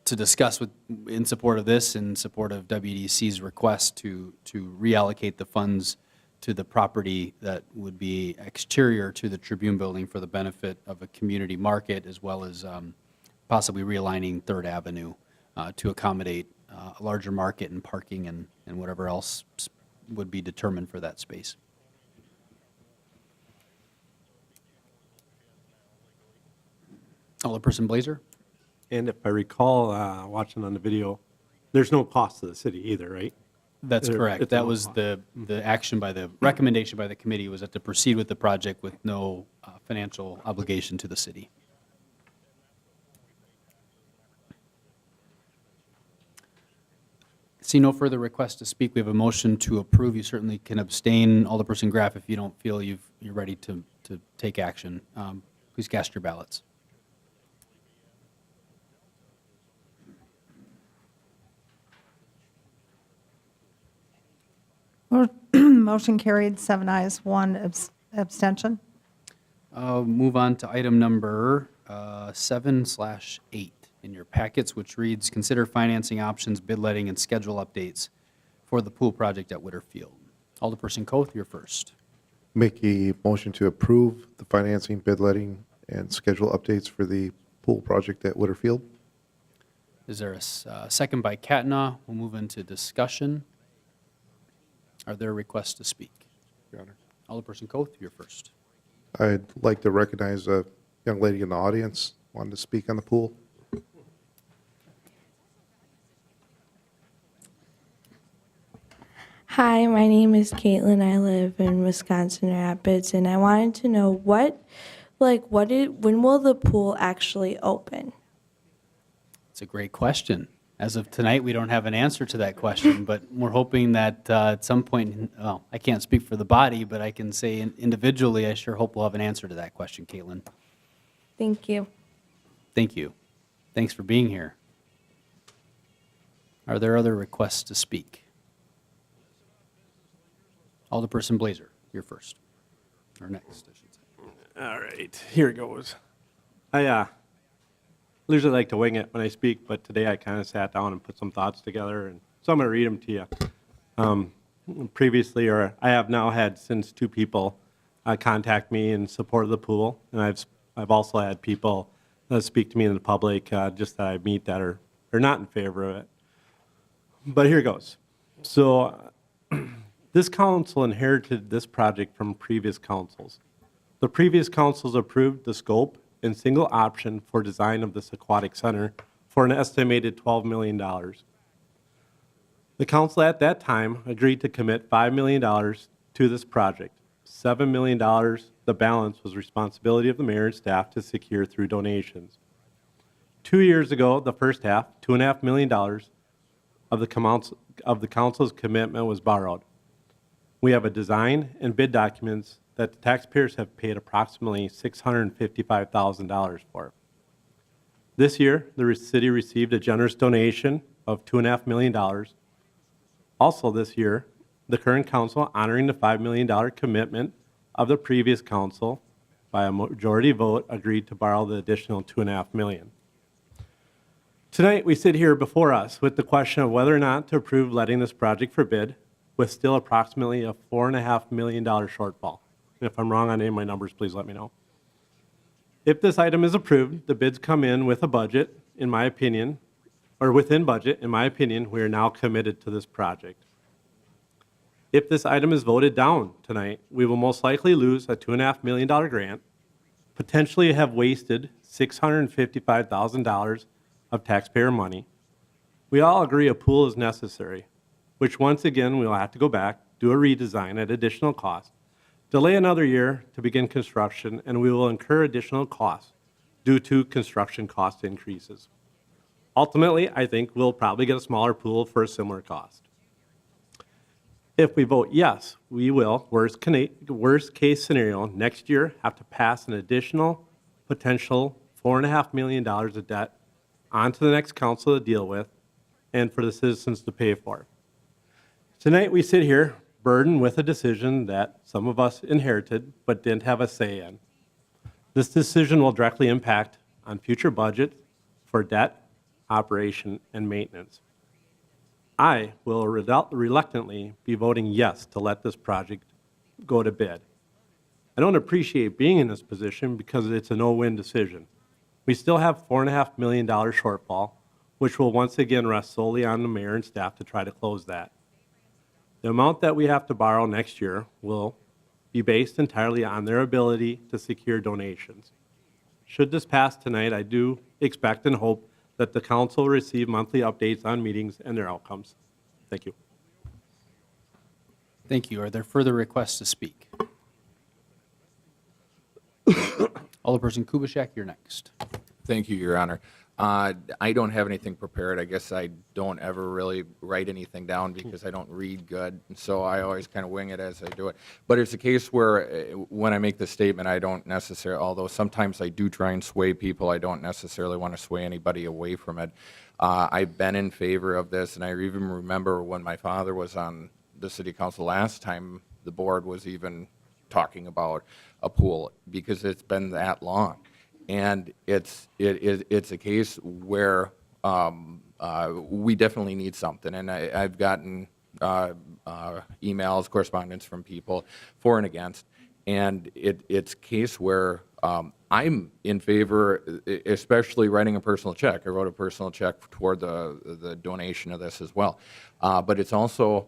discuss in support of this, in support of WDC's request to reallocate the funds to the property that would be exterior to the Tribune Building for the benefit of a community market, as well as possibly realigning Third Avenue to accommodate a larger market and parking and whatever else would be determined for that space. Alderperson Blazer? And if I recall, watching on the video, there's no cost to the city either, right? That's correct. It's That no was cost. the action by the, recommendation by the committee was that to proceed with the project with no financial obligation to the city. See no further requests to speak. We have a motion to approve. You certainly can abstain, Alderperson Graff, if you don't feel you're ready to take action. Please cast your ballots. Motion carried, 7 ayes, 1 abstention. Move on to item number 7/8 in your packets, which reads, consider financing options, bid letting, and schedule updates for the pool project at Whitterfield. Alderperson Koth, you're first. Make a motion to approve the financing, bid letting, and schedule updates for the pool project at Whitterfield. Is there a second by Catna? We'll move into discussion. Are there requests to speak? Your Honor. Alderperson Koth, you're first. I'd like to recognize a young lady in the audience wanted to speak on the pool. Hi, my name is Caitlin. I live in Wisconsin Rapids, and I wanted to know when will the pool actually open? It's a great question. As of tonight, we don't have an answer to that question, but we're hoping that at some point, well, I can't speak for the body, but I can say individually, I sure hope we'll have an answer to that question, Caitlin. Thank you. Thank you. Thanks for being here. Are there other requests to speak? Alderperson Blazer, you're first. Or next, I should say. All right, here it goes. I usually like to wing it when I speak, but today I kind of sat down and put some thoughts together, and so I'm going to read them to you. Previously, or I have now had since 2 people contact me in support of the pool, and I've also had people speak to me in the public just that I meet that are not in favor of it. But here goes. So this council inherited this project from previous councils. The previous councils approved the scope and single option for design of this aquatic center for an estimated $12 million. The council at that time agreed to commit $5 million to this project. $7 million, the balance, was responsibility of the mayor and staff to secure through donations. 2 years ago, the first half, $2.5 million of the council's commitment was borrowed. We have a design and bid documents that the taxpayers have paid approximately $655,000 for. This year, the city received a generous donation of $2.5 million. Also this year, the current council, honoring the $5 million commitment of the previous council, by a majority vote, agreed to borrow the additional $2.5 million. Tonight, we sit here before us with the question of whether or not to approve letting this project for bid, with still approximately a $4.5 million shortfall. If I'm wrong on any of my numbers, please let me know. If this item is approved, the bids come in with a budget, in my opinion, or within budget. In my opinion, we are now committed to this project. If this item is voted down tonight, we will most likely lose a $2.5 million grant, potentially have wasted $655,000 of taxpayer money. We all agree a pool is necessary, which once again, we will have to go back, do a redesign at additional cost, delay another year to begin construction, and we will incur additional costs due to construction cost increases. Ultimately, I think we'll probably get a smaller pool for a similar cost. If we vote yes, we will, worst case scenario, next year have to pass an additional potential $4.5 million of debt onto the next council to deal with and for the citizens to pay for. Tonight we sit here burdened with a decision that some of us inherited but didn't have a say in. This decision will directly impact on future budgets for debt, operation, and maintenance. I will reluctantly be voting yes to let this project go to bid. I don't appreciate being in this position because it's a no-win decision. We still have $4.5 million shortfall, which will once again rest solely on the mayor and staff to try to close that. The amount that we have to borrow next year will be based entirely on their ability to secure donations. Should this pass tonight, I do expect and hope that the council will receive monthly updates on meetings and their outcomes. Thank you. Thank you. Are there further requests to speak? Alderperson Kubaschak, you're next. Thank you, Your Honor. I don't have anything prepared. I guess I don't ever really write anything down because I don't read good, so I always kind of wing it as I do it. But it's a case where when I make the statement, I don't necessarily, although sometimes I do try and sway people, I don't necessarily want to sway anybody away from it. I've been in favor of this, and I even remember when my father was on the city council last time, the board was even talking about a pool because it's been that long. And it's a case where we definitely need something. And I've gotten emails, correspondence from people for and against. And it's a case where I'm in favor, especially writing a personal check. I wrote a personal check toward the donation of this as well. But it's also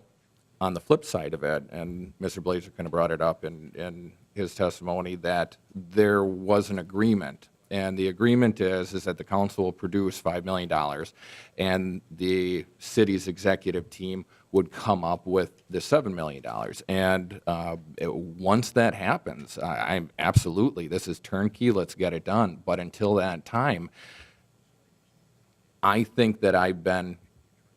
on the flip side of it, and Mr. Blazer kind of brought it up in his testimony, that there was an agreement. And the agreement is that the council will produce $5 million, and the city's executive team would come up with the $7 million. And once that happens, I'm absolutely, this is turnkey, let's get it done. But until that time, I think that I've been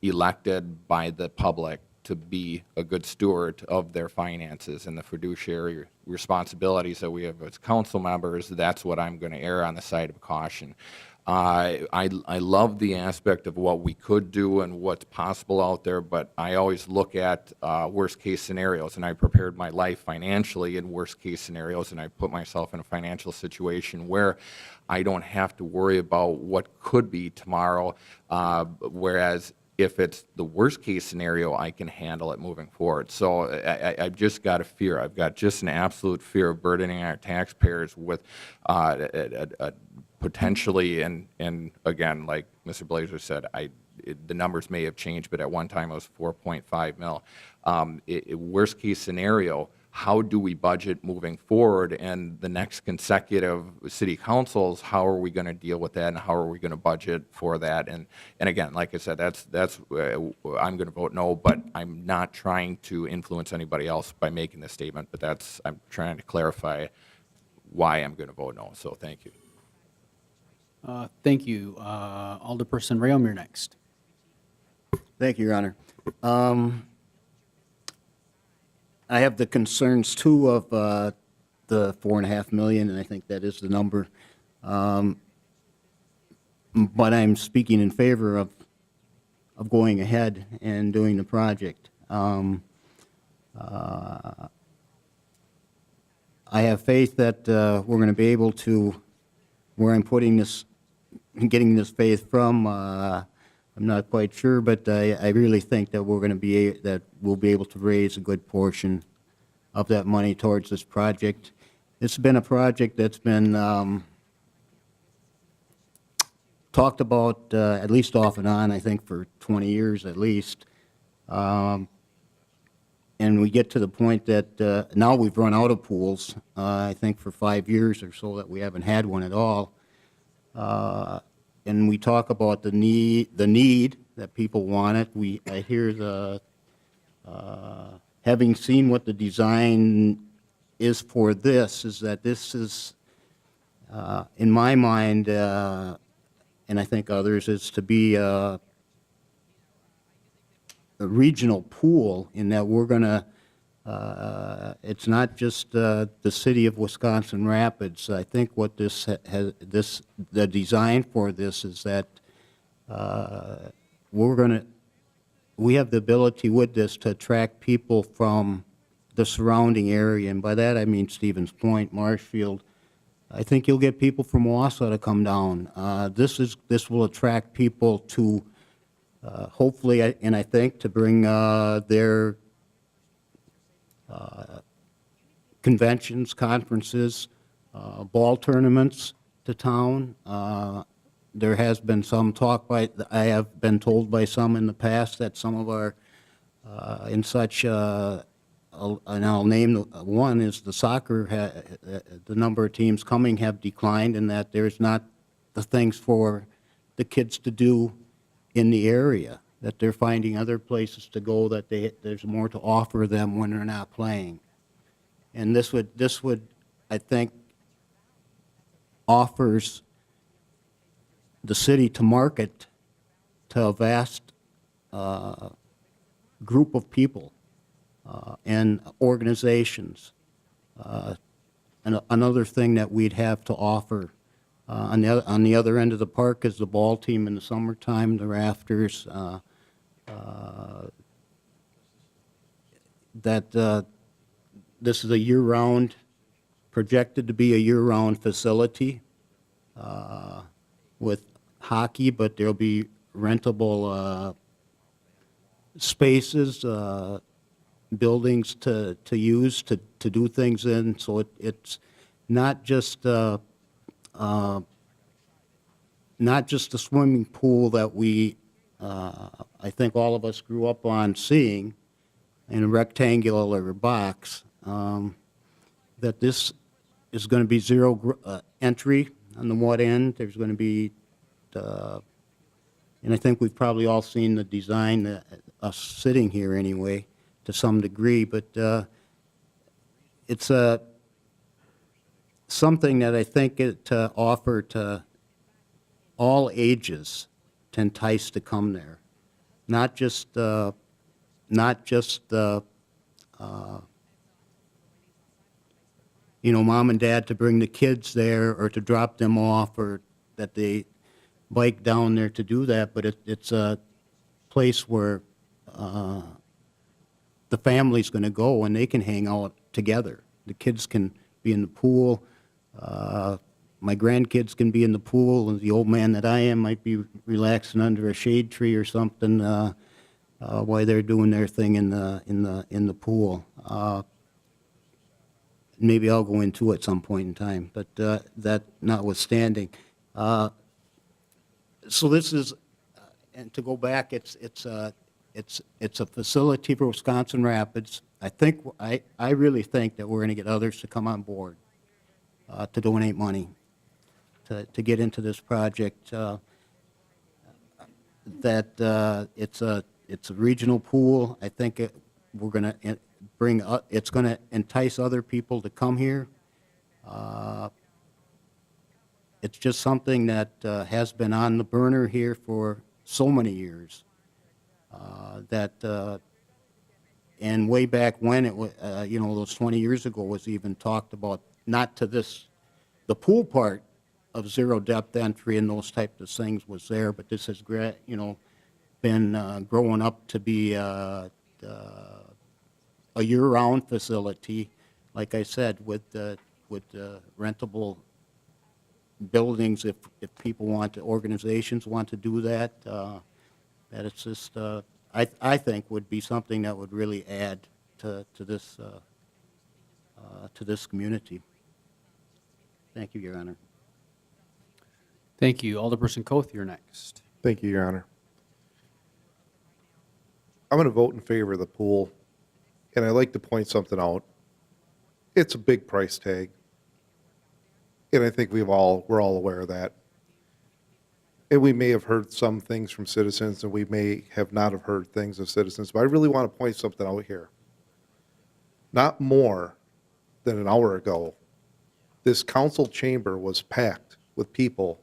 elected by the public to be a good steward of their finances and the fiduciary responsibilities that we have as council members. That's what I'm going to err on the side of caution. I love the aspect of what we could do and what's possible out there, but I always look at worst-case scenarios, and I prepared my life financially in worst-case scenarios, and I put myself in a financial situation where I don't have to worry about what could be tomorrow, whereas if it's the worst-case scenario, I can handle it moving forward. So I've just got a fear. I've got just an absolute fear of burdening our taxpayers with potentially, and again, like Mr. Blazer said, the numbers may have changed, but at one time it was 4.5 mil. Worst-case scenario, how do we budget moving forward? And the next consecutive city councils, how are we going to deal with that, and how are we going to budget for that? And again, like I said, that's I'm going to vote no, but I'm not trying to influence anybody else by making this statement. But I'm trying to clarify why I'm going to vote no. So thank you. Thank you. Alderperson Rayom, you're next. Thank you, Your Honor. I have the concerns, too, of the $4.5 million, and I think that is the number. But I'm speaking in favor of going ahead and doing the project. I have faith that we're going to be able to, where I'm putting this, getting this faith from, I'm not quite sure, but I really think that we're going to be, that we'll be able to raise a good portion of that money towards this project. It's been a project that's been talked about at least off and on, I think, for 20 years at least. And we get to the point that now we've run out of pools, I think for 5 years or so that we haven't had one at all. And we talk about the need that people want it. I hear the, having seen what the design is for this, is that this is, in my mind, and I think others, is to be a regional pool in that we're going to, it's not just the city of Wisconsin Rapids. I think what this has, the design for this is that we have the ability with this to attract people from the surrounding area, and by that I mean Stevens Point, Marshfield. I think you'll get people from Wausau to come down. This will attract people to, hopefully, and I think, to bring their conventions, conferences, ball tournaments to town. There has been some talk I have been told by some in the past that some of our, in such, and I'll name one, is the soccer, the number of teams coming have declined, and that there's not the things for the kids to do in the area, that they're finding other places to go, that there's more to offer them when they're not playing. And this would, I think, offers the city to market to a vast group of people and organizations. And another thing that we'd have to offer on the other end of the park is the ball team in the summertime, the rafters, that this is a year-round, projected to be a year-round facility with hockey, but there'll be rentable spaces, buildings to use, to do things in, so it's not just a swimming pool that we, I think all of us grew up on seeing in a rectangular box, that this is going to be zero entry on the one end. There's going to be, and I think we've probably all seen the design, us sitting here anyway, to some degree, but it's something that I think it offer to all ages entice to come there. Not just, mom and dad to bring the kids there or to drop them off, or that they bike down there to do that, but it's a place where the family's going to go and they can hang out together. The kids can be in the pool. My grandkids can be in the pool, and the old man that I am might be relaxing under a shade tree or something while they're doing their thing in the pool. Maybe I'll go into it at some point in time, but that notwithstanding. So this is, and to go back, it's a facility for Wisconsin Rapids. I really think that we're going to get others to come on board to donate money to get into this project. That it's a regional pool. I think we're going to it's going to entice other people to come here. It's just something that has been on the burner here for so many years. And way back when it was, those 20 years ago was even talked about, not to this, the pool part of zero depth entry and those types of things was there, but this has, been growing up to be a year-round facility, like I said, with rentable buildings, if people want to, organizations want to do that, that it's just, I think would be something that would really add to this community. Thank you, Your Honor. Thank you. Alderperson Koth, you're next. Thank you, Your Honor. I'm going to vote in favor of the pool, and I'd like to point something out. It's a big price tag, and I think we're all aware of that. And we may have heard some things from citizens, and we may have not have heard things of citizens, but I really want to point something out here. Not more than an hour ago, this council chamber was packed with people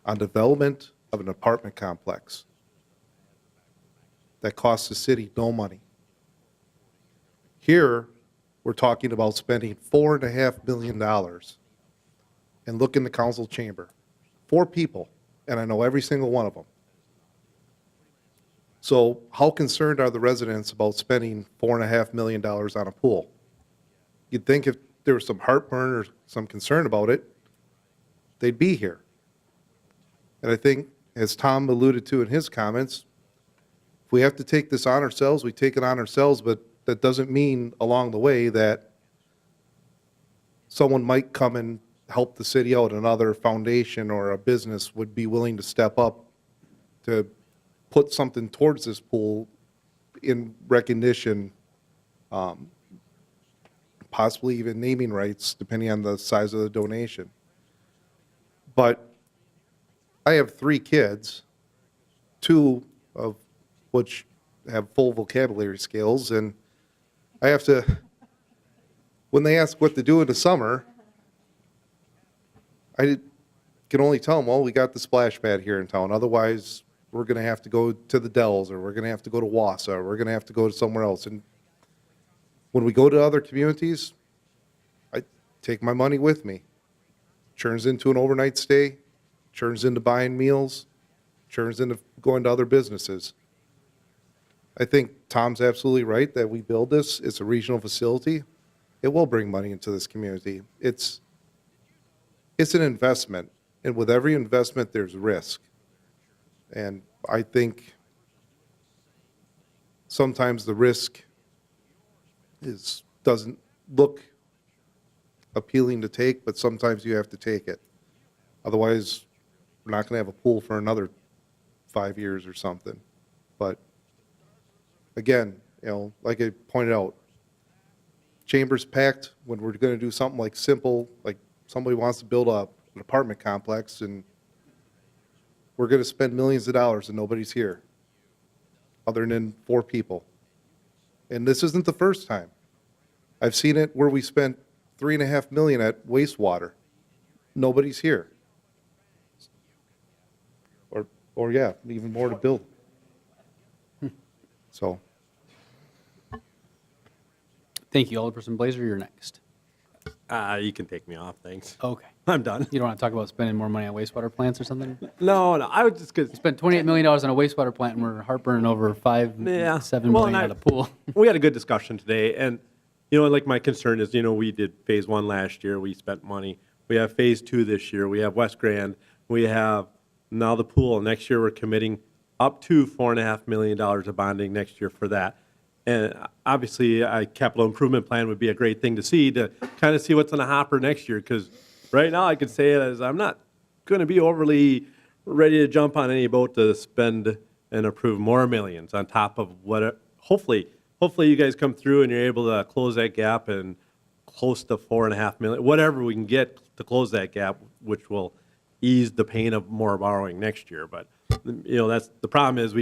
on development of an apartment complex that costs the city no money. Here, we're talking about spending $4.5 million. And look in the council chamber. 4 people, and I know every single one of them. So how concerned are the residents about spending $4.5 million on a pool? You'd think if there was some heartburn or some concern about it, they'd be here. And I think, as Tom alluded to in his comments, if we have to take this on ourselves, we take it on ourselves, but that doesn't mean along the way that someone might come and help the city out, another foundation or a business would be willing to step up to put something towards this pool in recognition, possibly even naming rights, depending on the size of the donation. But I have 3 kids, 2 of which have full vocabulary skills, and I have to, when they ask what to do in the summer, I can only tell them, well, we got the splash pad here in town. Otherwise, we're going to have to go to the Dells, or we're going to have to go to Wausau, or we're going to have to go to somewhere else. And when we go to other communities, I take my money with me. Turns into an overnight stay, turns into buying meals, turns into going to other businesses. I think Tom's absolutely right that we build this. It's a regional facility. It will bring money into this community. It's an investment, and with every investment, there's risk. And I think sometimes the risk doesn't look appealing to take, but sometimes you have to take it. Otherwise, we're not going to have a pool for another 5 years or something. But again, like I pointed out, chamber's packed when we're going to do something like simple, like somebody wants to build an apartment complex, and we're going to spend millions of dollars and nobody's here other than 4 people. And this isn't the first time. I've seen it where we spent $3.5 million at wastewater. Nobody's here. Or or yeah, even more to build. So, Thank you. Alderperson Blazer, you're next. You can take me off, thanks. Okay. I'm done. You don't want to talk about spending more money on wastewater plants or something? No, I was just because. Spent $28 million on a wastewater plant, and we're heartburning over $7 million on a pool. We had a good discussion today, and, like my concern is, we did Phase 1 last year, we spent money. We have Phase 2 this year, we have West Grand, we have now the pool. Next year, we're committing up to $4.5 million of bonding next year for that. And obviously, a capital improvement plan would be a great thing to see, to kind of see what's in the hopper next year, because right now, I could say it as I'm not going to be overly ready to jump on any boat to spend and approve more millions on top of what, hopefully you guys come through and you're able to close that gap and close to $4.5 million, whatever we can get to close that gap, which will ease the pain of more borrowing next year. But, that's the problem is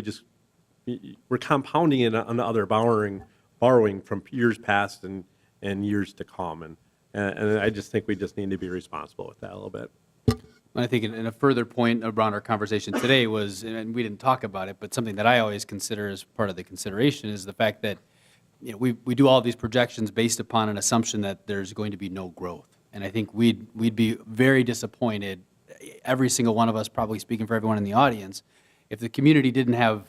we're compounding it on other borrowing from years past and years to come. And I just think we just need to be responsible with that a little bit. I think in a further point around our conversation today was, and we didn't talk about it, but something that I always consider as part of the consideration is the fact that we do all of these projections based upon an assumption that there's going to be no growth. And I think we'd be very disappointed, every single one of us, probably speaking for everyone in the audience, if the community didn't have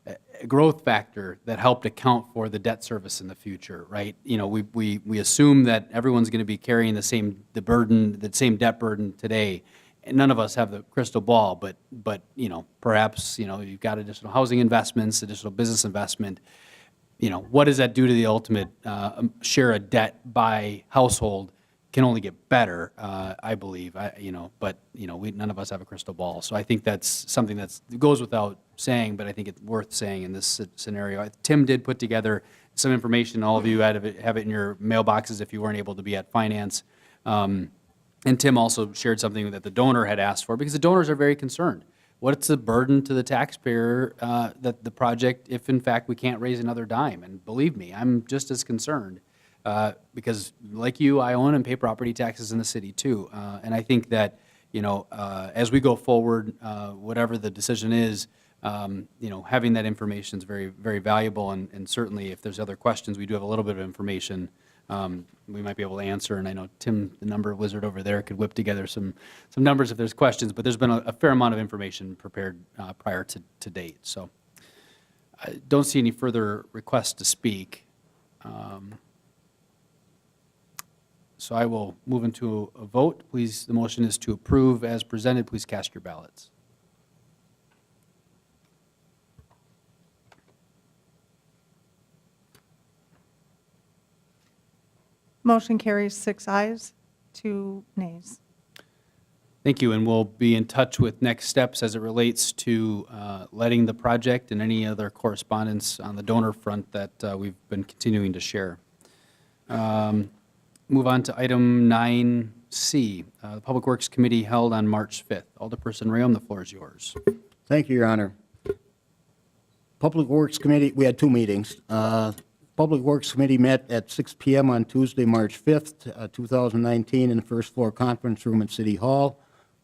a growth factor that helped account for the debt service in the future, right? We assume that everyone's going to be carrying the same debt burden today, and none of us have the crystal ball. But perhaps you've got additional housing investments, additional business investment. What does that do to the ultimate share of debt by household? Can only get better, I believe. But none of us have a crystal ball. So I think that's something that goes without saying, but I think it's worth saying in this scenario. Tim did put together some information. All of you have it in your mailboxes if you weren't able to be at finance. And Tim also shared something that the donor had asked for, because the donors are very concerned. What's the burden to the taxpayer that the project, if in fact we can't raise another dime? And believe me, I'm just as concerned. Because like you, I own and pay property taxes in the city too. And I think that, as we go forward, whatever the decision is, having that information is very, very valuable. And certainly if there's other questions, we do have a little bit of information we might be able to answer. And I know Tim, the number wizard over there, could whip together some numbers if there's questions, but there's been a fair amount of information prepared prior to date. So I don't see any further requests to speak. So I will move into a vote. Please, the motion is to approve as presented. Please cast your ballots. Motion carries 6 ayes, 2 nays. Thank you, and we'll be in touch with next steps as it relates to letting the project and any other correspondence on the donor front that we've been continuing to share. Move on to item 9C. The Public Works Committee held on March 5th. Alderperson Rayom, the floor is yours. Thank you, Your Honor. Public Works Committee, we had 2 meetings. Public Works Committee met at 6 p.m. on Tuesday, March 5th, 2019, in the first floor conference room at City Hall.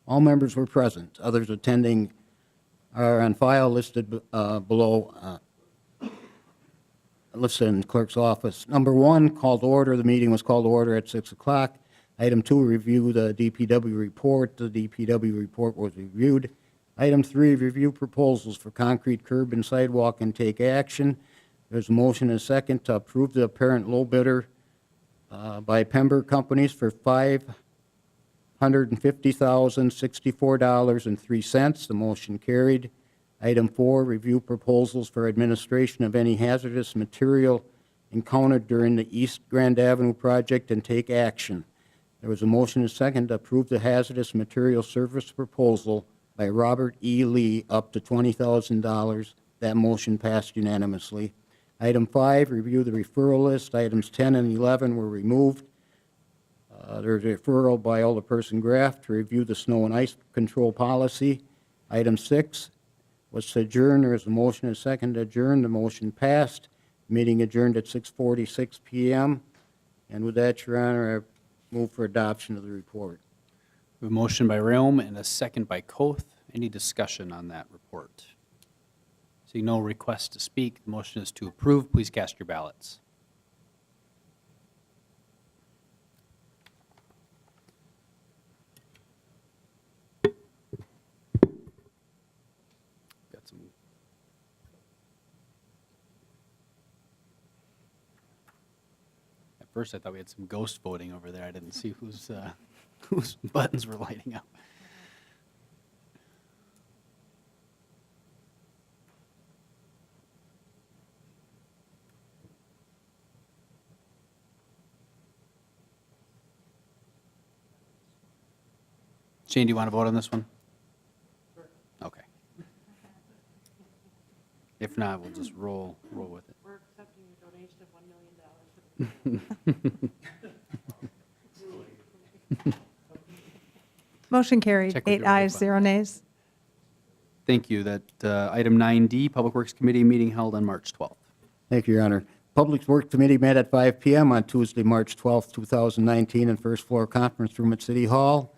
All members were present. Others attending are on file listed below, listed in the clerk's office. Number 1, called to order. The meeting was called to order at 6 o'clock. Item 2, review the DPW report. The DPW report was reviewed. Item 3, review proposals for concrete curb and sidewalk and take action. There's a motion and a second to approve the apparent low bidder by Pember Companies for $550,064.03. The motion carried. Item 4, review proposals for administration of any hazardous material encountered during the East Grand Avenue project and take action. There was a motion and a second to approve the hazardous material service proposal by Robert E. Lee up to $20,000. That motion passed unanimously. Item 5, review the referral list. Items 10 and 11 were removed. There's a referral by Alderperson Graff to review the snow and ice control policy. Item 6 was to adjourn. There is a motion and a second to adjourn. The motion passed. Meeting adjourned at 6:46 p.m. And with that, Your Honor, I move for adoption of the report. We have a motion by Rayom and a second by Koth. Any discussion on that report? Seeing no request to speak, the motion is to approve. Please cast your ballots. Got some. At first, I thought we had some ghost voting over there. I didn't see whose whose buttons were lighting up. Shane, do you want to vote on this one? Okay. If not, we'll just roll with it. We're accepting a donation of $1 million. Motion carried, Check with 8 your roll ayes, call. 0 nays. Thank you. That item 9D, Public Works Committee meeting held on March 12th. Thank you, Your Honor. Public Works Committee met at 5 p.m. on Tuesday, March 12, 2019, in first floor conference room at City Hall.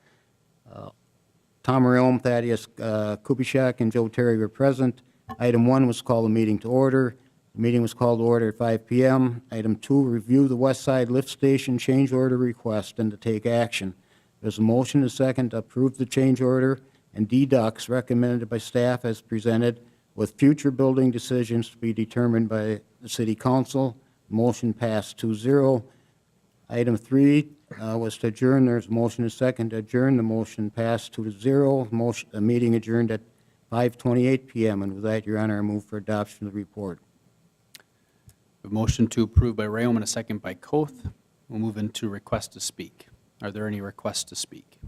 Tom Rome, Thaddeus Kubiszak, and Joe Terry were present. Item 1 was called a meeting to order. The meeting was called to order at 5 p.m. Item 2, review the West Side Lift Station change order request and to take action. There's a motion and a second to approve the change order and deducts recommended by staff as presented, with future building decisions to be determined by the City Council. Motion passed 2-0. Item 3 was to adjourn. There's a motion and a second to adjourn. The motion passed 2-0. The meeting adjourned at 5:28 p.m. And with that, Your Honor, I move for adoption of the report. A motion to approve by Rayom and a second by Koth. We'll move into request to speak. Are there any requests to speak?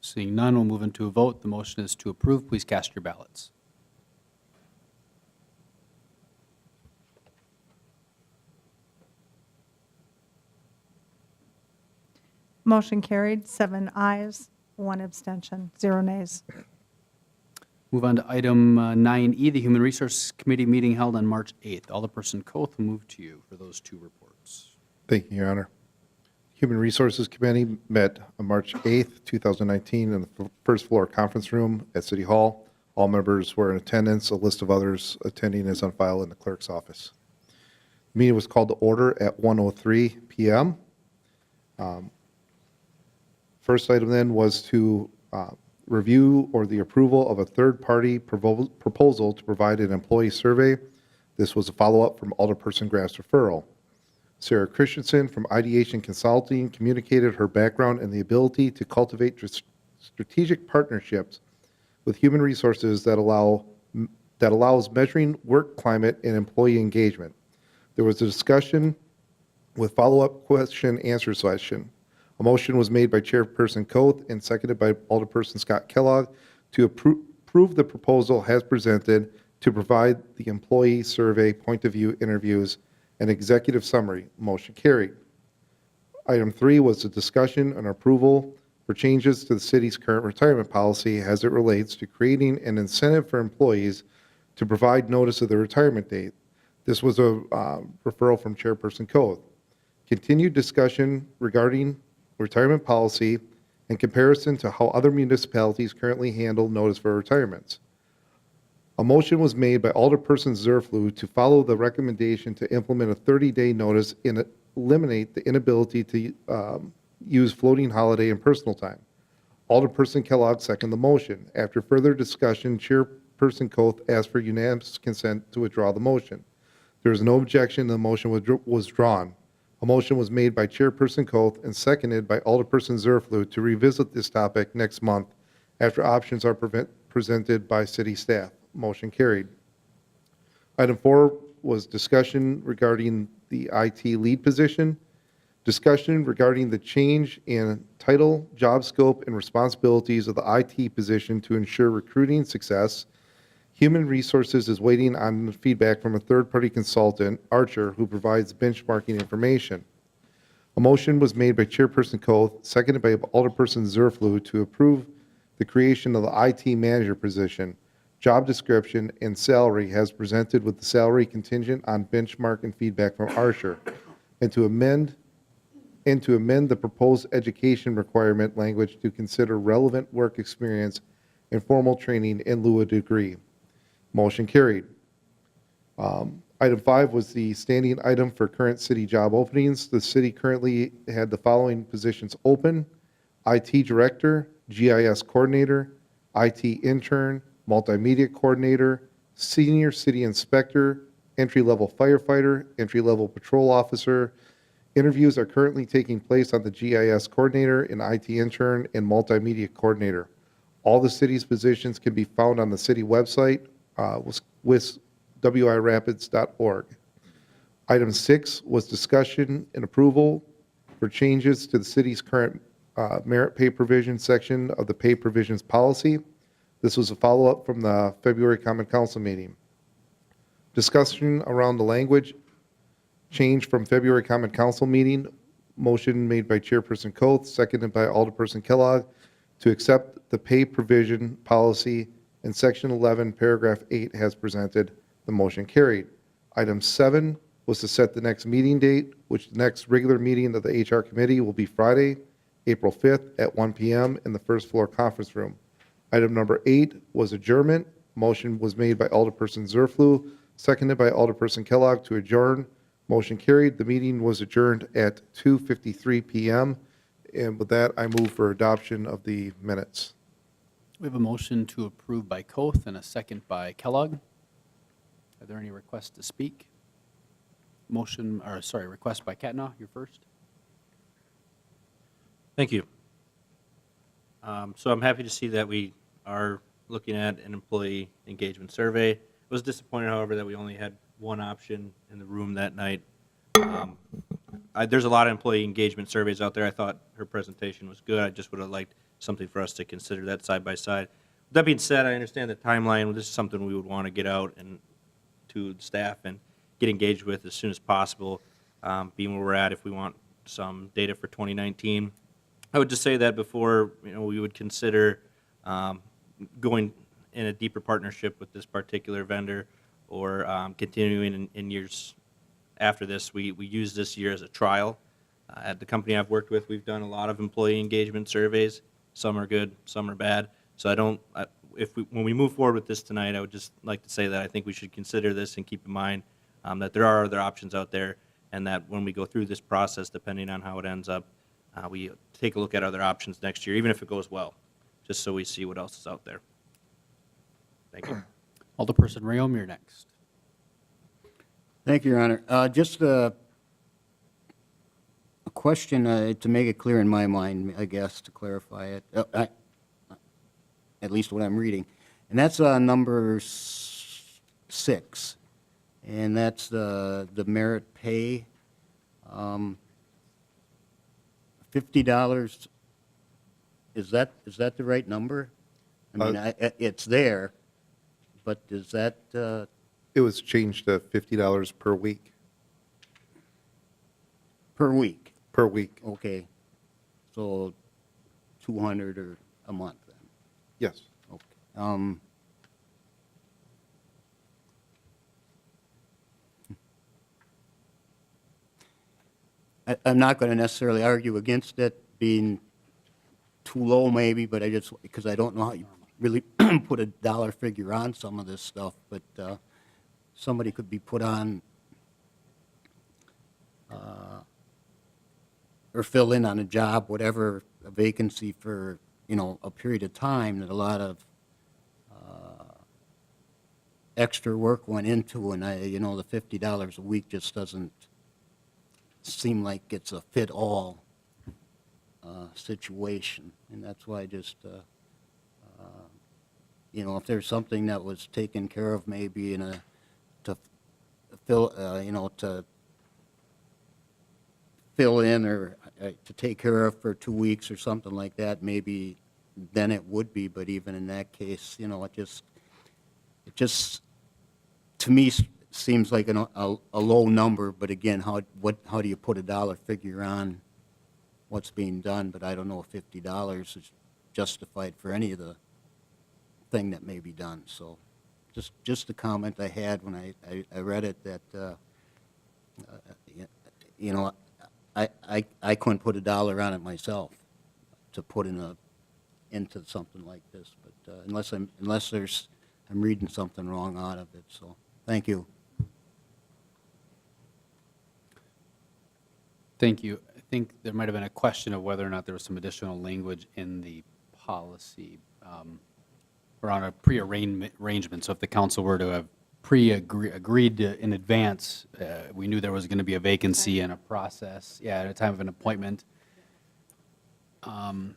Seeing none, we'll move into a vote. The motion is to approve. Please cast your ballots. Motion carried, 7 ayes, 1 abstention, 0 nays. Move on to item 9E, the Human Resources Committee meeting held on March 8th. Alderperson Koth will move to you for those two reports. Thank you, Your Honor. Human Resources Committee met on March 8th, 2019, in the first floor conference room at City Hall. All members were in attendance. A list of others attending is on file in the clerk's office. The meeting was called to order at 1:03 p.m. First item then was to review or the approval of a third-party proposal to provide an employee survey. This was a follow-up from Alderperson Graff's referral. Sarah Christensen from Ideation Consulting communicated her background and the ability to cultivate strategic partnerships with human resources that allows measuring work climate and employee engagement. There was a discussion with follow-up question-answer session. A motion was made by Chairperson Koth and seconded by Alderperson Scott Kellogg to approve the proposal as presented to provide the employee survey, point of view interviews, and executive summary. Motion carried. Item 3 was a discussion and approval for changes to the city's current retirement policy as it relates to creating an incentive for employees to provide notice of their retirement date. This was a referral from Chairperson Koth. Continued discussion regarding retirement policy in comparison to how other municipalities currently handle notice for retirements. A motion was made by Alderperson Zerflu to follow the recommendation to implement a 30-day notice and eliminate the inability to use floating holiday and personal time. Alderperson Kellogg seconded the motion. After further discussion, Chairperson Koth asked for unanimous consent to withdraw the motion. There was no objection, and the motion was drawn. A motion was made by Chairperson Koth and seconded by Alderperson Zerflu to revisit this topic next month after options are presented by city staff. Motion carried. Item 4 was discussion regarding the IT lead position, discussion regarding the change in title, job scope, and responsibilities of the IT position to ensure recruiting success. Human Resources is waiting on feedback from a third-party consultant, Archer, who provides benchmarking information. A motion was made by Chairperson Koth, seconded by Alderperson Zerflu to approve the creation of the IT manager position, job description, and salary as presented with the salary contingent on benchmark and feedback from Archer, and to amend and to amend the proposed education requirement language to consider relevant work experience and formal training in lieu of degree. Motion carried. Item 5 was the standing item for current city job openings. The city currently had the following positions open: IT Director, GIS Coordinator, IT Intern, Multimedia Coordinator, Senior City Inspector, Entry-Level Firefighter, Entry-Level Patrol Officer. Interviews are currently taking place on the GIS Coordinator and IT Intern and Multimedia Coordinator. All the city's positions can be found on the city website, wirapids.org. Item 6 was discussion and approval for changes to the city's current merit pay provision section of the pay provisions policy. This was a follow-up from the February Common Council meeting. Discussion around the language change from February Common Council meeting. Motion made by Chairperson Coates, seconded by Alderperson Kellogg, to accept the pay provision policy in Section 11, Paragraph 8 has presented. The motion carried. Item 7 was to set the next meeting date, which the next regular meeting of the HR Committee will be Friday, April 5th at 1 p.m. in the first floor conference room. Item number 8 was adjournment. Motion was made by Alderperson Zerflu, seconded by Alderperson Kellogg to adjourn. Motion carried. The meeting was adjourned at 2:53 p.m. And with that, I move for adoption of the minutes. We have a motion to approve by Koth and a second by Kellogg. Are there any requests to speak? Request by Katna, you're first. Thank you. So I'm happy to see that we are looking at an employee engagement survey. I was disappointed, however, that we only had one option in the room that night. There's a lot of employee engagement surveys out there. I thought her presentation was good. I just would have liked something for us to consider that side by side. That being said, I understand the timeline. This is something we would want to get out and to the staff and get engaged with as soon as possible, being where we're at if we want some data for 2019. I would just say that before we would consider going in a deeper partnership with this particular vendor or continuing in years after this. We use this year as a trial. At the company I've worked with, we've done a lot of employee engagement surveys. Some are good, some are bad. So when we move forward with this tonight, I would just like to say that I think we should consider this and keep in mind that there are other options out there, and that when we go through this process, depending on how it ends up, we take a look at other options next year, even if it goes well, just so we see what else is out there. Thank you. Alderperson Rayom, you're next. Thank you, Your Honor. Just a question to make it clear in my mind, I guess, to clarify it, at least what I'm reading. And that's number 6, and that's the merit pay. $50, is that the right number? I mean, it's there, but is that... It was changed to $50 per week. Per week? Per week. Okay. So 200 or a month then? Yes. Okay. I'm not going to necessarily argue against it being too low maybe, but because I don't know how you really put a dollar figure on some of this stuff, but somebody could be put on or fill in on a job, whatever, a vacancy for, a period of time that a lot of extra work went into, and the $50 a week just doesn't seem like it's a fit-all situation. And that's why I just, if there's something that was taken care of maybe to fill, to fill in or to take care of for 2 weeks or something like that, maybe then it would be. But even in that case, it just to me seems like a low number. But again, how do you put a dollar figure on what's being done? But I don't know if $50 is justified for any of the thing that may be done. So just the comment I had when I read it, that I couldn't put a dollar on it myself to put into something like this, but unless I'm reading something wrong out of it, so, thank you. Thank you. I think there might have been a question of whether or not there was some additional language in the policy around a pre-arrangement. So if the council were to have agreed in advance, we knew there was going to be a vacancy and a process, at a time of an appointment. Sorry,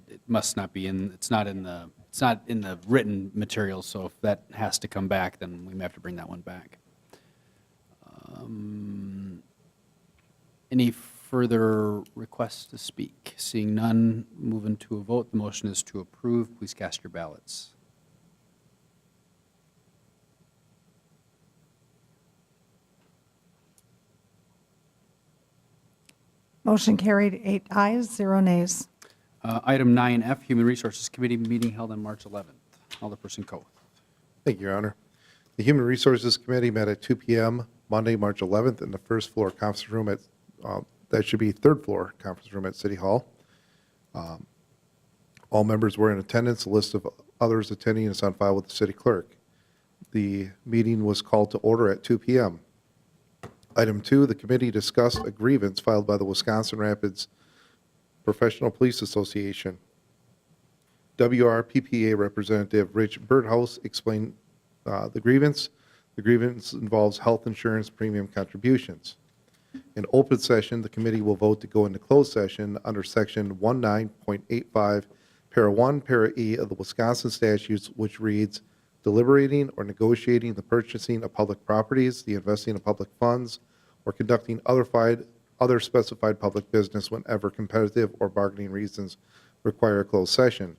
it must not be it's not in the written materials, so if that has to come back, then we may have to bring that one back. Any further requests to speak? Seeing none, moving to a vote. The motion is to approve. Please cast your ballots. Motion carried, 8 ayes, 0 nays. Item 9F, Human Resources Committee meeting held on March 11th. Alderperson Coe. Thank you, Your Honor. The Human Resources Committee met at 2 p.m. Monday, March 11th in the first floor conference room at, that should be third floor conference room at City Hall. All members were in attendance. A list of others attending is on file with the city clerk. The meeting was called to order at 2 p.m. Item 2, the committee discussed a grievance filed by the Wisconsin Rapids Professional Police Association. WRPPA Representative Rich Birdhouse explained the grievance. The grievance involves health insurance premium contributions. In open session, the committee will vote to go into closed session under Section 19.85, Para 1, Para E of the Wisconsin statutes, which reads, deliberating or negotiating the purchasing of public properties, the investing of public funds, or conducting other specified public business whenever competitive or bargaining reasons require a closed session.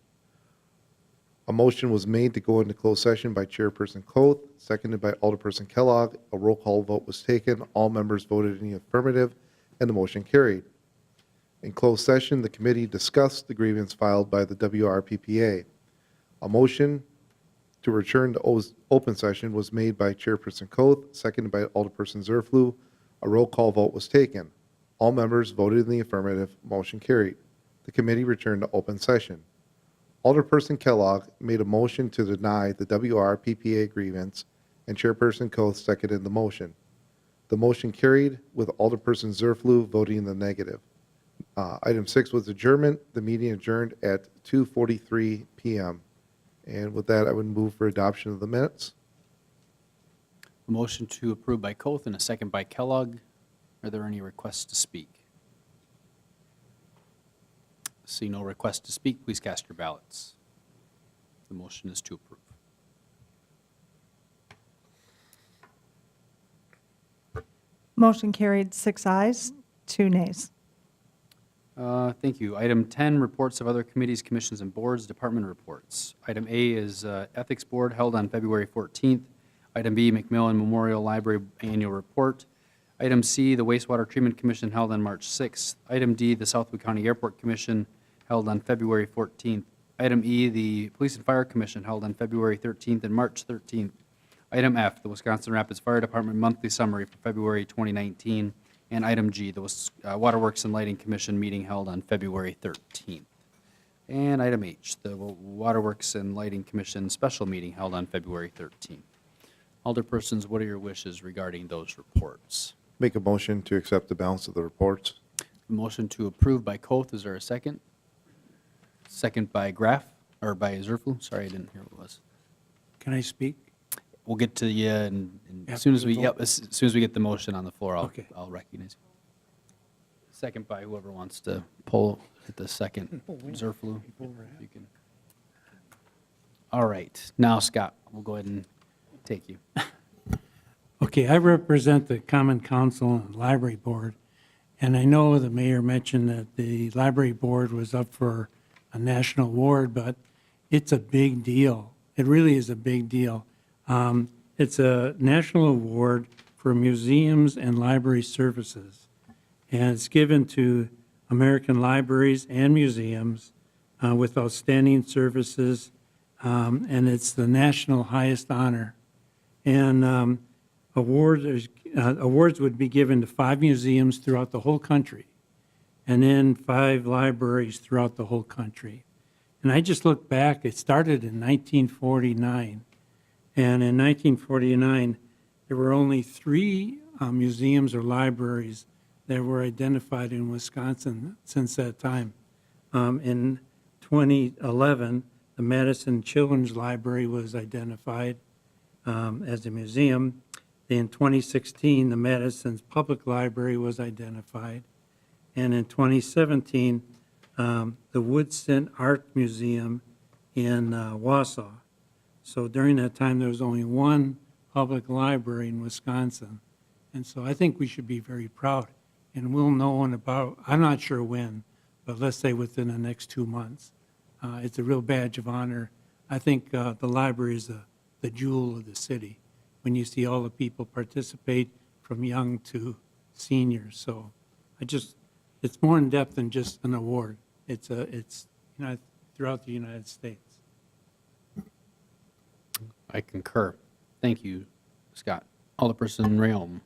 A motion was made to go into closed session by Chairperson Coth, seconded by Alderperson Kellogg. A roll call vote was taken. All members voted in the affirmative, and the motion carried. In closed session, the committee discussed the grievance filed by the WRPPA. A motion to return to open session was made by Chairperson Coth, seconded by Alderperson Zerflu. A roll call vote was taken. All members voted in the affirmative. Motion carried. The committee returned to open session. Alderperson Kellogg made a motion to deny the WRPPA grievance, and Chairperson Coth seconded the motion. The motion carried with Alderperson Zerflu voting in the negative. Item 6 was adjournment. The meeting adjourned at 2:43 p.m. And with that, I would move for adoption of the minutes. A motion to approve by Coth and a second by Kellogg. Are there any requests to speak? See no request to speak, please cast your ballots. The motion is to approve. Motion carried, 6 ayes, 2 nays. Thank you. Item 10, reports of other committees, commissions, and boards, department reports. Item A is Ethics Board held on February 14th. Item B, McMillan Memorial Library Annual Report. Item C, the Wastewater Treatment Commission held on March 6th. Item D, the Southwood County Airport Commission held on February 14th. Item E, the Police and Fire Commission held on February 13th and March 13th. Item F, the Wisconsin Rapids Fire Department Monthly Summary for February 2019. And item G, the Waterworks and Lighting Commission meeting held on February 13th. And item H, the Waterworks and Lighting Commission special meeting held on February 13th. Alderpersons, what are your wishes regarding those reports? Make a motion to accept the balance of the reports. Motion to approve by Coth, is there a second? Second by Graff, or by Zerflu, sorry, I didn't hear what it was. Can I speak? We'll get to you, and as After soon as the we, vote? yep, as soon as we get the motion on the floor, Okay. I'll recognize you. Second by whoever wants to pull at the second, Zerflu. You can. All right, now Scott, we'll go ahead and take you. Okay, I represent the Common Council and Library Board, and I know the mayor mentioned that the Library Board was up for a national award, but it's a big deal. It really is a big deal. It's a national award for museums and library services, and it's given to American libraries and museums with outstanding services, and it's the national highest honor. And awards would be given to 5 museums throughout the whole country, and then 5 libraries throughout the whole country. And I just looked back, it started in 1949. And in 1949, there were only 3 museums or libraries that were identified in Wisconsin since that time. In 2011, the Madison Children's Library was identified as a museum. In 2016, the Madison's Public Library was identified. And in 2017, the Woodson Art Museum in Wausau. So during that time, there was only 1 public library in Wisconsin. And so I think we should be very proud. And we'll know in about, I'm not sure when, but let's say within the next 2 months. It's a real badge of honor. I think the library is the jewel of the city when you see all the people participate from young to seniors. So it's more in depth than just an award. It's throughout the United States. I concur. Thank you, Scott. Alderperson Rayom.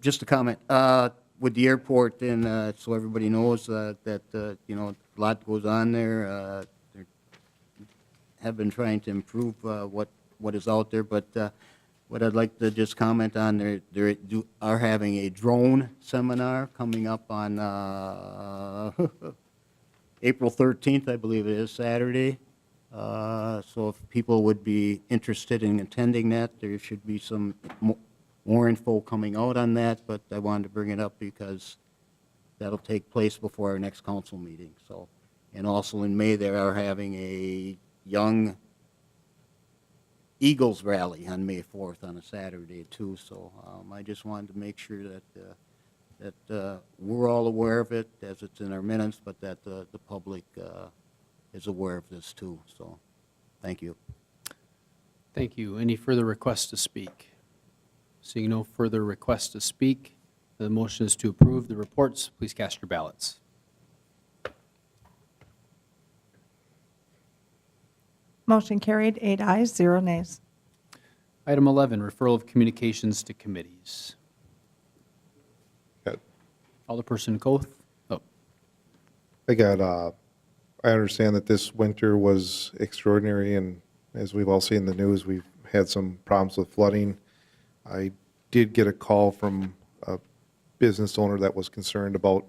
Just a comment. With the airport, and so everybody knows that, a lot goes on there. They have been trying to improve what is out there, but what I'd like to just comment on, they are having a drone seminar coming up on April 13th, I believe it is, Saturday. So if people would be interested in attending that, there should be some more info coming out on that, but I wanted to bring it up because that'll take place before our next council meeting. So, and also in May, they are having a young Eagles rally on May 4th on a Saturday too. So I just wanted to make sure that we're all aware of it as it's in our minutes, but that the public is aware of this too. So, thank you. Thank you. Any further requests to speak? Seeing no further requests to speak, the motion is to approve the reports. Please cast your ballots. Motion carried, 8 ayes, 0 nays. Item 11, referral of communications to committees. Got- Alderperson Koth. Oh, I understand that this winter was extraordinary, and as we've all seen in the news, we've had some problems with flooding. I did get a call from a business owner that was concerned about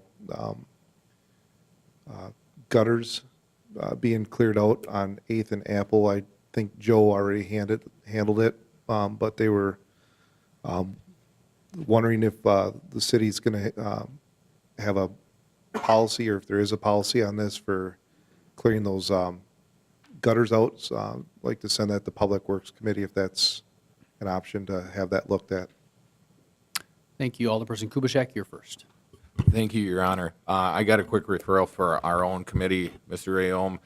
gutters being cleared out on 8th and Apple. I think Joe already handled it, but they were wondering if the city's going to have a policy, or if there is a policy on this for clearing those gutters out. So I'd like to send that to Public Works Committee if that's an option to have that looked at. thank you. Alderperson Kubaschak, you're first. Thank you, Your Honor. I got a quick referral for our own committee, Mr. Rayom.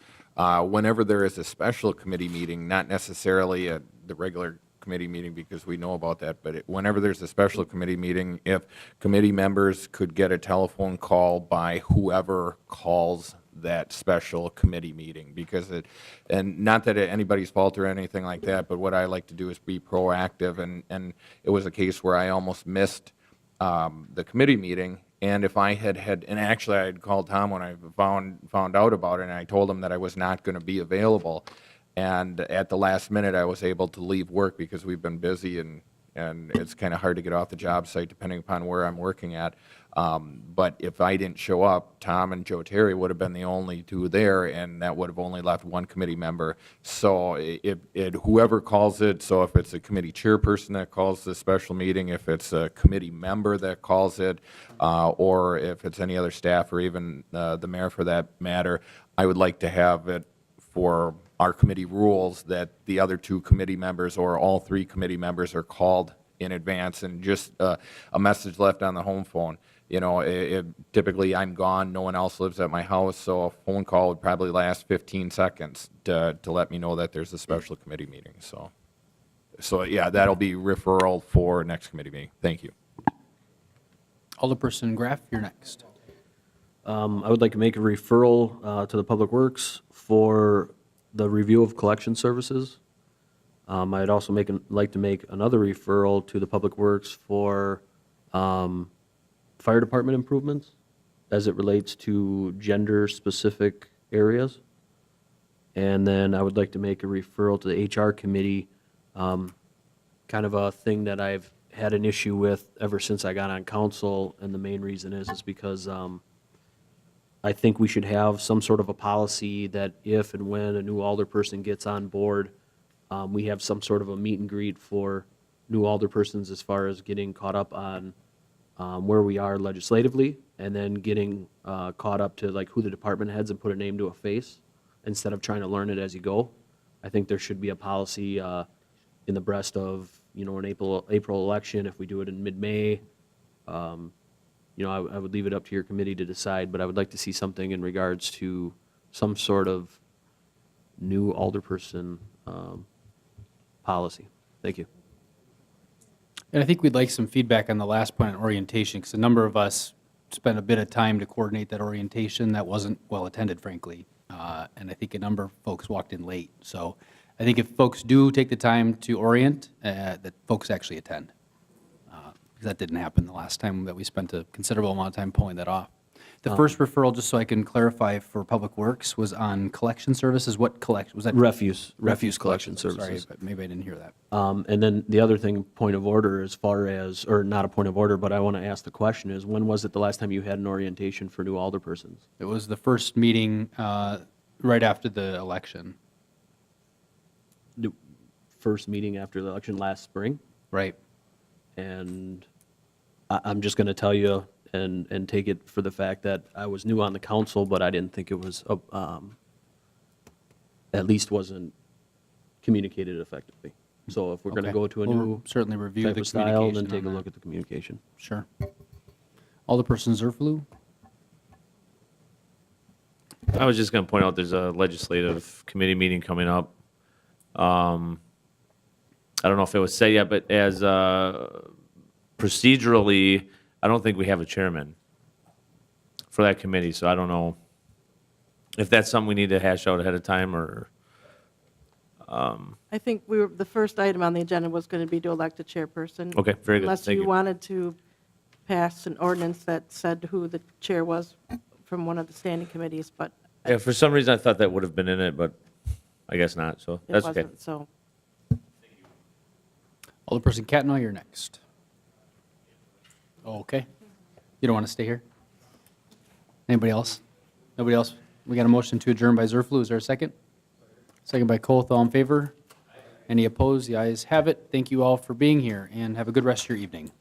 Whenever there is a special committee meeting, not necessarily the regular committee meeting because we know about that, but whenever there's a special committee meeting, if committee members could get a telephone call by whoever calls that special committee meeting, because and not that anybody's fault or anything like that, but what I like to do is be proactive, and it was a case where I almost missed the committee meeting. And if I had, and actually I had called Tom when I found out about it, and I told him that I was not going to be available. And at the last minute, I was able to leave work because we've been busy, and it's kind of hard to get off the job site depending upon where I'm working at. But if I didn't show up, Tom and Joe Terry would have been the only 2 there, and that would have only left 1 committee member. So whoever calls it, so if it's a committee chairperson that calls the special meeting, if it's a committee member that calls it, or if it's any other staff or even the mayor for that matter, I would like to have it for our committee rules that the other 2 committee members or all 3 committee members are called in advance, and just a message left on the home phone. You know, typically I'm gone, no one else lives at my house, so a phone call would probably last 15 seconds to let me know that there's a special committee meeting. So yeah, that'll be referral for next committee meeting. Thank you. Alderperson Graff, you're next. I would like to make a referral to the Public Works for the review of collection services. I'd also like to make another referral to the Public Works for fire department improvements as it relates to gender-specific areas. And then I would like to make a referral to the HR committee, kind of a thing that I've had an issue with ever since I got on council, and the main reason is because I think we should have some sort of a policy that if and when a new alderperson gets on board, we have some sort of a meet and greet for new alderpersons as far as getting caught up on where we are legislatively, and then getting caught up to like who the department heads and put a name to a face instead of trying to learn it as you go. I think there should be a policy in the breast of, an April election, if we do it in mid-May. I would leave it up to your committee to decide, but I would like to see something in regards to some sort of new alderperson policy. Thank you. And I think we'd like some feedback on the last point on orientation, because a number of us spent a bit of time to coordinate that orientation that wasn't well attended, frankly. And I think a number of folks walked in late. So I think if folks do take the time to orient, that folks actually attend. Because that didn't happen the last time that we spent a considerable amount of time pulling that off. The first referral, just so I can clarify for Public Works, was on collection services. What collection, was that? Refuse collection Sorry, services. but maybe I didn't hear that. And then the other thing, point of order, as far as, or not a point of order, but I want to ask the question is, when was it the last time you had an orientation for new alderpersons? It was the first meeting right after the election. The first meeting after the election last spring? Right. And I'm just going to tell you and take it for the fact that I was new on the council, but I didn't think it was, at least wasn't communicated effectively. So if we're going to Okay. go to a We'll new certainly review type the of style, then communication take a on look that. at the communication. Sure. Alderperson Zerflu? I was just going to point out there's a legislative committee meeting coming up. I don't know if it was said yet, but as procedurally, I don't think we have a chairman for that committee, so I don't know if that's something we need to hash out ahead of time, or, I think the first item on the agenda was going to be to elect a chairperson. Okay, very good. Unless Thank you you. wanted to pass an ordinance that said who the chair was from one of the standing committees, but yeah, for some reason I thought that would have been in it, but I guess not, so it that's okay. wasn't, so. Alderperson Catnoy, you're next. Okay. You don't want to stay here? Anybody else? Nobody else? We got a motion to adjourn by Zerflu. Is there a second? Second by Koth. All in favor? Any opposed? The ayes have it. Thank you all for being here, and have a good rest of your evening.